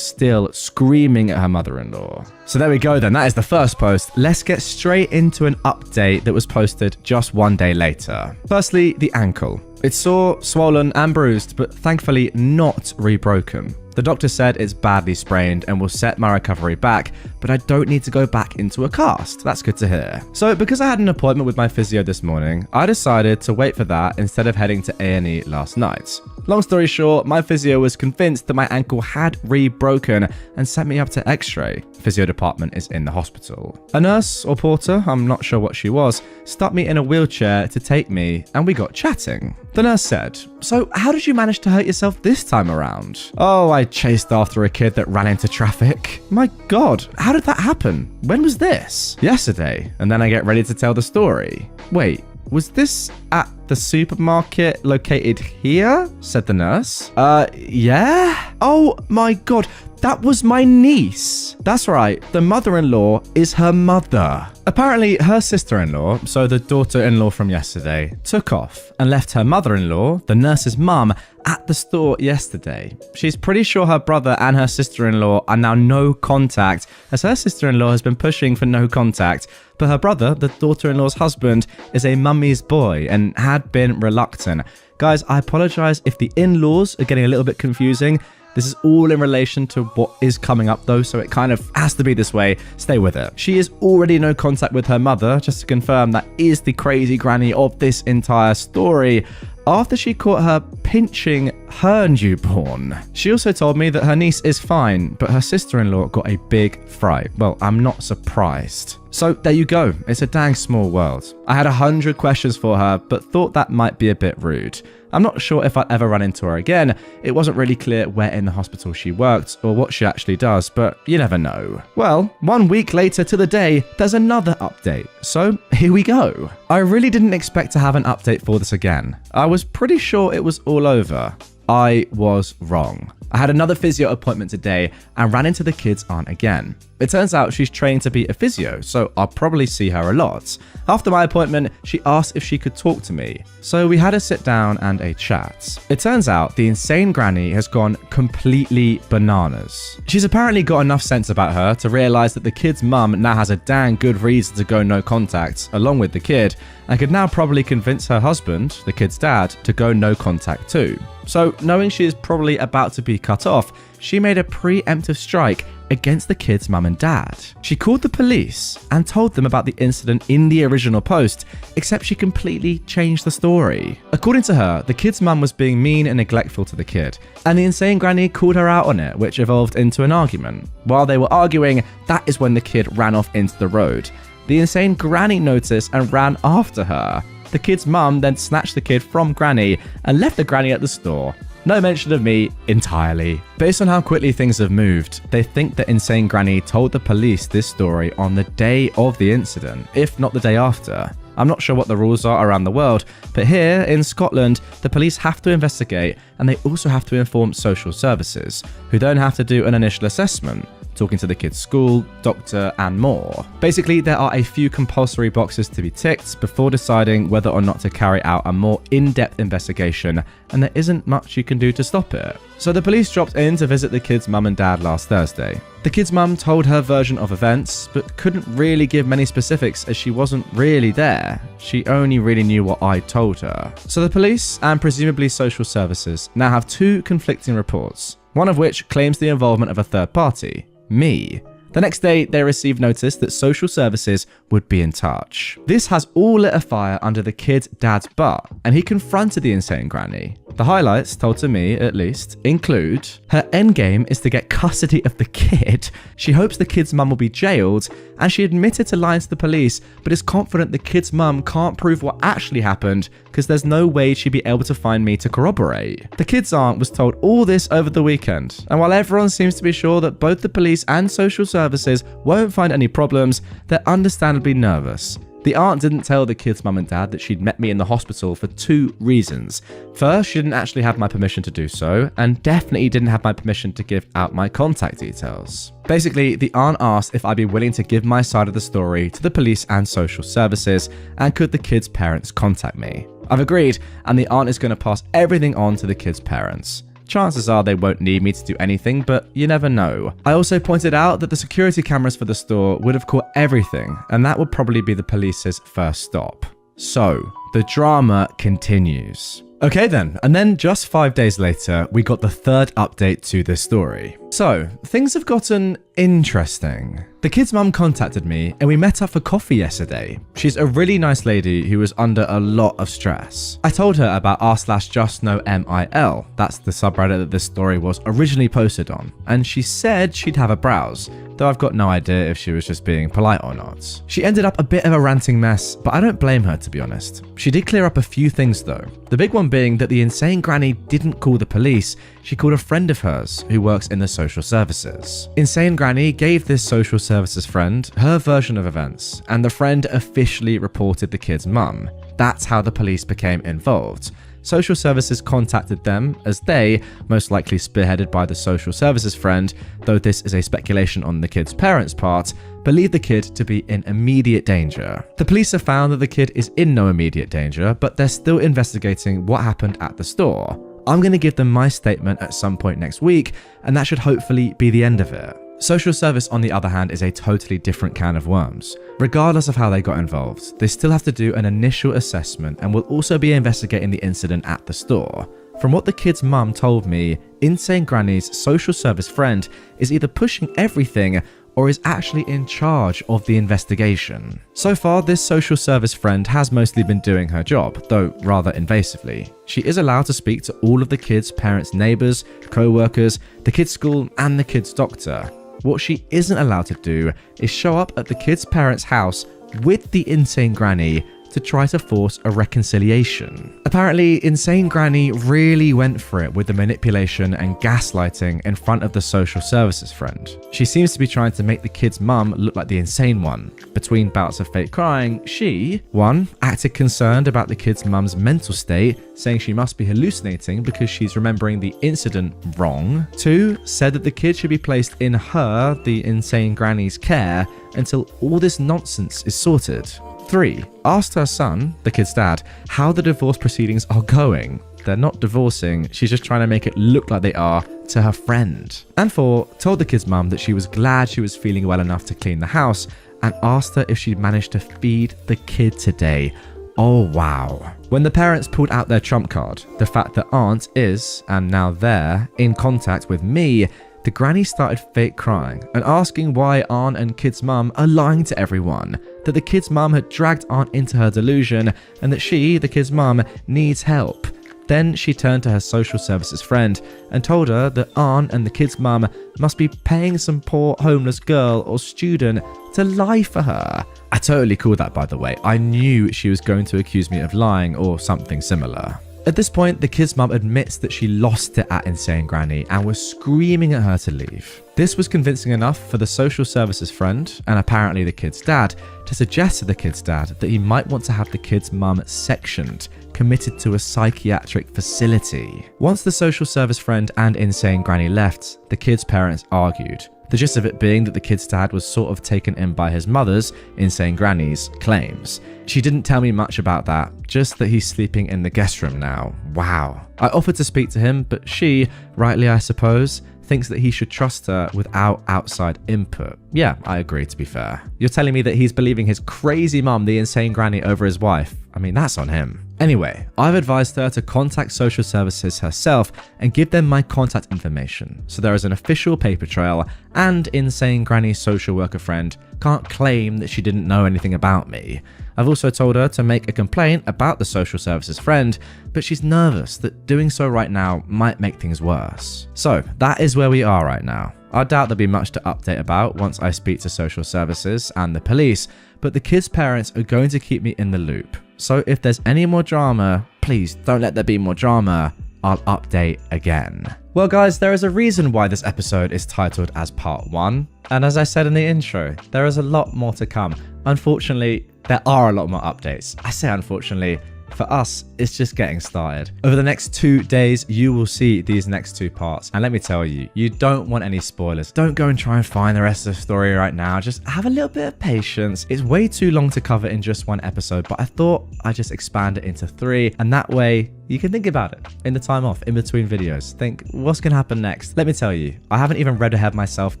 still screaming at her mother-in-law. So there we go then, that is the first post. Let's get straight into an update that was posted just one day later. Firstly, the ankle. It's sore, swollen and bruised, but thankfully not rebroken. The doctor said it's badly sprained and will set my recovery back, but I don't need to go back into a cast. That's good to hear. So because I had an appointment with my physio this morning, I decided to wait for that instead of heading to A&E last night. Long story short, my physio was convinced that my ankle had rebroken and sent me up to x-ray. Physio department is in the hospital. A nurse or porter, I'm not sure what she was, stuck me in a wheelchair to take me and we got chatting. The nurse said, "So how did you manage to hurt yourself this time around?" "Oh, I chased after a kid that ran into traffic." "My God, how did that happen? When was this?" "Yesterday." And then I get ready to tell the story. "Wait, was this at the supermarket located here?" said the nurse. Yeah? Oh my God, that was my niece. That's right, the mother-in-law is her mother. Apparently, her sister-in-law, so the daughter-in-law from yesterday, took off and left her mother-in-law, the nurse's mum, at the store yesterday. She's pretty sure her brother and her sister-in-law are now no contact, as her sister-in-law has been pushing for no contact, but her brother, the daughter-in-law's husband, is a mummy's boy and had been reluctant. Guys, I apologize if the in-laws are getting a little bit confusing. This is all in relation to what is coming up though, so it kind of has to be this way. Stay with it. She is already no contact with her mother, just to confirm that is the crazy granny of this entire story, after she caught her pinching her newborn. She also told me that her niece is fine, but her sister-in-law got a big fright. Well, I'm not surprised. So there you go. It's a dang small world. I had 100 questions for her, but thought that might be a bit rude. I'm not sure if I'd ever run into her again. It wasn't really clear where in the hospital she worked or what she actually does, but you never know. Well, 1 week later to the day, there's another update. So here we go. I really didn't expect to have an update for this again. I was pretty sure it was all over. I was wrong. I had another physio appointment today and ran into the kid's aunt again. It turns out she's trained to be a physio, so I'll probably see her a lot. After my appointment, she asked if she could talk to me, so we had a sit down and a chat. It turns out the insane granny has gone completely bananas. She's apparently got enough sense about her to realize that the kid's mum now has a dang good reason to go no contact, along with the kid, and could now probably convince her husband, the kid's dad, to go no contact too. So, knowing she is probably about to be cut off, she made a preemptive strike against the kid's mum and dad. She called the police and told them about the incident in the original post, except she completely changed the story. According to her, the kid's mum was being mean and neglectful to the kid, and the insane granny called her out on it, which evolved into an argument. While they were arguing, that is when the kid ran off into the road. The insane granny noticed and ran after her. The kid's mum then snatched the kid from granny and left the granny at the store. No mention of me entirely. Based on how quickly things have moved, they think that insane granny told the police this story on the day of the incident, if not the day after. I'm not sure what the rules are around the world, but here in Scotland, the police have to investigate and they also have to inform social services, who then have to do an initial assessment, talking to the kid's school, doctor, and more. Basically, there are a few compulsory boxes to be ticked before deciding whether or not to carry out a more in-depth investigation, and there isn't much you can do to stop it. So the police dropped in to visit the kid's mum and dad last Thursday. The kid's mum told her version of events, but couldn't really give many specifics as she wasn't really there. She only really knew what I told her. So the police, and presumably social services, now have two conflicting reports, one of which claims the involvement of a third party, me. The next day, they received notice that social services would be in touch. This has all lit a fire under the kid's dad's butt, and he confronted the insane granny. The highlights, told to me at least, include her endgame is to get custody of the kid. She hopes the kid's mum will be jailed, and she admitted to lying to the police, but is confident the kid's mum can't prove what actually happened because there's no way she'd be able to find me to corroborate. The kid's aunt was told all this over the weekend, and while everyone seems to be sure that both the police and social services won't find any problems, they're understandably nervous. The aunt didn't tell the kids' mum and dad that she'd met me in the hospital for 2 reasons. First, she didn't actually have my permission to do so, and definitely didn't have my permission to give out my contact details. Basically, the aunt asked if I'd be willing to give my side of the story to the police and social services, and could the kids' parents contact me. I've agreed, and the aunt is going to pass everything on to the kids' parents. Chances are they won't need me to do anything, but you never know. I also pointed out that the security cameras for the store would have caught everything, and that would probably be the police's first stop. So, the drama continues. Okay then, and then just 5 days later, we got the 3rd update to this story. So, things have gotten interesting. The kid's mum contacted me and we met up for coffee yesterday. She's a really nice lady who was under a lot of stress. I told her about r/justknowmil, that's the subreddit that this story was originally posted on, and she said she'd have a browse, though I've got no idea if she was just being polite or not. She ended up a bit of a ranting mess, but I don't blame her, to be honest. She did clear up a few things though. The big one being that the insane granny didn't call the police, she called a friend of hers who works in the social services. Insane Granny gave this social services friend her version of events, and the friend officially reported the kid's mum. That's how the police became involved. Social services contacted them as they, most likely spearheaded by the social services friend, though this is a speculation on the kid's parents' part, believe the kid to be in immediate danger. The police have found that the kid is in no immediate danger, but they're still investigating what happened at the store. I'm going to give them my statement at some point next week, and that should hopefully be the end of it. Social service, on the other hand, is a totally different can of worms. Regardless of how they got involved, they still have to do an initial assessment and will also be investigating the incident at the store. From what the kid's mum told me, Insane Granny's social service friend is either pushing everything or is actually in charge of the investigation. So far, this social service friend has mostly been doing her job, though rather invasively. She is allowed to speak to all of the kids' parents' neighbors, co-workers, the kids' school, and the kids' doctor. What she isn't allowed to do is show up at the kids' parents' house with the Insane Granny to try to force a reconciliation. Apparently, Insane Granny really went for it with the manipulation and gaslighting in front of the social services friend. She seems to be trying to make the kid's mum look like the insane one. Between bouts of fake crying, she, 1, acted concerned about the kid's mum's mental state, saying she must be hallucinating because she's remembering the incident wrong. 2, said that the kid should be placed in her, the Insane Granny's, care until all this nonsense is sorted. 3, asked her son, the kid's dad, how the divorce proceedings are going. They're not divorcing, she's just trying to make it look like they are to her friend. And 4, told the kid's mum that she was glad she was feeling well enough to clean the house and asked her if she'd managed to feed the kid today. Oh wow. When the parents pulled out their trump card, the fact that aunt is, and now they're, in contact with me, the granny started fake crying and asking why aunt and kid's mum are lying to everyone, that the kid's mum had dragged aunt into her delusion and that she, the kid's mum, needs help. Then she turned to her social services friend and told her that aunt and the kid's mum must be paying some poor homeless girl or student to lie for her. I totally called that, by the way. I knew she was going to accuse me of lying or something similar. At this point, the kid's mum admits that she lost it at Insane Granny and was screaming at her to leave. This was convincing enough for the social services friend, and apparently the kid's dad, to suggest to the kid's dad that he might want to have the kid's mum sectioned, committed to a psychiatric facility. Once the social service friend and Insane Granny left, the kid's parents argued. The gist of it being that the kid's dad was sort of taken in by his mother's, Insane Granny's, claims. She didn't tell me much about that, just that he's sleeping in the guest room now. Wow. I offered to speak to him, but she, rightly I suppose, thinks that he should trust her without outside input. Yeah, I agree, to be fair. You're telling me that he's believing his crazy mum, the Insane Granny, over his wife? I mean, that's on him. Anyway, I've advised her to contact social services herself and give them my contact information, so there is an official paper trail, and Insane Granny's social worker friend can't claim that she didn't know anything about me. I've also told her to make a complaint about the social services friend, but she's nervous that doing so right now might make things worse. So that is where we are right now. I doubt there'll be much to update about once I speak to social services and the police, but the kids' parents are going to keep me in the loop. So if there's any more drama, please don't let there be more drama. I'll update again. Well guys, there is a reason why this episode is titled as part 1. And as I said in the intro, there is a lot more to come. Unfortunately, there are a lot more updates. I say unfortunately, for us, it's just getting started. Over the next 2 days, you will see these next 2 parts. And let me tell you, you don't want any spoilers. Don't go and try and find the rest of the story right now. Just have a little bit of patience. It's way too long to cover in just 1 episode, but I thought I'd just expand it into 3. And that way, you can think about it in the time off, in between videos. Think, what's going to happen next? Let me tell you, I haven't even read ahead myself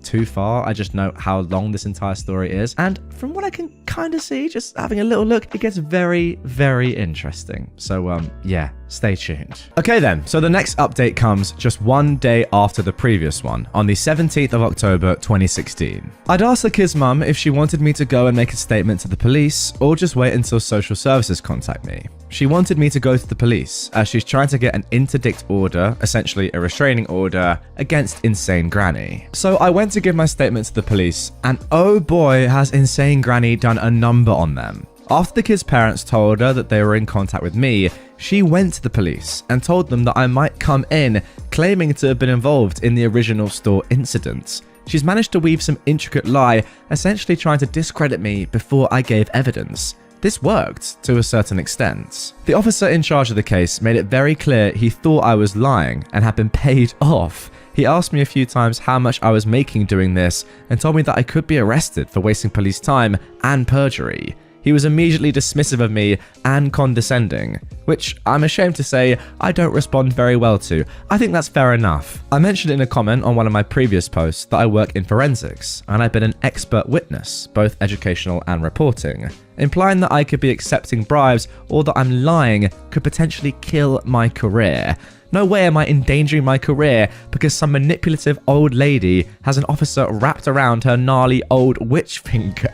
too far. I just know how long this entire story is. And from what I can kind of see, just having a little look, it gets very, very interesting. So, yeah, stay tuned. Okay then, so the next update comes just 1 day after the previous one, on the 17th of October 2016. I'd asked the kid's mum if she wanted me to go and make a statement to the police, or just wait until social services contact me. She wanted me to go to the police, as she's trying to get an interdict order, essentially a restraining order, against Insane Granny. So I went to give my statement to the police, and oh boy has Insane Granny done a number on them. After the kid's parents told her that they were in contact with me, she went to the police and told them that I might come in, claiming to have been involved in the original store incident. She's managed to weave some intricate lie, essentially trying to discredit me before I gave evidence. This worked to a certain extent. The officer in charge of the case made it very clear he thought I was lying and had been paid off. He asked me a few times how much I was making doing this and told me that I could be arrested for wasting police time and perjury. He was immediately dismissive of me and condescending, which I'm ashamed to say I don't respond very well to. I think that's fair enough. I mentioned in a comment on one of my previous posts that I work in forensics, and I've been an expert witness, both educational and reporting. Implying that I could be accepting bribes or that I'm lying could potentially kill my career. No way am I endangering my career because some manipulative old lady has an officer wrapped around her gnarly old witch finger.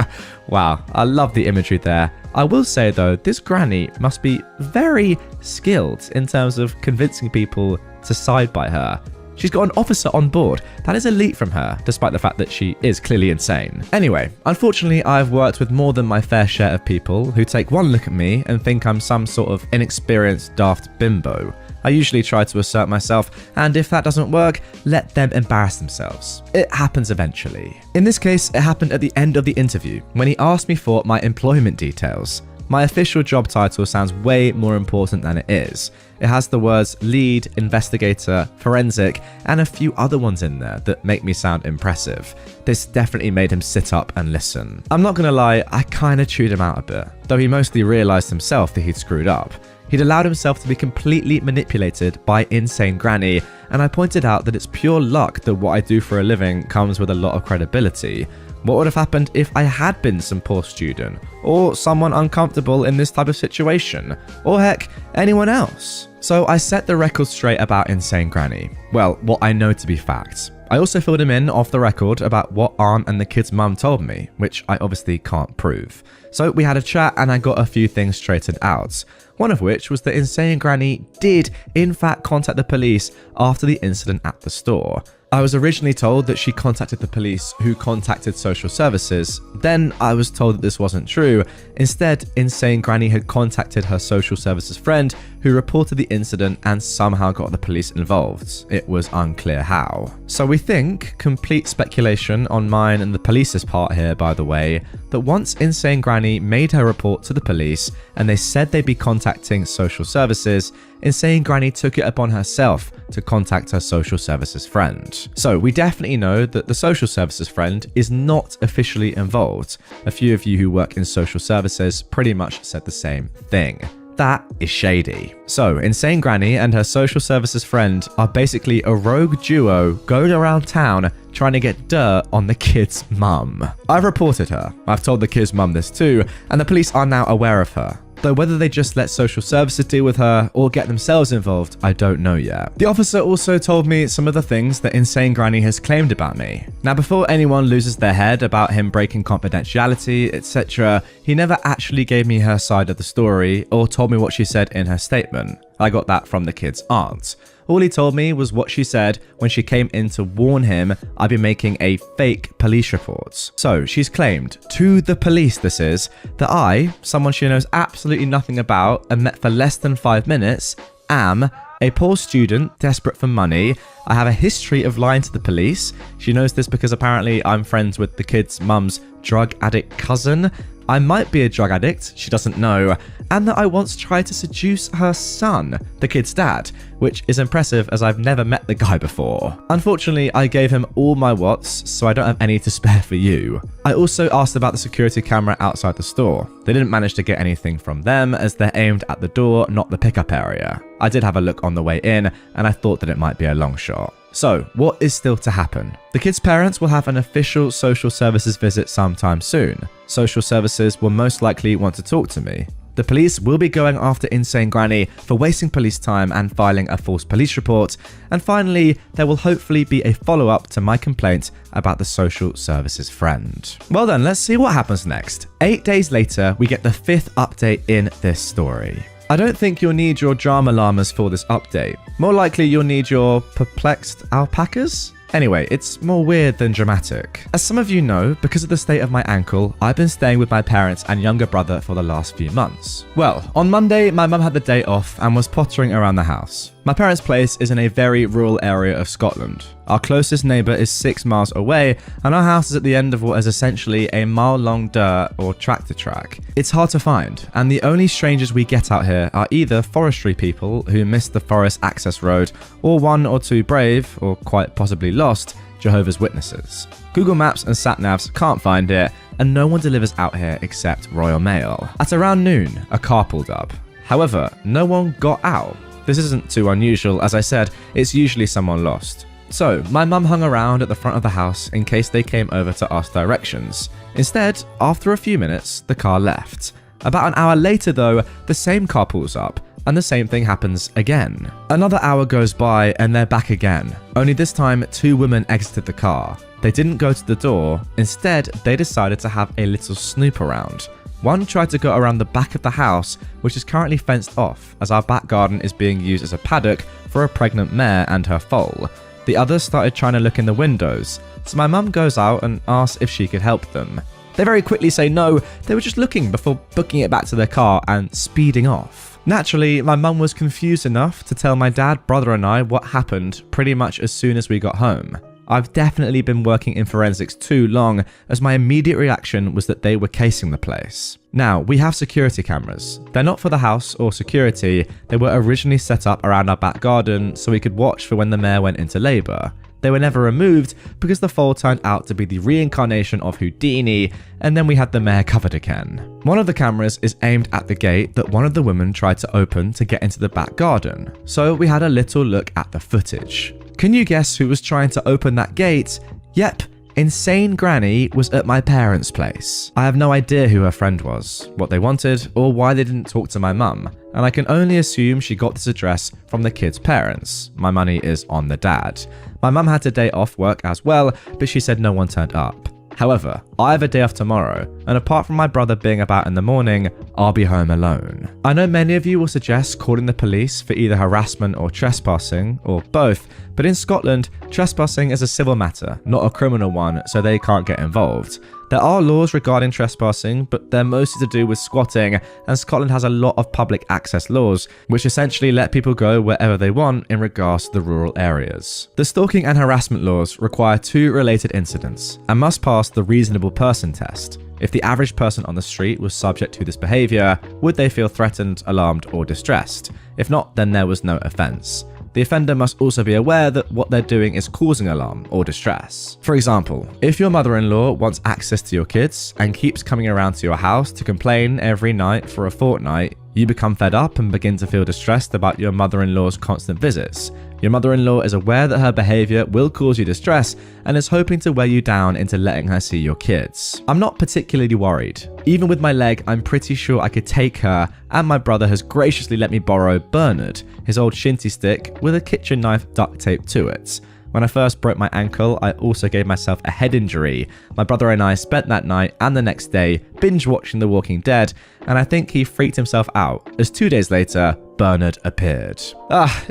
Wow, I love the imagery there. I will say though, this granny must be very skilled in terms of convincing people to side by her. She's got an officer on board. That is elite from her, despite the fact that she is clearly insane. Anyway, unfortunately, I've worked with more than my fair share of people who take one look at me and think I'm some sort of inexperienced daft bimbo. I usually try to assert myself, and if that doesn't work, let them embarrass themselves. It happens eventually. In this case, it happened at the end of the interview, when he asked me for my employment details. My official job title sounds way more important than it is. It has the words lead, investigator, forensic, and a few other ones in there that make me sound impressive. This definitely made him sit up and listen. I'm not gonna lie, I kinda chewed him out a bit, though he mostly realised himself that he'd screwed up. He'd allowed himself to be completely manipulated by Insane Granny, and I pointed out that it's pure luck that what I do for a living comes with a lot of credibility. What would have happened if I had been some poor student, or someone uncomfortable in this type of situation, or heck, anyone else? So I set the record straight about Insane Granny. Well, what I know to be facts. I also filled him in off the record about what Aunt and the kid's mum told me, which I obviously can't prove. So we had a chat and I got a few things straightened out. One of which was that Insane Granny did in fact contact the police after the incident at the store. I was originally told that she contacted the police who contacted social services. Then I was told that this wasn't true. Instead, Insane Granny had contacted her social services friend who reported the incident and somehow got the police involved. It was unclear how. So we think, complete speculation on mine and the police's part here by the way, that once Insane Granny made her report to the police and they said they'd be contacting social services, Insane Granny took it upon herself to contact her social services friend. So we definitely know that the social services friend is not officially involved. A few of you who work in social services pretty much said the same thing. That is shady. So Insane Granny and her social services friend are basically a rogue duo going around town trying to get dirt on the kid's mum. I've reported her. I've told the kid's mum this too, and the police are now aware of her. Though whether they just let social services deal with her or get themselves involved, I don't know yet. The officer also told me some of the things that Insane Granny has claimed about me. Now before anyone loses their head about him breaking confidentiality, etc., he never actually gave me her side of the story or told me what she said in her statement. I got that from the kid's aunt. All he told me was what she said when she came in to warn him I'd be making a fake police report. So she's claimed, to the police this is, that I, someone she knows absolutely nothing about and met for less than 5 minutes, am a poor student desperate for money. I have a history of lying to the police. She knows this because apparently I'm friends with the kid's mum's drug addict cousin. I might be a drug addict, she doesn't know, and that I once tried to seduce her son, the kid's dad, which is impressive as I've never met the guy before. Unfortunately, I gave him all my whats, so I don't have any to spare for you. I also asked about the security camera outside the store. They didn't manage to get anything from them as they're aimed at the door, not the pickup area. I did have a look on the way in, and I thought that it might be a long shot. So, what is still to happen? The kids' parents will have an official social services visit sometime soon. Social services will most likely want to talk to me. The police will be going after Insane Granny for wasting police time and filing a false police report. And finally, there will hopefully be a follow-up to my complaint about the social services friend. Well then, let's see what happens next. 8 days later, we get the 5th update in this story. I don't think you'll need your drama llamas for this update. More likely you'll need your perplexed alpacas? Anyway, it's more weird than dramatic. As some of you know, because of the state of my ankle, I've been staying with my parents and younger brother for the last few months. Well, on Monday, my mum had the day off and was pottering around the house. My parents' place is in a very rural area of Scotland. Our closest neighbour is 6 miles away, and our house is at the end of what is essentially a mile-long dirt or tractor track. It's hard to find, and the only strangers we get out here are either forestry people who missed the forest access road, or 1 or 2 brave, or quite possibly lost, Jehovah's Witnesses. Google Maps and sat-navs can't find it, and no one delivers out here except Royal Mail. At around noon, a car pulled up. However, no one got out. This isn't too unusual, as I said, it's usually someone lost. So, my mum hung around at the front of the house in case they came over to ask directions. Instead, after a few minutes, the car left. About an hour later though, the same car pulls up, and the same thing happens again. Another hour goes by and they're back again, only this time 2 women exited the car. They didn't go to the door, instead they decided to have a little snoop around. One tried to go around the back of the house, which is currently fenced off as our back garden is being used as a paddock for a pregnant mare and her foal. The other started trying to look in the windows, so my mum goes out and asks if she could help them. They very quickly say no, they were just looking before booking it back to their car and speeding off. Naturally, my mum was confused enough to tell my dad, brother and I what happened pretty much as soon as we got home. I've definitely been working in forensics too long, as my immediate reaction was that they were casing the place. Now, we have security cameras. They're not for the house or security, they were originally set up around our back garden so we could watch for when the mare went into labour. They were never removed because the foal turned out to be the reincarnation of Houdini, and then we had the mare covered again. One of the cameras is aimed at the gate that one of the women tried to open to get into the back garden, so we had a little look at the footage. Can you guess who was trying to open that gate? Yep, Insane Granny was at my parents' place. I have no idea who her friend was, what they wanted, or why they didn't talk to my mum, and I can only assume she got this address from the kid's parents. My money is on the dad. My mum had a day off work as well, but she said no one turned up. However, I have a day off tomorrow, and apart from my brother being about in the morning, I'll be home alone. I know many of you will suggest calling the police for either harassment or trespassing, or both, but in Scotland, trespassing is a civil matter, not a criminal one, so they can't get involved. There are laws regarding trespassing, but they're mostly to do with squatting, and Scotland has a lot of public access laws, which essentially let people go wherever they want in regards to the rural areas. The stalking and harassment laws require 2 related incidents, and must pass the reasonable person test. If the average person on the street was subject to this behaviour, would they feel threatened, alarmed, or distressed? If not, then there was no offence. The offender must also be aware that what they're doing is causing alarm or distress. For example, if your mother-in-law wants access to your kids and keeps coming around to your house to complain every night for a fortnight, you become fed up and begin to feel distressed about your mother-in-law's constant visits. Your mother-in-law is aware that her behaviour will cause you distress and is hoping to wear you down into letting her see your kids. I'm not particularly worried. Even with my leg, I'm pretty sure I could take her, and my brother has graciously let me borrow Bernard, his old shinty stick with a kitchen knife duct taped to it. When I first broke my ankle, I also gave myself a head injury. My brother and I spent that night and the next day binge watching The Walking Dead, and I think he freaked himself out, as 2 days later, Bernard appeared.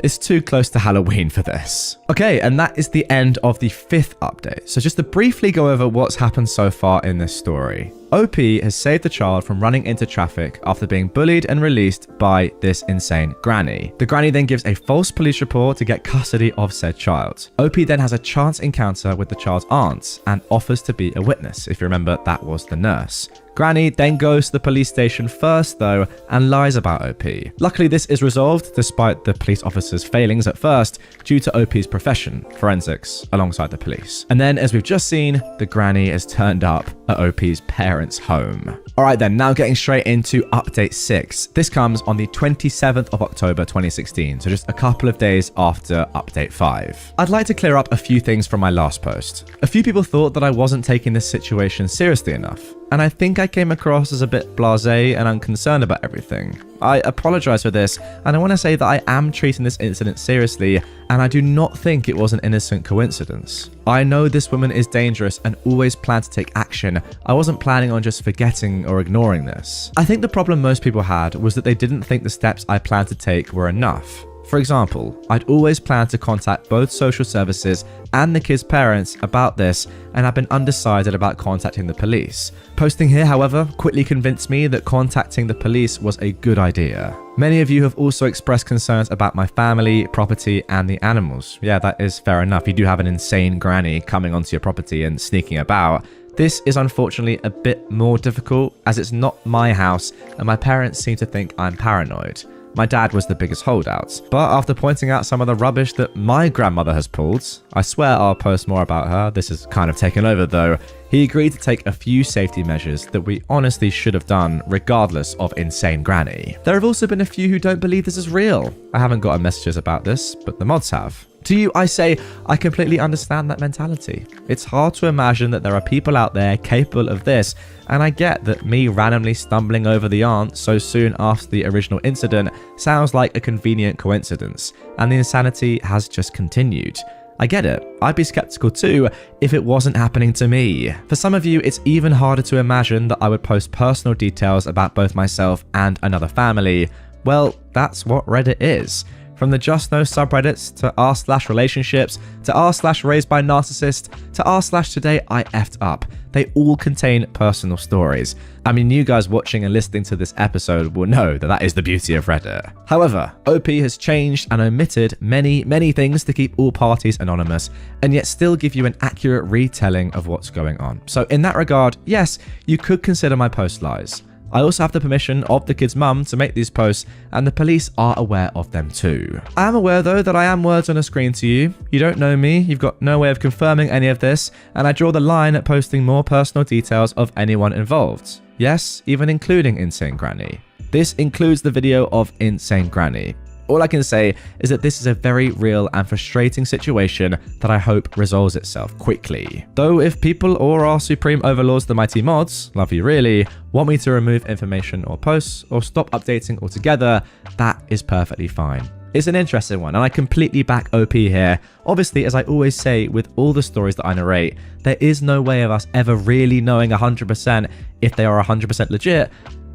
It's too close to Halloween for this. Okay, and that is the end of the 5th update. So just to briefly go over what's happened so far in this story. OP has saved the child from running into traffic after being bullied and released by this insane granny. The granny then gives a false police report to get custody of said child. OP then has a chance encounter with the child's aunt and offers to be a witness. If you remember, that was the nurse. Granny then goes to the police station first though and lies about OP. Luckily this is resolved despite the police officer's failings at first due to OP's profession, forensics, alongside the police. And then as we've just seen, the granny has turned up at OP's parents' home. Alright then, now getting straight into update 6. This comes on the 27th of October 2016, so just a couple of days after update 5. I'd like to clear up a few things from my last post. A few people thought that I wasn't taking this situation seriously enough, and I think I came across as a bit blasé and unconcerned about everything. I apologize for this, and I want to say that I am treating this incident seriously, and I do not think it was an innocent coincidence. I know this woman is dangerous and always planned to take action. I wasn't planning on just forgetting or ignoring this. I think the problem most people had was that they didn't think the steps I planned to take were enough. For example, I'd always planned to contact both social services and the kids' parents about this, and I've been undecided about contacting the police. Posting here, however, quickly convinced me that contacting the police was a good idea. Many of you have also expressed concerns about my family, property, and the animals. Yeah, that is fair enough. You do have an insane granny coming onto your property and sneaking about. This is unfortunately a bit more difficult as it's not my house and my parents seem to think I'm paranoid. My dad was the biggest holdout, but after pointing out some of the rubbish that my grandmother has pulled, I swear I'll post more about her, this is kind of taken over though, he agreed to take a few safety measures that we honestly should have done regardless of insane granny. There have also been a few who don't believe this is real. I haven't gotten messages about this, but the mods have. To you, I say, I completely understand that mentality. It's hard to imagine that there are people out there capable of this, and I get that me randomly stumbling over the aunt so soon after the original incident sounds like a convenient coincidence, and the insanity has just continued. I get it. I'd be skeptical too if it wasn't happening to me. For some of you, it's even harder to imagine that I would post personal details about both myself and another family. Well, that's what Reddit is. From the Just Know subreddits to r/relationships to r/raised by narcissist to r/today I effed up. They all contain personal stories. I mean, you guys watching and listening to this episode will know that that is the beauty of Reddit. However, OP has changed and omitted many things to keep all parties anonymous and yet still give you an accurate retelling of what's going on. So in that regard, yes, you could consider my post lies. I also have the permission of the kid's mum to make these posts, and the police are aware of them too. I am aware though that I am words on a screen to you. You don't know me, you've got no way of confirming any of this, and I draw the line at posting more personal details of anyone involved. Yes, even including Insane Granny. This includes the video of Insane Granny. All I can say is that this is a very real and frustrating situation that I hope resolves itself quickly. Though if people or our supreme overlords, the mighty mods, love you really, want me to remove information or posts or stop updating altogether, that is perfectly fine. It's an interesting one and I completely back OP here. Obviously, as I always say with all the stories that I narrate, there is no way of us ever really knowing 100% if they are 100% legit.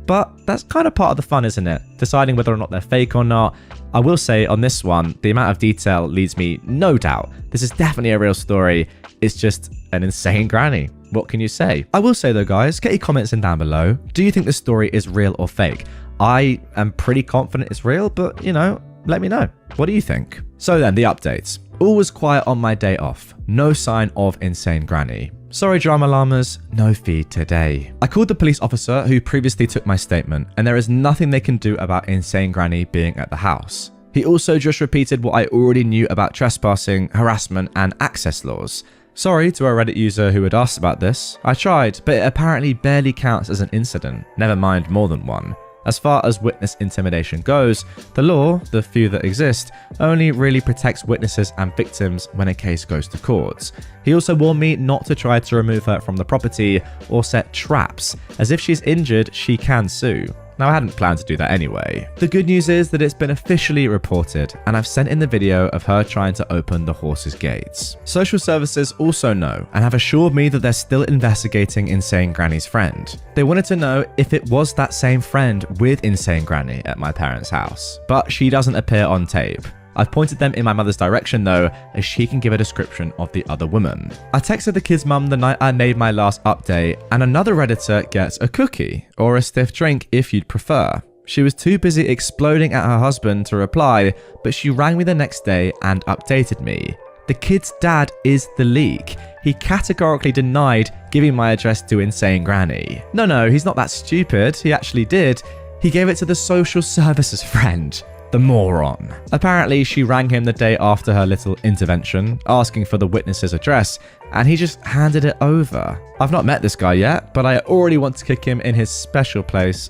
But that's kind of part of the fun, isn't it? Deciding whether or not they're fake or not. I will say on this one, the amount of detail leads me no doubt. This is definitely a real story. It's just an insane granny. What can you say? I will say though, guys, get your comments in down below. Do you think this story is real or fake? I am pretty confident it's real, but you know, let me know. What do you think? So then, the updates. All was quiet on my day off. No sign of insane granny. Sorry drama llamas, no feed today. I called the police officer who previously took my statement, and there is nothing they can do about insane granny being at the house. He also just repeated what I already knew about trespassing, harassment, and access laws. Sorry to a Reddit user who had asked about this. I tried, but it apparently barely counts as an incident, never mind more than one. As far as witness intimidation goes, the law, the few that exist, only really protects witnesses and victims when a case goes to court. He also warned me not to try to remove her from the property or set traps, as if she's injured, she can sue. Now, I hadn't planned to do that anyway. The good news is that it's been officially reported, and I've sent in the video of her trying to open the horse's gates. Social services also know and have assured me that they're still investigating Insane Granny's friend. They wanted to know if it was that same friend with Insane Granny at my parents' house, but she doesn't appear on tape. I've pointed them in my mother's direction though, as she can give a description of the other woman. I texted the kid's mum the night I made my last update, and another Redditor gets a cookie, or a stiff drink if you'd prefer. She was too busy exploding at her husband to reply, but she rang me the next day and updated me. The kid's dad is the leak. He categorically denied giving my address to Insane Granny. No, he's not that stupid. He actually did. He gave it to the social services friend. The moron. Apparently, she rang him the day after her little intervention, asking for the witness's address, and he just handed it over. I've not met this guy yet, but I already want to kick him in his special place,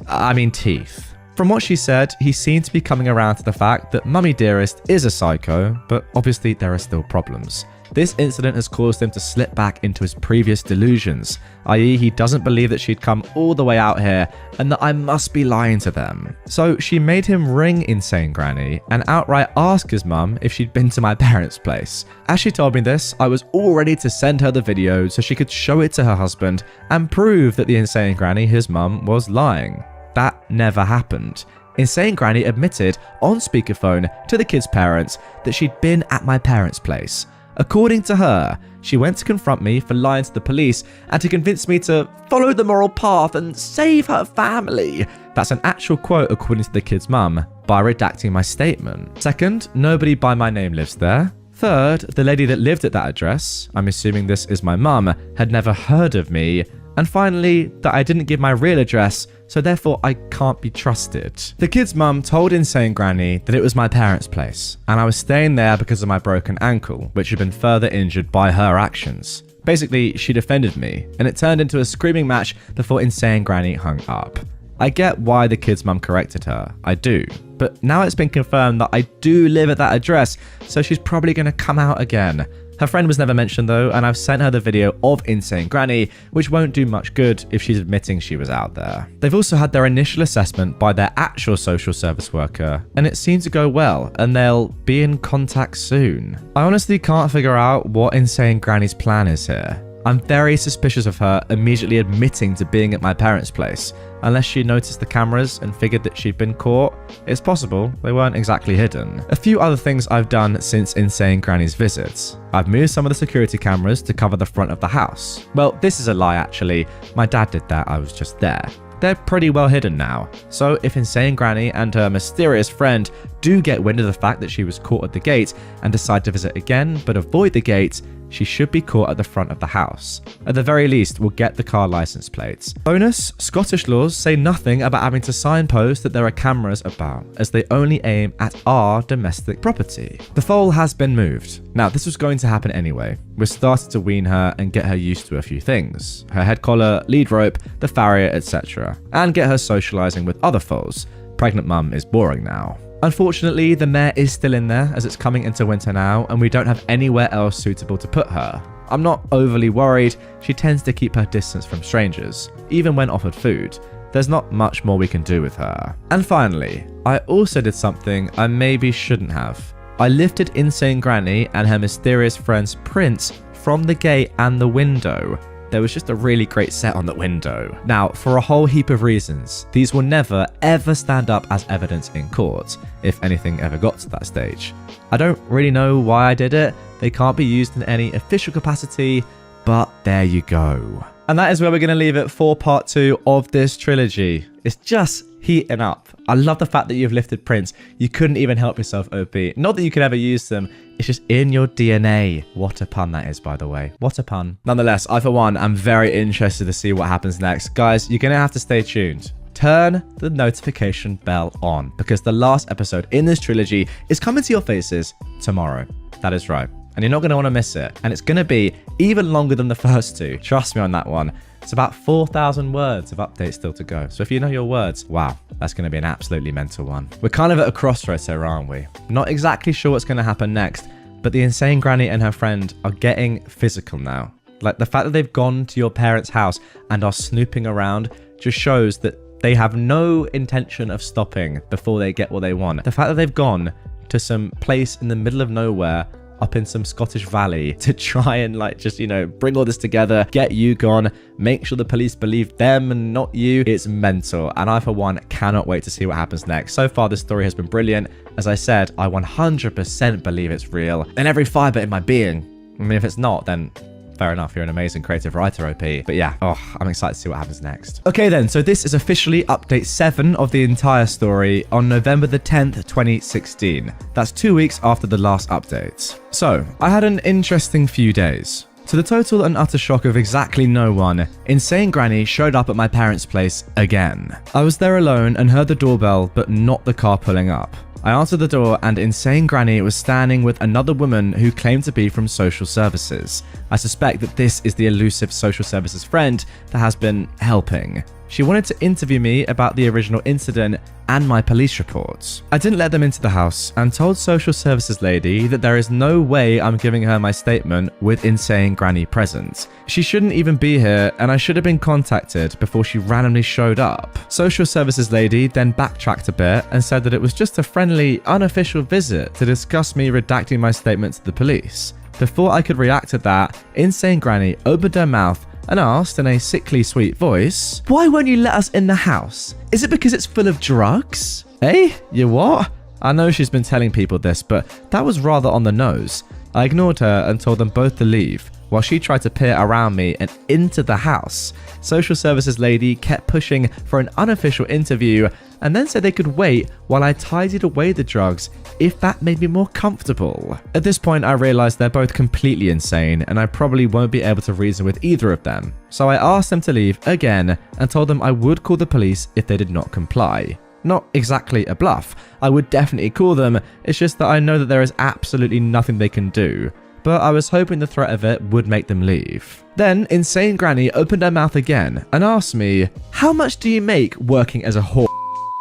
teeth. From what she said, he seemed to be coming around to the fact that Mummy Dearest is a psycho, but obviously there are still problems. This incident has caused him to slip back into his previous delusions, i.e. he doesn't believe that she'd come all the way out here and that I must be lying to them. So she made him ring Insane Granny and outright ask his mum if she'd been to my parents' place. As she told me this, I was all ready to send her the video so she could show it to her husband and prove that the Insane Granny, his mum, was lying. That never happened. Insane Granny admitted on speakerphone to the kid's parents that she'd been at my parents' place. According to her, she went to confront me for lying to the police and to convince me to follow the moral path and save her family. That's an actual quote according to the kid's mum, by redacting my statement. Second, nobody by my name lives there. Third, the lady that lived at that address, I'm assuming this is my mum, had never heard of me. And finally, that I didn't give my real address, so therefore I can't be trusted. The kid's mum told Insane Granny that it was my parents' place, and I was staying there because of my broken ankle, which had been further injured by her actions. Basically, she defended me, and it turned into a screaming match before Insane Granny hung up. I get why the kid's mum corrected her, I do. But now it's been confirmed that I do live at that address, so she's probably going to come out again. Her friend was never mentioned though, and I've sent her the video of Insane Granny, which won't do much good if she's admitting she was out there. They've also had their initial assessment by their actual social service worker, and it seemed to go well, and they'll be in contact soon. I honestly can't figure out what Insane Granny's plan is here. I'm very suspicious of her immediately admitting to being at my parents' place. Unless she noticed the cameras and figured that she'd been caught, it's possible they weren't exactly hidden. A few other things I've done since Insane Granny's visits. I've moved some of the security cameras to cover the front of the house. Well, this is a lie actually. My dad did that, I was just there. They're pretty well hidden now. So if Insane Granny and her mysterious friend do get wind of the fact that she was caught at the gate and decide to visit again but avoid the gate, she should be caught at the front of the house. At the very least, we'll get the car license plates. Bonus, Scottish laws say nothing about having to signpost that there are cameras about, as they only aim at our domestic property. The foal has been moved. Now, this was going to happen anyway. We're starting to wean her and get her used to a few things. Her head collar, lead rope, the farrier, etc. And get her socializing with other foals. Pregnant mum is boring now. Unfortunately, the mare is still in there as it's coming into winter now, and we don't have anywhere else suitable to put her. I'm not overly worried. She tends to keep her distance from strangers, even when offered food. There's not much more we can do with her. And finally, I also did something I maybe shouldn't have. I lifted Insane Granny and her mysterious friend's prints from the gate and the window. There was just a really great set on the window. Now, for a whole heap of reasons, these will never ever stand up as evidence in court, if anything ever got to that stage. I don't really know why I did it. They can't be used in any official capacity, but there you go. And that is where we're going to leave it for part 2 of this trilogy. It's just heating up. I love the fact that you've lifted prints. You couldn't even help yourself, OP. Not that you could ever use them. It's just in your DNA. What a pun that is, by the way. What a pun. Nonetheless, I for one am very interested to see what happens next. Guys, you're going to have to stay tuned. Turn the notification bell on, because the last episode in this trilogy is coming to your faces tomorrow. That is right. And you're not going to want to miss it. And it's going to be even longer than the first 2. Trust me on that one. It's about 4,000 words of updates still to go. So if you know your words, wow, that's going to be an absolutely mental one. We're kind of at a crossroads here, aren't we? Not exactly sure what's going to happen next, but the Insane Granny and her friend are getting physical now. Like, the fact that they've gone to your parents' house and are snooping around just shows that They have no intention of stopping before they get what they want. The fact that they've gone to some place in the middle of nowhere up in some Scottish valley to try and like just, you know, bring all this together, get you gone, make sure the police believe them and not you. It's mental. And I, for one, cannot wait to see what happens next. So far, this story has been brilliant. As I said, I 100% believe it's real in every fiber in my being. I mean, if it's not, then fair enough, you're an amazing creative writer, OP. But yeah, I'm excited to see what happens next. Okay then, so this is officially update 7 of the entire story on November the 10th, 2016. That's 2 weeks after the last update. So, I had an interesting few days. To the total and utter shock of exactly no one, Insane Granny showed up at my parents' place again. I was there alone and heard the doorbell, but not the car pulling up. I answered the door and Insane Granny was standing with another woman who claimed to be from social services. I suspect that this is the elusive social services friend that has been helping. She wanted to interview me about the original incident and my police reports. I didn't let them into the house and told social services lady that there is no way I'm giving her my statement with Insane Granny present. She shouldn't even be here and I should have been contacted before she randomly showed up. Social services lady then backtracked a bit and said that it was just a friendly, unofficial visit to discuss me redacting my statement to the police. Before I could react to that, Insane Granny opened her mouth and asked in a sickly sweet voice, "Why won't you let us in the house? Is it because it's full of drugs?" Eh? You what? I know she's been telling people this, but that was rather on the nose. I ignored her and told them both to leave, while she tried to peer around me and into the house. Social services lady kept pushing for an unofficial interview and then said they could wait while I tidied away the drugs if that made me more comfortable. At this point, I realized they're both completely insane and I probably won't be able to reason with either of them. So I asked them to leave again and told them I would call the police if they did not comply. Not exactly a bluff. I would definitely call them, it's just that I know that there is absolutely nothing they can do. But I was hoping the threat of it would make them leave. Then, Insane Granny opened her mouth again and asked me, "How much do you make working as a whore?"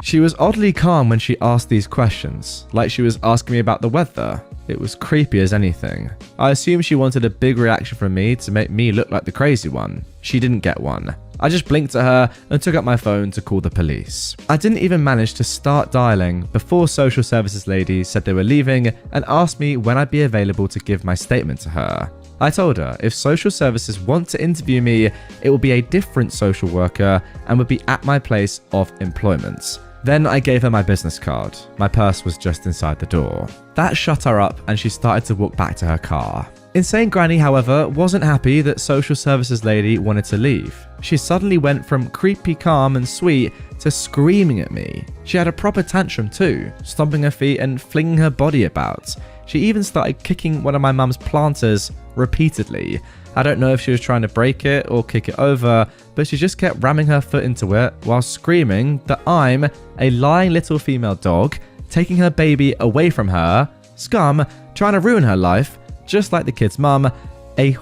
She was oddly calm when she asked these questions, like she was asking me about the weather. It was creepy as anything. I assumed she wanted a big reaction from me to make me look like the crazy one. She didn't get one. I just blinked at her and took up my phone to call the police. I didn't even manage to start dialing before social services lady said they were leaving and asked me when I'd be available to give my statement to her. I told her if social services want to interview me, it will be a different social worker and would be at my place of employment. Then I gave her my business card. My purse was just inside the door. That shut her up and she started to walk back to her car. Insane Granny, however, wasn't happy that social services lady wanted to leave. She suddenly went from creepy calm and sweet to screaming at me. She had a proper tantrum too, stomping her feet and flinging her body about. She even started kicking one of my mum's planters repeatedly. I don't know if she was trying to break it or kick it over, but she just kept ramming her foot into it while screaming that I'm a lying little female dog, taking her baby away from her, scum, trying to ruin her life, just like the kid's mum, a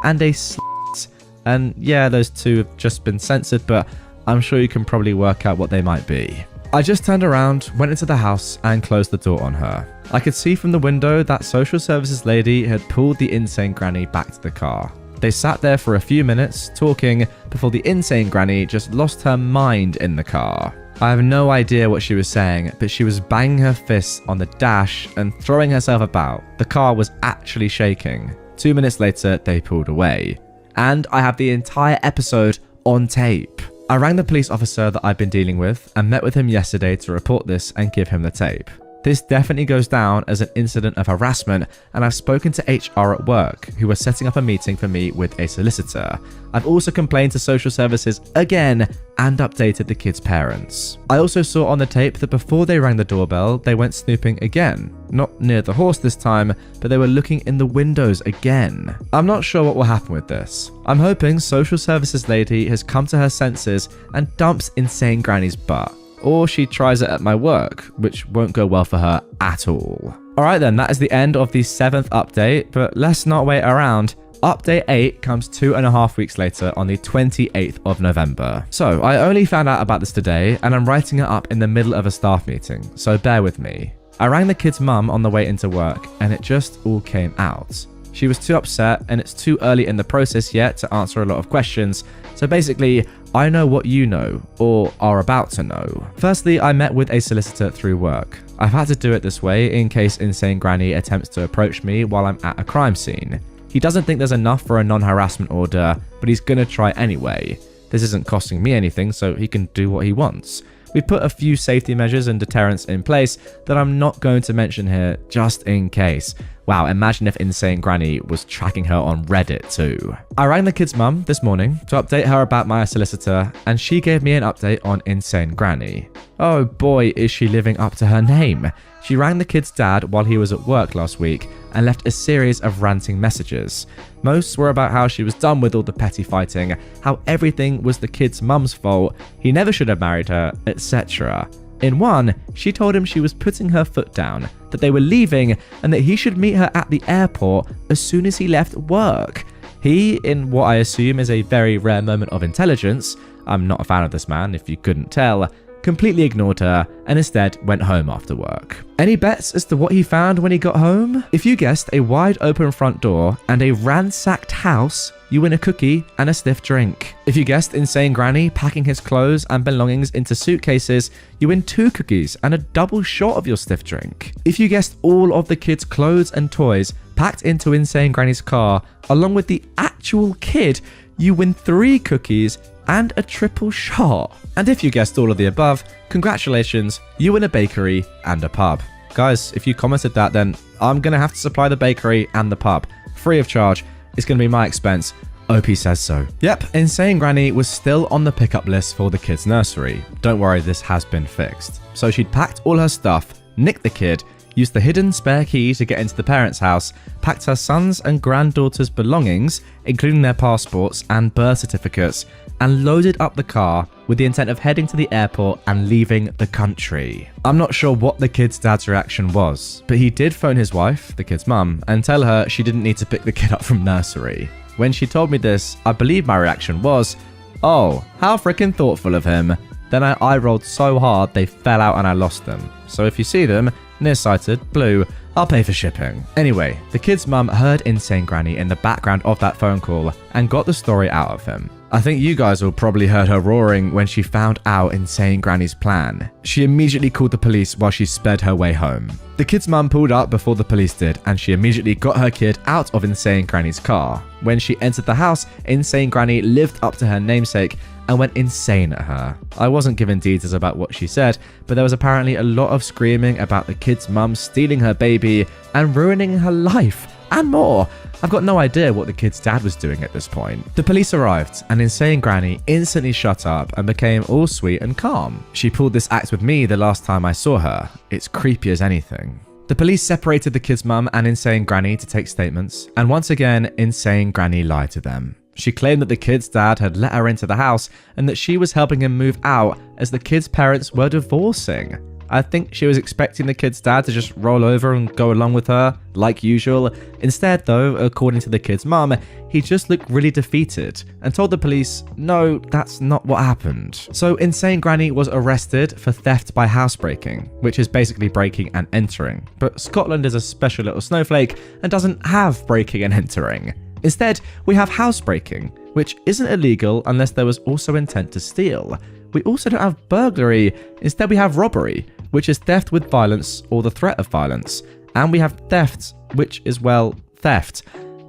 and a slut. And yeah, those two have just been censored, but I'm sure you can probably work out what they might be. I just turned around, went into the house and closed the door on her. I could see from the window that social services lady had pulled the Insane Granny back to the car. They sat there for a few minutes talking before the Insane Granny just lost her mind in the car. I have no idea what she was saying, but she was banging her fists on the dash and throwing herself about. The car was actually shaking. 2 minutes later, they pulled away. And I have the entire episode on tape. I rang the police officer that I've been dealing with and met with him yesterday to report this and give him the tape. This definitely goes down as an incident of harassment, and I've spoken to HR at work, who are setting up a meeting for me with a solicitor. I've also complained to social services again and updated the kids' parents. I also saw on the tape that before they rang the doorbell, they went snooping again. Not near the horse this time, but they were looking in the windows again. I'm not sure what will happen with this. I'm hoping social services lady has come to her senses and dumps Insane Granny's butt. Or she tries it at my work, which won't go well for her at all. Alright then, that is the end of the 7th update, but let's not wait around. Update 8 comes 2.5 weeks later on the 28th of November. So, I only found out about this today, and I'm writing it up in the middle of a staff meeting, so bear with me. I rang the kid's mum on the way into work, and it just all came out. She was too upset, and it's too early in the process yet to answer a lot of questions, So basically, I know what you know, or are about to know. Firstly, I met with a solicitor through work. I've had to do it this way in case Insane Granny attempts to approach me while I'm at a crime scene. He doesn't think there's enough for a non-harassment order, but he's gonna try anyway. This isn't costing me anything, so he can do what he wants. We've put a few safety measures and deterrents in place that I'm not going to mention here, just in case. Wow, imagine if Insane Granny was tracking her on Reddit too. I rang the kid's mum this morning to update her about my solicitor, and she gave me an update on Insane Granny. Oh boy, is she living up to her name. She rang the kid's dad while he was at work last week and left a series of ranting messages. Most were about how she was done with all the petty fighting, how everything was the kid's mum's fault, he never should have married her, etc. In one, she told him she was putting her foot down, that they were leaving, and that he should meet her at the airport as soon as he left work. He, in what I assume is a very rare moment of intelligence, I'm not a fan of this man if you couldn't tell, completely ignored her and instead went home after work. Any bets as to what he found when he got home? If you guessed a wide open front door and a ransacked house, you win a cookie and a stiff drink. If you guessed Insane Granny packing his clothes and belongings into suitcases, you win 2 cookies and a double shot of your stiff drink. If you guessed all of the kids' clothes and toys packed into Insane Granny's car, along with the actual kid, you win 3 cookies and a triple shot. And if you guessed all of the above, congratulations, you win a bakery and a pub. Guys, if you commented that, then I'm gonna have to supply the bakery and the pub, free of charge. It's gonna be my expense. OP says so. Yep, Insane Granny was still on the pickup list for the kids' nursery. Don't worry, this has been fixed. So she'd packed all her stuff, nicked the kid, used the hidden spare key to get into the parents' house, packed her son's and granddaughter's belongings, including their passports and birth certificates, and loaded up the car with the intent of heading to the airport and leaving the country. I'm not sure what the kid's dad's reaction was, but he did phone his wife, the kid's mum, and tell her she didn't need to pick the kid up from nursery. When she told me this, I believe my reaction was, oh, how freaking thoughtful of him. Then I eye-rolled so hard they fell out and I lost them. So if you see them, nearsighted, blue, I'll pay for shipping. Anyway, the kid's mum heard Insane Granny in the background of that phone call and got the story out of him. I think you guys all probably heard her roaring when she found out Insane Granny's plan. She immediately called the police while she sped her way home. The kid's mum pulled up before the police did, and she immediately got her kid out of Insane Granny's car. When she entered the house, Insane Granny lived up to her namesake and went insane at her. I wasn't given details about what she said, but there was apparently a lot of screaming about the kid's mum stealing her baby and ruining her life, and more. I've got no idea what the kid's dad was doing at this point. The police arrived, and Insane Granny instantly shut up and became all sweet and calm. She pulled this act with me the last time I saw her. It's creepy as anything. The police separated the kid's mum and Insane Granny to take statements, and once again, Insane Granny lied to them. She claimed that the kid's dad had let her into the house and that she was helping him move out as the kid's parents were divorcing. I think she was expecting the kid's dad to just roll over and go along with her, like usual. Instead, though, according to the kid's mum, he just looked really defeated and told the police, no, that's not what happened. So Insane Granny was arrested for theft by housebreaking, which is basically breaking and entering. But Scotland is a special little snowflake and doesn't have breaking and entering. Instead, we have housebreaking, which isn't illegal unless there was also intent to steal. We also don't have burglary. Instead, we have robbery, which is theft with violence or the threat of violence. And we have theft, which is, well, theft.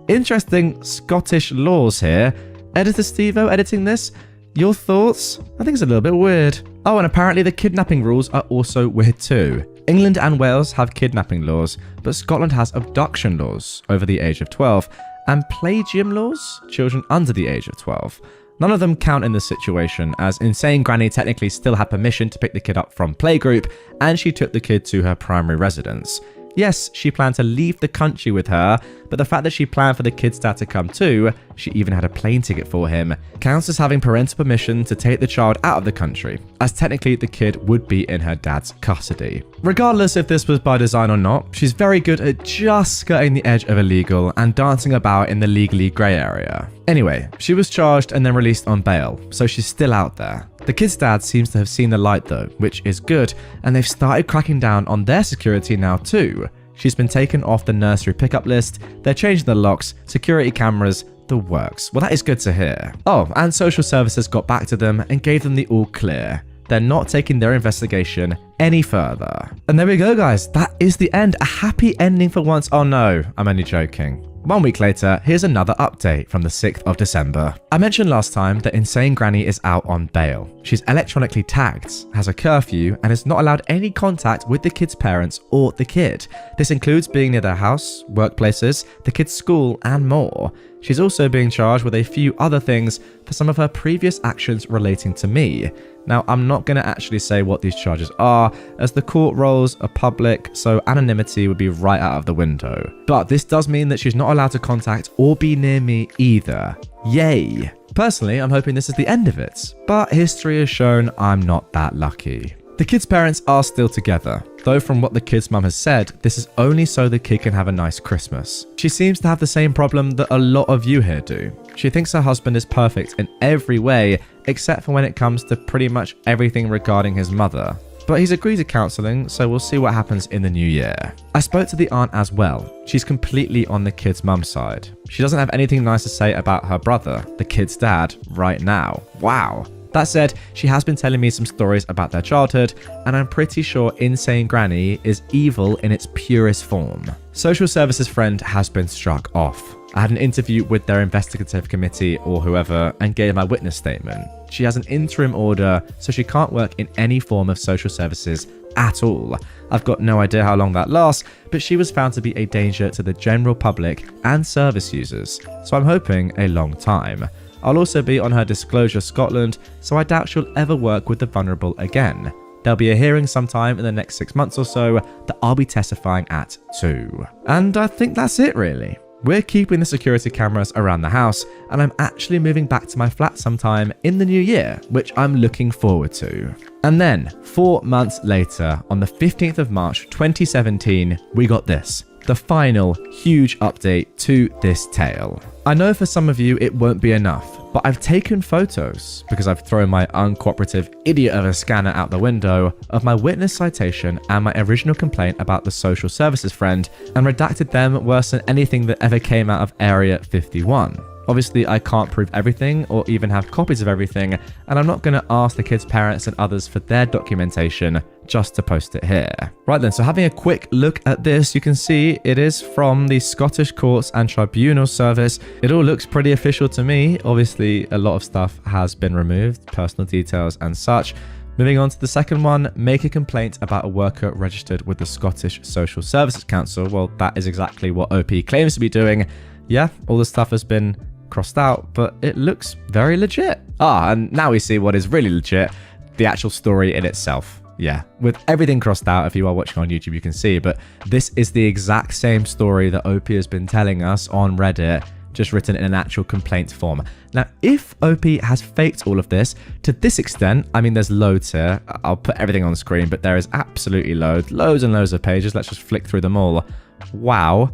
Interesting Scottish laws here. Editor Steve-O editing this? Your thoughts? I think it's a little bit weird. Oh, and apparently the kidnapping rules are also weird too. England and Wales have kidnapping laws, but Scotland has abduction laws over the age of 12, and plagium laws, children under the age of 12. None of them count in this situation, as Insane Granny technically still had permission to pick the kid up from playgroup, and she took the kid to her primary residence. Yes, she planned to leave the country with her, but the fact that she planned for the kid's dad to come too, she even had a plane ticket for him, counts as having parental permission to take the child out of the country, as technically the kid would be in her dad's custody. Regardless if this was by design or not, she's very good at just skirting the edge of illegal and dancing about in the legally grey area. Anyway, she was charged and then released on bail, so she's still out there. The kid's dad seems to have seen the light though, which is good, and they've started cracking down on their security now too. She's been taken off the nursery pickup list, they're changing the locks, security cameras, The works. Well, that is good to hear. Oh, and social services got back to them and gave them the all clear. They're not taking their investigation any further. And there we go, guys. That is the end. A happy ending for once. Oh no, I'm only joking. 1 week later, here's another update from the 6th of December. I mentioned last time that Insane Granny is out on bail. She's electronically tagged, has a curfew, and is not allowed any contact with the kid's parents or the kid. This includes being near their house, workplaces, the kid's school, and more. She's also being charged with a few other things for some of her previous actions relating to me. Now, I'm not going to actually say what these charges are, as the court rolls are public, so anonymity would be right out of the window. But this does mean that she's not allowed to contact or be near me either. Yay! Personally, I'm hoping this is the end of it, but history has shown I'm not that lucky. The kid's parents are still together, though from what the kid's mum has said, this is only so the kid can have a nice Christmas. She seems to have the same problem that a lot of you here do. She thinks her husband is perfect in every way, except for when it comes to pretty much everything regarding his mother. But he's agreed to counselling, so we'll see what happens in the new year. I spoke to the aunt as well. She's completely on the kid's mum's side. She doesn't have anything nice to say about her brother, the kid's dad, right now. Wow. That said, she has been telling me some stories about their childhood, and I'm pretty sure Insane Granny is evil in its purest form. Social services friend has been struck off. I had an interview with their investigative committee or whoever and gave my witness statement. She has an interim order, so she can't work in any form of social services at all. I've got no idea how long that lasts, but she was found to be a danger to the general public and service users, so I'm hoping a long time. I'll also be on her Disclosure Scotland, so I doubt she'll ever work with the vulnerable again. There'll be a hearing sometime in the next 6 months or so that I'll be testifying at too. And I think that's it really. We're keeping the security cameras around the house, and I'm actually moving back to my flat sometime in the new year, which I'm looking forward to. And then, 4 months later, on the 15th of March 2017, we got this. The final huge update to this tale. I know for some of you it won't be enough, but I've taken photos, because I've thrown my uncooperative idiot of a scanner out the window, of my witness citation and my original complaint about the social services friend, and redacted them worse than anything that ever came out of Area 51. Obviously, I can't prove everything or even have copies of everything, and I'm not going to ask the kids' parents and others for their documentation just to post it here. Right then, so having a quick look at this, you can see it is from the Scottish Courts and Tribunal Service. It all looks pretty official to me. Obviously, a lot of stuff has been removed, personal details and such. Moving on to the second one, make a complaint about a worker registered with the Scottish Social Services Council. Well, that is exactly what OP claims to be doing. Yeah, all the stuff has been crossed out, but it looks very legit. And now we see what is really legit, the actual story in itself. Yeah, with everything crossed out, if you are watching on YouTube, you can see, but this is the exact same story that OP has been telling us on Reddit, just written in an actual complaint form. Now, if OP has faked all of this to this extent, I mean, there's loads here. I'll put everything on the screen, but there is absolutely loads and loads of pages. Let's just flick through them all. Wow.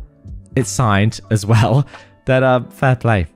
It's signed as well. That fair play.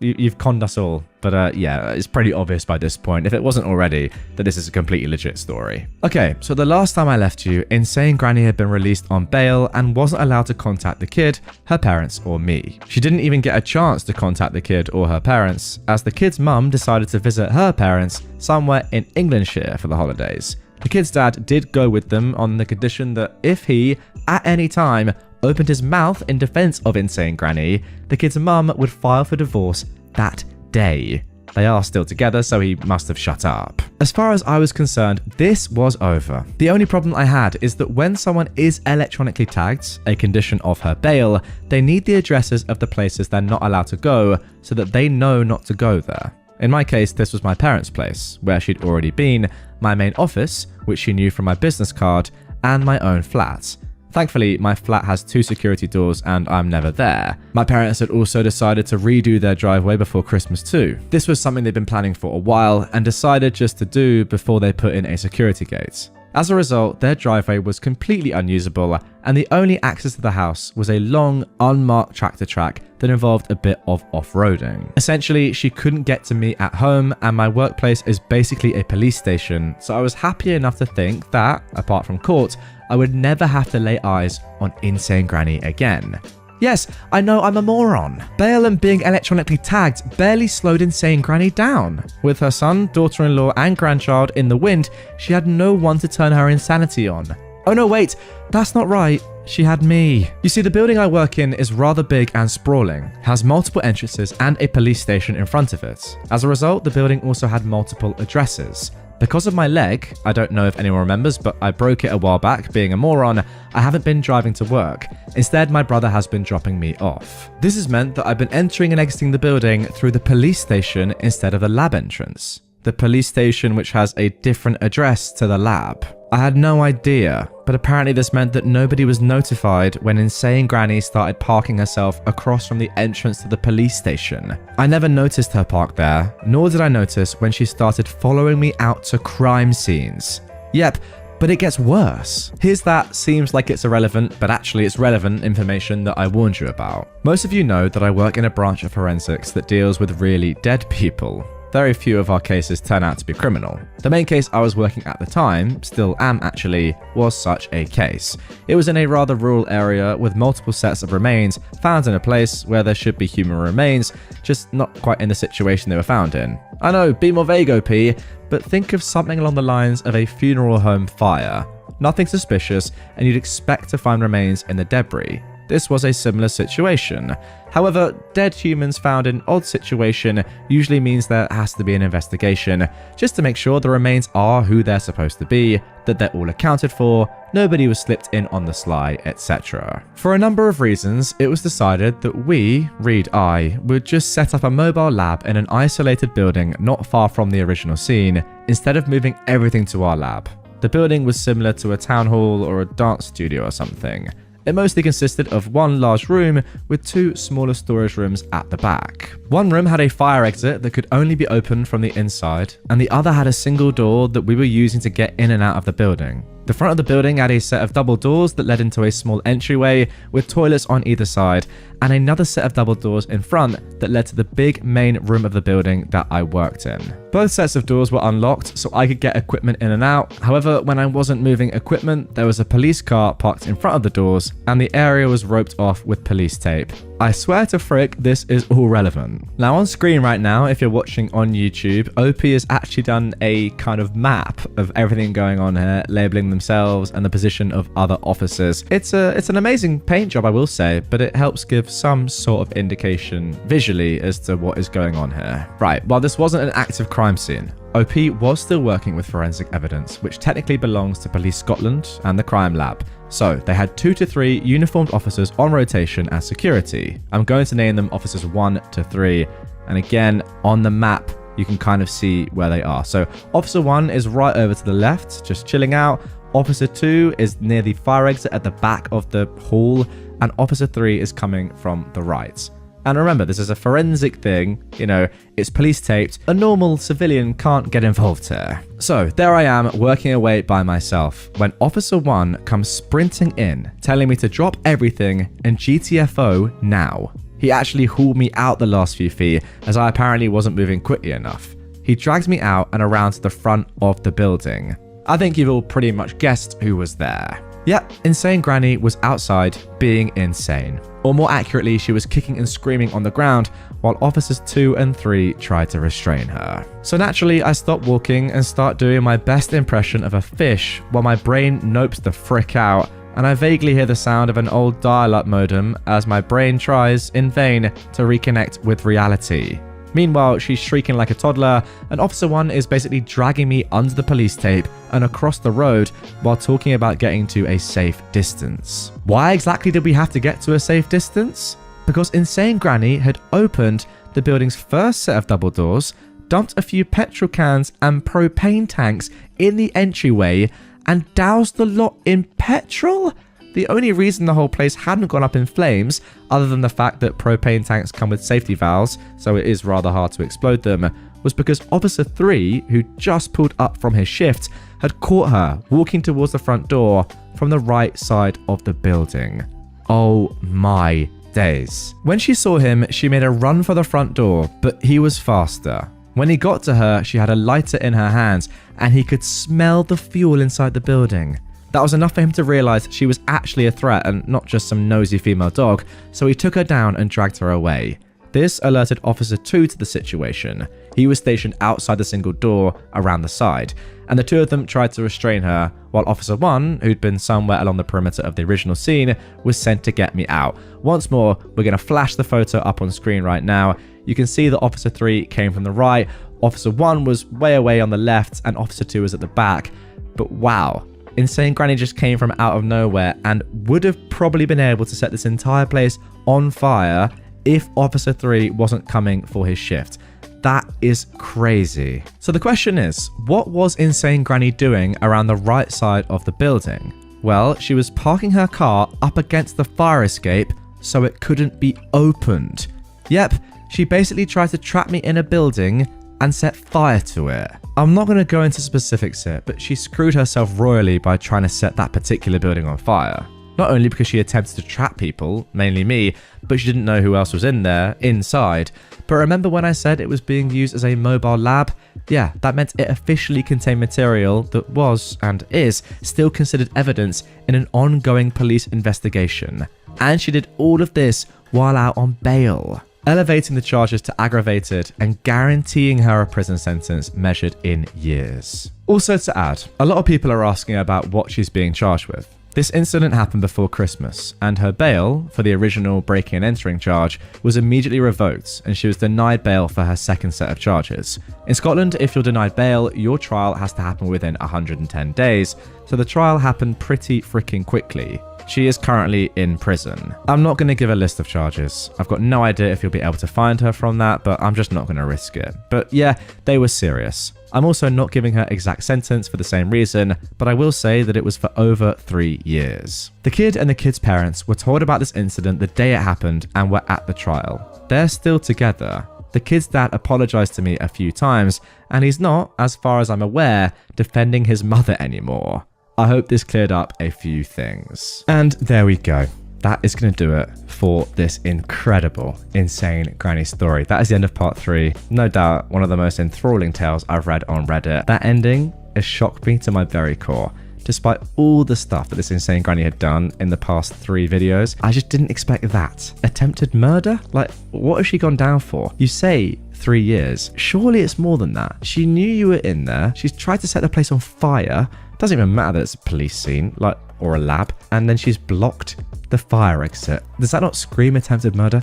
You've conned us all. But yeah, it's pretty obvious by this point, if it wasn't already, that this is a completely legit story. Okay, so the last time I left you, Insane Granny had been released on bail and wasn't allowed to contact the kid, her parents, or me. She didn't even get a chance to contact the kid or her parents, as the kid's mum decided to visit her parents somewhere in Englandshire for the holidays. The kid's dad did go with them on the condition that if he, at any time, opened his mouth in defense of Insane Granny, the kid's mum would file for divorce that day. They are still together, so he must have shut up. As far as I was concerned, this was over. The only problem I had is that when someone is electronically tagged, a condition of her bail, they need the addresses of the places they're not allowed to go so that they know not to go there. In my case, this was my parents' place, where she'd already been, my main office, which she knew from my business card, and my own flat. Thankfully, my flat has 2 security doors and I'm never there. My parents had also decided to redo their driveway before Christmas too. This was something they'd been planning for a while and decided just to do before they put in a security gate. As a result, their driveway was completely unusable and the only access to the house was a long, unmarked tractor track that involved a bit of off-roading. Essentially, she couldn't get to me at home and my workplace is basically a police station, so I was happy enough to think that, apart from court, I would never have to lay eyes on Insane Granny again. Yes, I know I'm a moron. Bail and being electronically tagged barely slowed insane Granny down. With her son, daughter-in-law, and grandchild in the wind, she had no one to turn her insanity on. Oh no, wait, that's not right. She had me. You see, the building I work in is rather big and sprawling, has multiple entrances and a police station in front of it. As a result, the building also had multiple addresses. Because of my leg, I don't know if anyone remembers, but I broke it a while back. Being a moron, I haven't been driving to work. Instead, my brother has been dropping me off. This has meant that I've been entering and exiting the building through the police station instead of the lab entrance. The police station which has a different address to the lab. I had no idea, but apparently this meant that nobody was notified when insane Granny started parking herself across from the entrance to the police station. I never noticed her park there, nor did I notice when she started following me out to crime scenes. Yep, but it gets worse. Here's that seems like it's irrelevant, but actually it's relevant information that I warned you about. Most of you know that I work in a branch of forensics that deals with really dead people. Very few of our cases turn out to be criminal. The main case I was working at the time, still am actually, was such a case. It was in a rather rural area with multiple sets of remains found in a place where there should be human remains, just not quite in the situation they were found in. I know, be more vague, OP, but think of something along the lines of a funeral home fire. Nothing suspicious, and you'd expect to find remains in the debris. This was a similar situation. However, dead humans found in an odd situation usually means there has to be an investigation, just to make sure the remains are who they're supposed to be, that they're all accounted for, nobody was slipped in on the sly, etc. For a number of reasons, it was decided that we, I, would just set up a mobile lab in an isolated building not far from the original scene, instead of moving everything to our lab. The building was similar to a town hall or a dance studio or something. It mostly consisted of one large room with two smaller storage rooms at the back. One room had a fire exit that could only be opened from the inside, and the other had a single door that we were using to get in and out of the building. The front of the building had a set of double doors that led into a small entryway with toilets on either side, and another set of double doors in front that led to the big main room of the building that I worked in. Both sets of doors were unlocked so I could get equipment in and out. However, when I wasn't moving equipment, there was a police car parked in front of the doors and the area was roped off with police tape. I swear to frick, this is all relevant. Now on screen right now, if you're watching on YouTube, OP has actually done a kind of map of everything going on here, labeling themselves and the position of other officers. It's an amazing paint job, I will say, but it helps give some sort of indication visually as to what is going on here. Right, while this wasn't an active crime scene, OP was still working with forensic evidence, which technically belongs to Police Scotland and the crime lab. So they had 2 to 3 uniformed officers on rotation as security. I'm going to name them officers 1 to 3. And again, on the map, you can kind of see where they are. So officer 1 is right over to the left, just chilling out. Officer 2 is near the fire exit at the back of the hall. And officer 3 is coming from the right. And remember, this is a forensic thing, you know, it's police taped. A normal civilian can't get involved here. So there I am working away by myself when Officer 1 comes sprinting in, telling me to drop everything and GTFO now. He actually hauled me out the last few feet as I apparently wasn't moving quickly enough. He drags me out and around to the front of the building. I think you've all pretty much guessed who was there. Yep, insane Granny was outside being insane. Or more accurately, she was kicking and screaming on the ground while officers 2 and 3 tried to restrain her. So naturally, I stop walking and start doing my best impression of a fish while my brain nopes the frick out, and I vaguely hear the sound of an old dial-up modem as my brain tries, in vain, to reconnect with reality. Meanwhile, she's shrieking like a toddler, and Officer 1 is basically dragging me under the police tape and across the road while talking about getting to a safe distance. Why exactly did we have to get to a safe distance? Because insane Granny had opened the building's first set of double doors, dumped a few petrol cans and propane tanks in the entryway, and doused the lot in petrol? The only reason the whole place hadn't gone up in flames, other than the fact that propane tanks come with safety valves, so it is rather hard to explode them, was because Officer 3, who just pulled up from his shift, had caught her walking towards the front door from the right side of the building. Oh my days. When she saw him, she made a run for the front door, but he was faster. When he got to her, she had a lighter in her hands, and he could smell the fuel inside the building. That was enough for him to realise she was actually a threat and not just some nosy female dog, so he took her down and dragged her away. This alerted Officer 2 to the situation. He was stationed outside the single door around the side, and the two of them tried to restrain her, while Officer 1, who'd been somewhere along the perimeter of the original scene, was sent to get me out. Once more, we're going to flash the photo up on screen right now. You can see that Officer 3 came from the right, Officer 1 was way away on the left, and Officer 2 was at the back. But wow, Insane Granny just came from out of nowhere and would have probably been able to set this entire place on fire if Officer 3 wasn't coming for his shift. That is crazy. So the question is, what was Insane Granny doing around the right side of the building? Well, she was parking her car up against the fire escape so it couldn't be opened. Yep, she basically tried to trap me in a building and set fire to it. I'm not going to go into specifics here, but she screwed herself royally by trying to set that particular building on fire. Not only because she attempted to trap people, mainly me, but she didn't know who else was in there, inside. But remember when I said it was being used as a mobile lab? Yeah, that meant it officially contained material that was, and is, still considered evidence in an ongoing police investigation. And she did all of this while out on bail, elevating the charges to aggravated and guaranteeing her a prison sentence measured in years. Also to add, a lot of people are asking about what she's being charged with. This incident happened before Christmas, and her bail for the original breaking and entering charge was immediately revoked, and she was denied bail for her second set of charges. In Scotland, if you're denied bail, your trial has to happen within 110 days, so the trial happened pretty freaking quickly. She is currently in prison. I'm not going to give a list of charges. I've got no idea if you'll be able to find her from that, but I'm just not going to risk it. But yeah, they were serious. I'm also not giving her exact sentence for the same reason, but I will say that it was for over 3 years. The kid and the kid's parents were told about this incident the day it happened and were at the trial. They're still together. The kid's dad apologized to me a few times, and he's not, as far as I'm aware, defending his mother anymore. I hope this cleared up a few things. And there we go. That is going to do it for this incredible Insane Granny story. That is the end of part 3. No doubt one of the most enthralling tales I've read on Reddit. That ending has shocked me to my very core. Despite all the stuff that this Insane Granny had done in the past 3 videos, I just didn't expect that. Attempted murder? Like, what has she gone down for? You say 3 years. Surely it's more than that. She knew you were in there. She's tried to set the place on fire. Doesn't even matter that it's a police scene, like, or a lab. And then she's blocked the fire exit. Does that not scream attempted murder?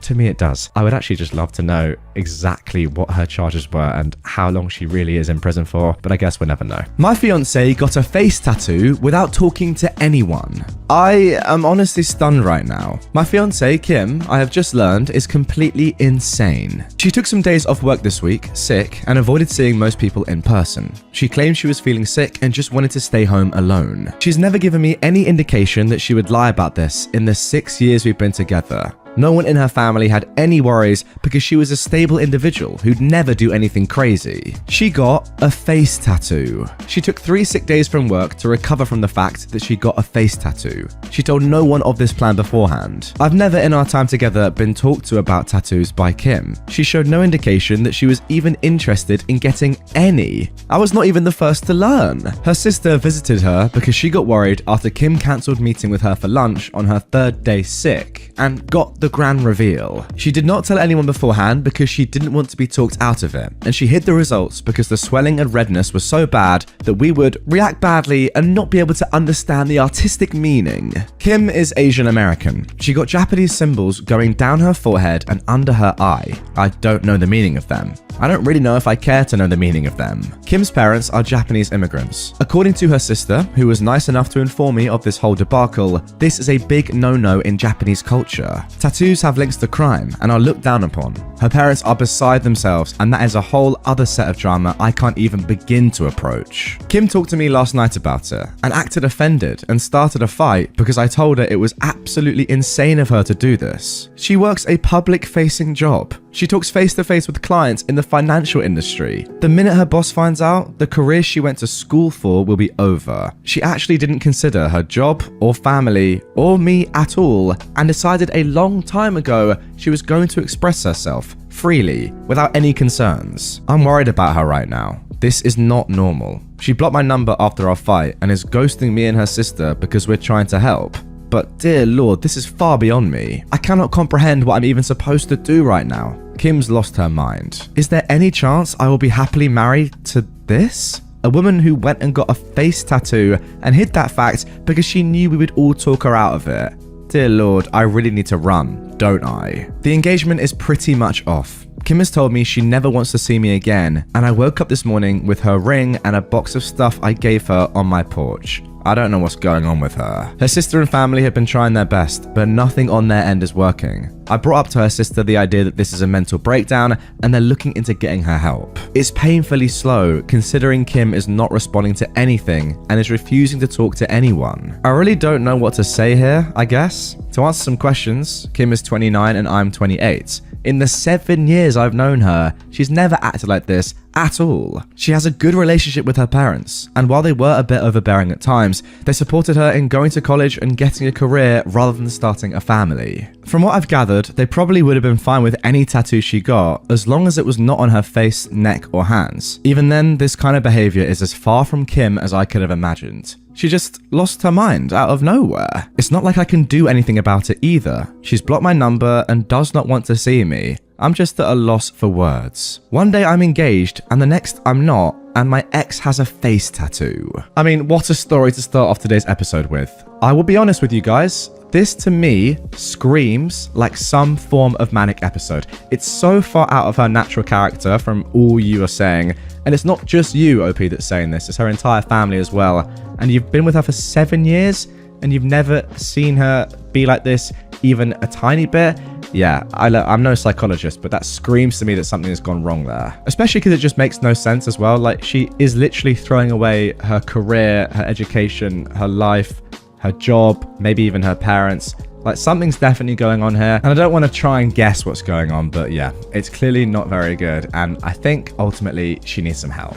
To me, it does. I would actually just love to know exactly what her charges were and how long she really is in prison for, but I guess we'll never know. My fiance got a face tattoo without talking to anyone. I am honestly stunned right now. My fiance, Kim, I have just learned, is completely insane. She took some days off work this week, sick, and avoided seeing most people in person. She claimed she was feeling sick and just wanted to stay home alone. She's never given me any indication that she would lie about this in the 6 years we've been together. No one in her family had any worries because she was a stable individual who'd never do anything crazy. She got a face tattoo. She took 3 sick days from work to recover from the fact that she got a face tattoo. She told no one of this plan beforehand. I've never in our time together been talked to about tattoos by Kim. She showed no indication that she was even interested in getting any. I was not even the first to learn. Her sister visited her because she got worried after Kim cancelled meeting with her for lunch on her 3rd day sick and got the grand reveal. She did not tell anyone beforehand because she didn't want to be talked out of it, and she hid the results because the swelling and redness was so bad that we would react badly and not be able to understand the artistic meaning. Kim is Asian American. She got Japanese symbols going down her forehead and under her eye. I don't know the meaning of them. I don't really know if I care to know the meaning of them. Kim's parents are Japanese immigrants. According to her sister, who was nice enough to inform me of this whole debacle, this is a big no-no in Japanese culture. Tattoos have links to crime and are looked down upon. Her parents are beside themselves, and that is a whole other set of drama I can't even begin to approach. Kim talked to me last night about it and acted offended and started a fight because I told her it was absolutely insane of her to do this. She works a public-facing job. She talks face-to-face with clients in the financial industry. The minute her boss finds out, the career she went to school for will be over. She actually didn't consider her job or family or me at all and decided a long time ago she was going to express herself freely without any concerns. I'm worried about her right now. This is not normal. She blocked my number after our fight and is ghosting me and her sister because we're trying to help. But dear Lord, this is far beyond me. I cannot comprehend what I'm even supposed to do right now. Kim's lost her mind. Is there any chance I will be happily married to this? A woman who went and got a face tattoo and hid that fact because she knew we would all talk her out of it. Dear Lord, I really need to run, don't I? The engagement is pretty much off. Kim has told me she never wants to see me again, and I woke up this morning with her ring and a box of stuff I gave her on my porch. I don't know what's going on with her. Her sister and family have been trying their best, but nothing on their end is working. I brought up to her sister the idea that this is a mental breakdown and they're looking into getting her help. It's painfully slow, considering Kim is not responding to anything and is refusing to talk to anyone. I really don't know what to say here, I guess. To answer some questions, Kim is 29 and I'm 28. In the 7 years I've known her, she's never acted like this at all. She has a good relationship with her parents, and while they were a bit overbearing at times, they supported her in going to college and getting a career rather than starting a family. From what I've gathered, they probably would have been fine with any tattoo she got, as long as it was not on her face, neck, or hands. Even then, this kind of behavior is as far from Kim as I could have imagined. She just lost her mind out of nowhere. It's not like I can do anything about it either. She's blocked my number and does not want to see me. I'm just at a loss for words. One day I'm engaged and the next I'm not, and my ex has a face tattoo. I mean, what a story to start off today's episode with. I will be honest with you guys, this to me screams like some form of manic episode. It's so far out of her natural character from all you are saying. And it's not just you, OP, that's saying this, it's her entire family as well. And you've been with her for 7 years and you've never seen her be like this even a tiny bit. Yeah, I'm no psychologist, but that screams to me that something has gone wrong there. Especially because it just makes no sense as well. Like, she is literally throwing away her career, her education, her life, her job, maybe even her parents. Like, something's definitely going on here, and I don't want to try and guess what's going on, but yeah, it's clearly not very good, and I think ultimately she needs some help.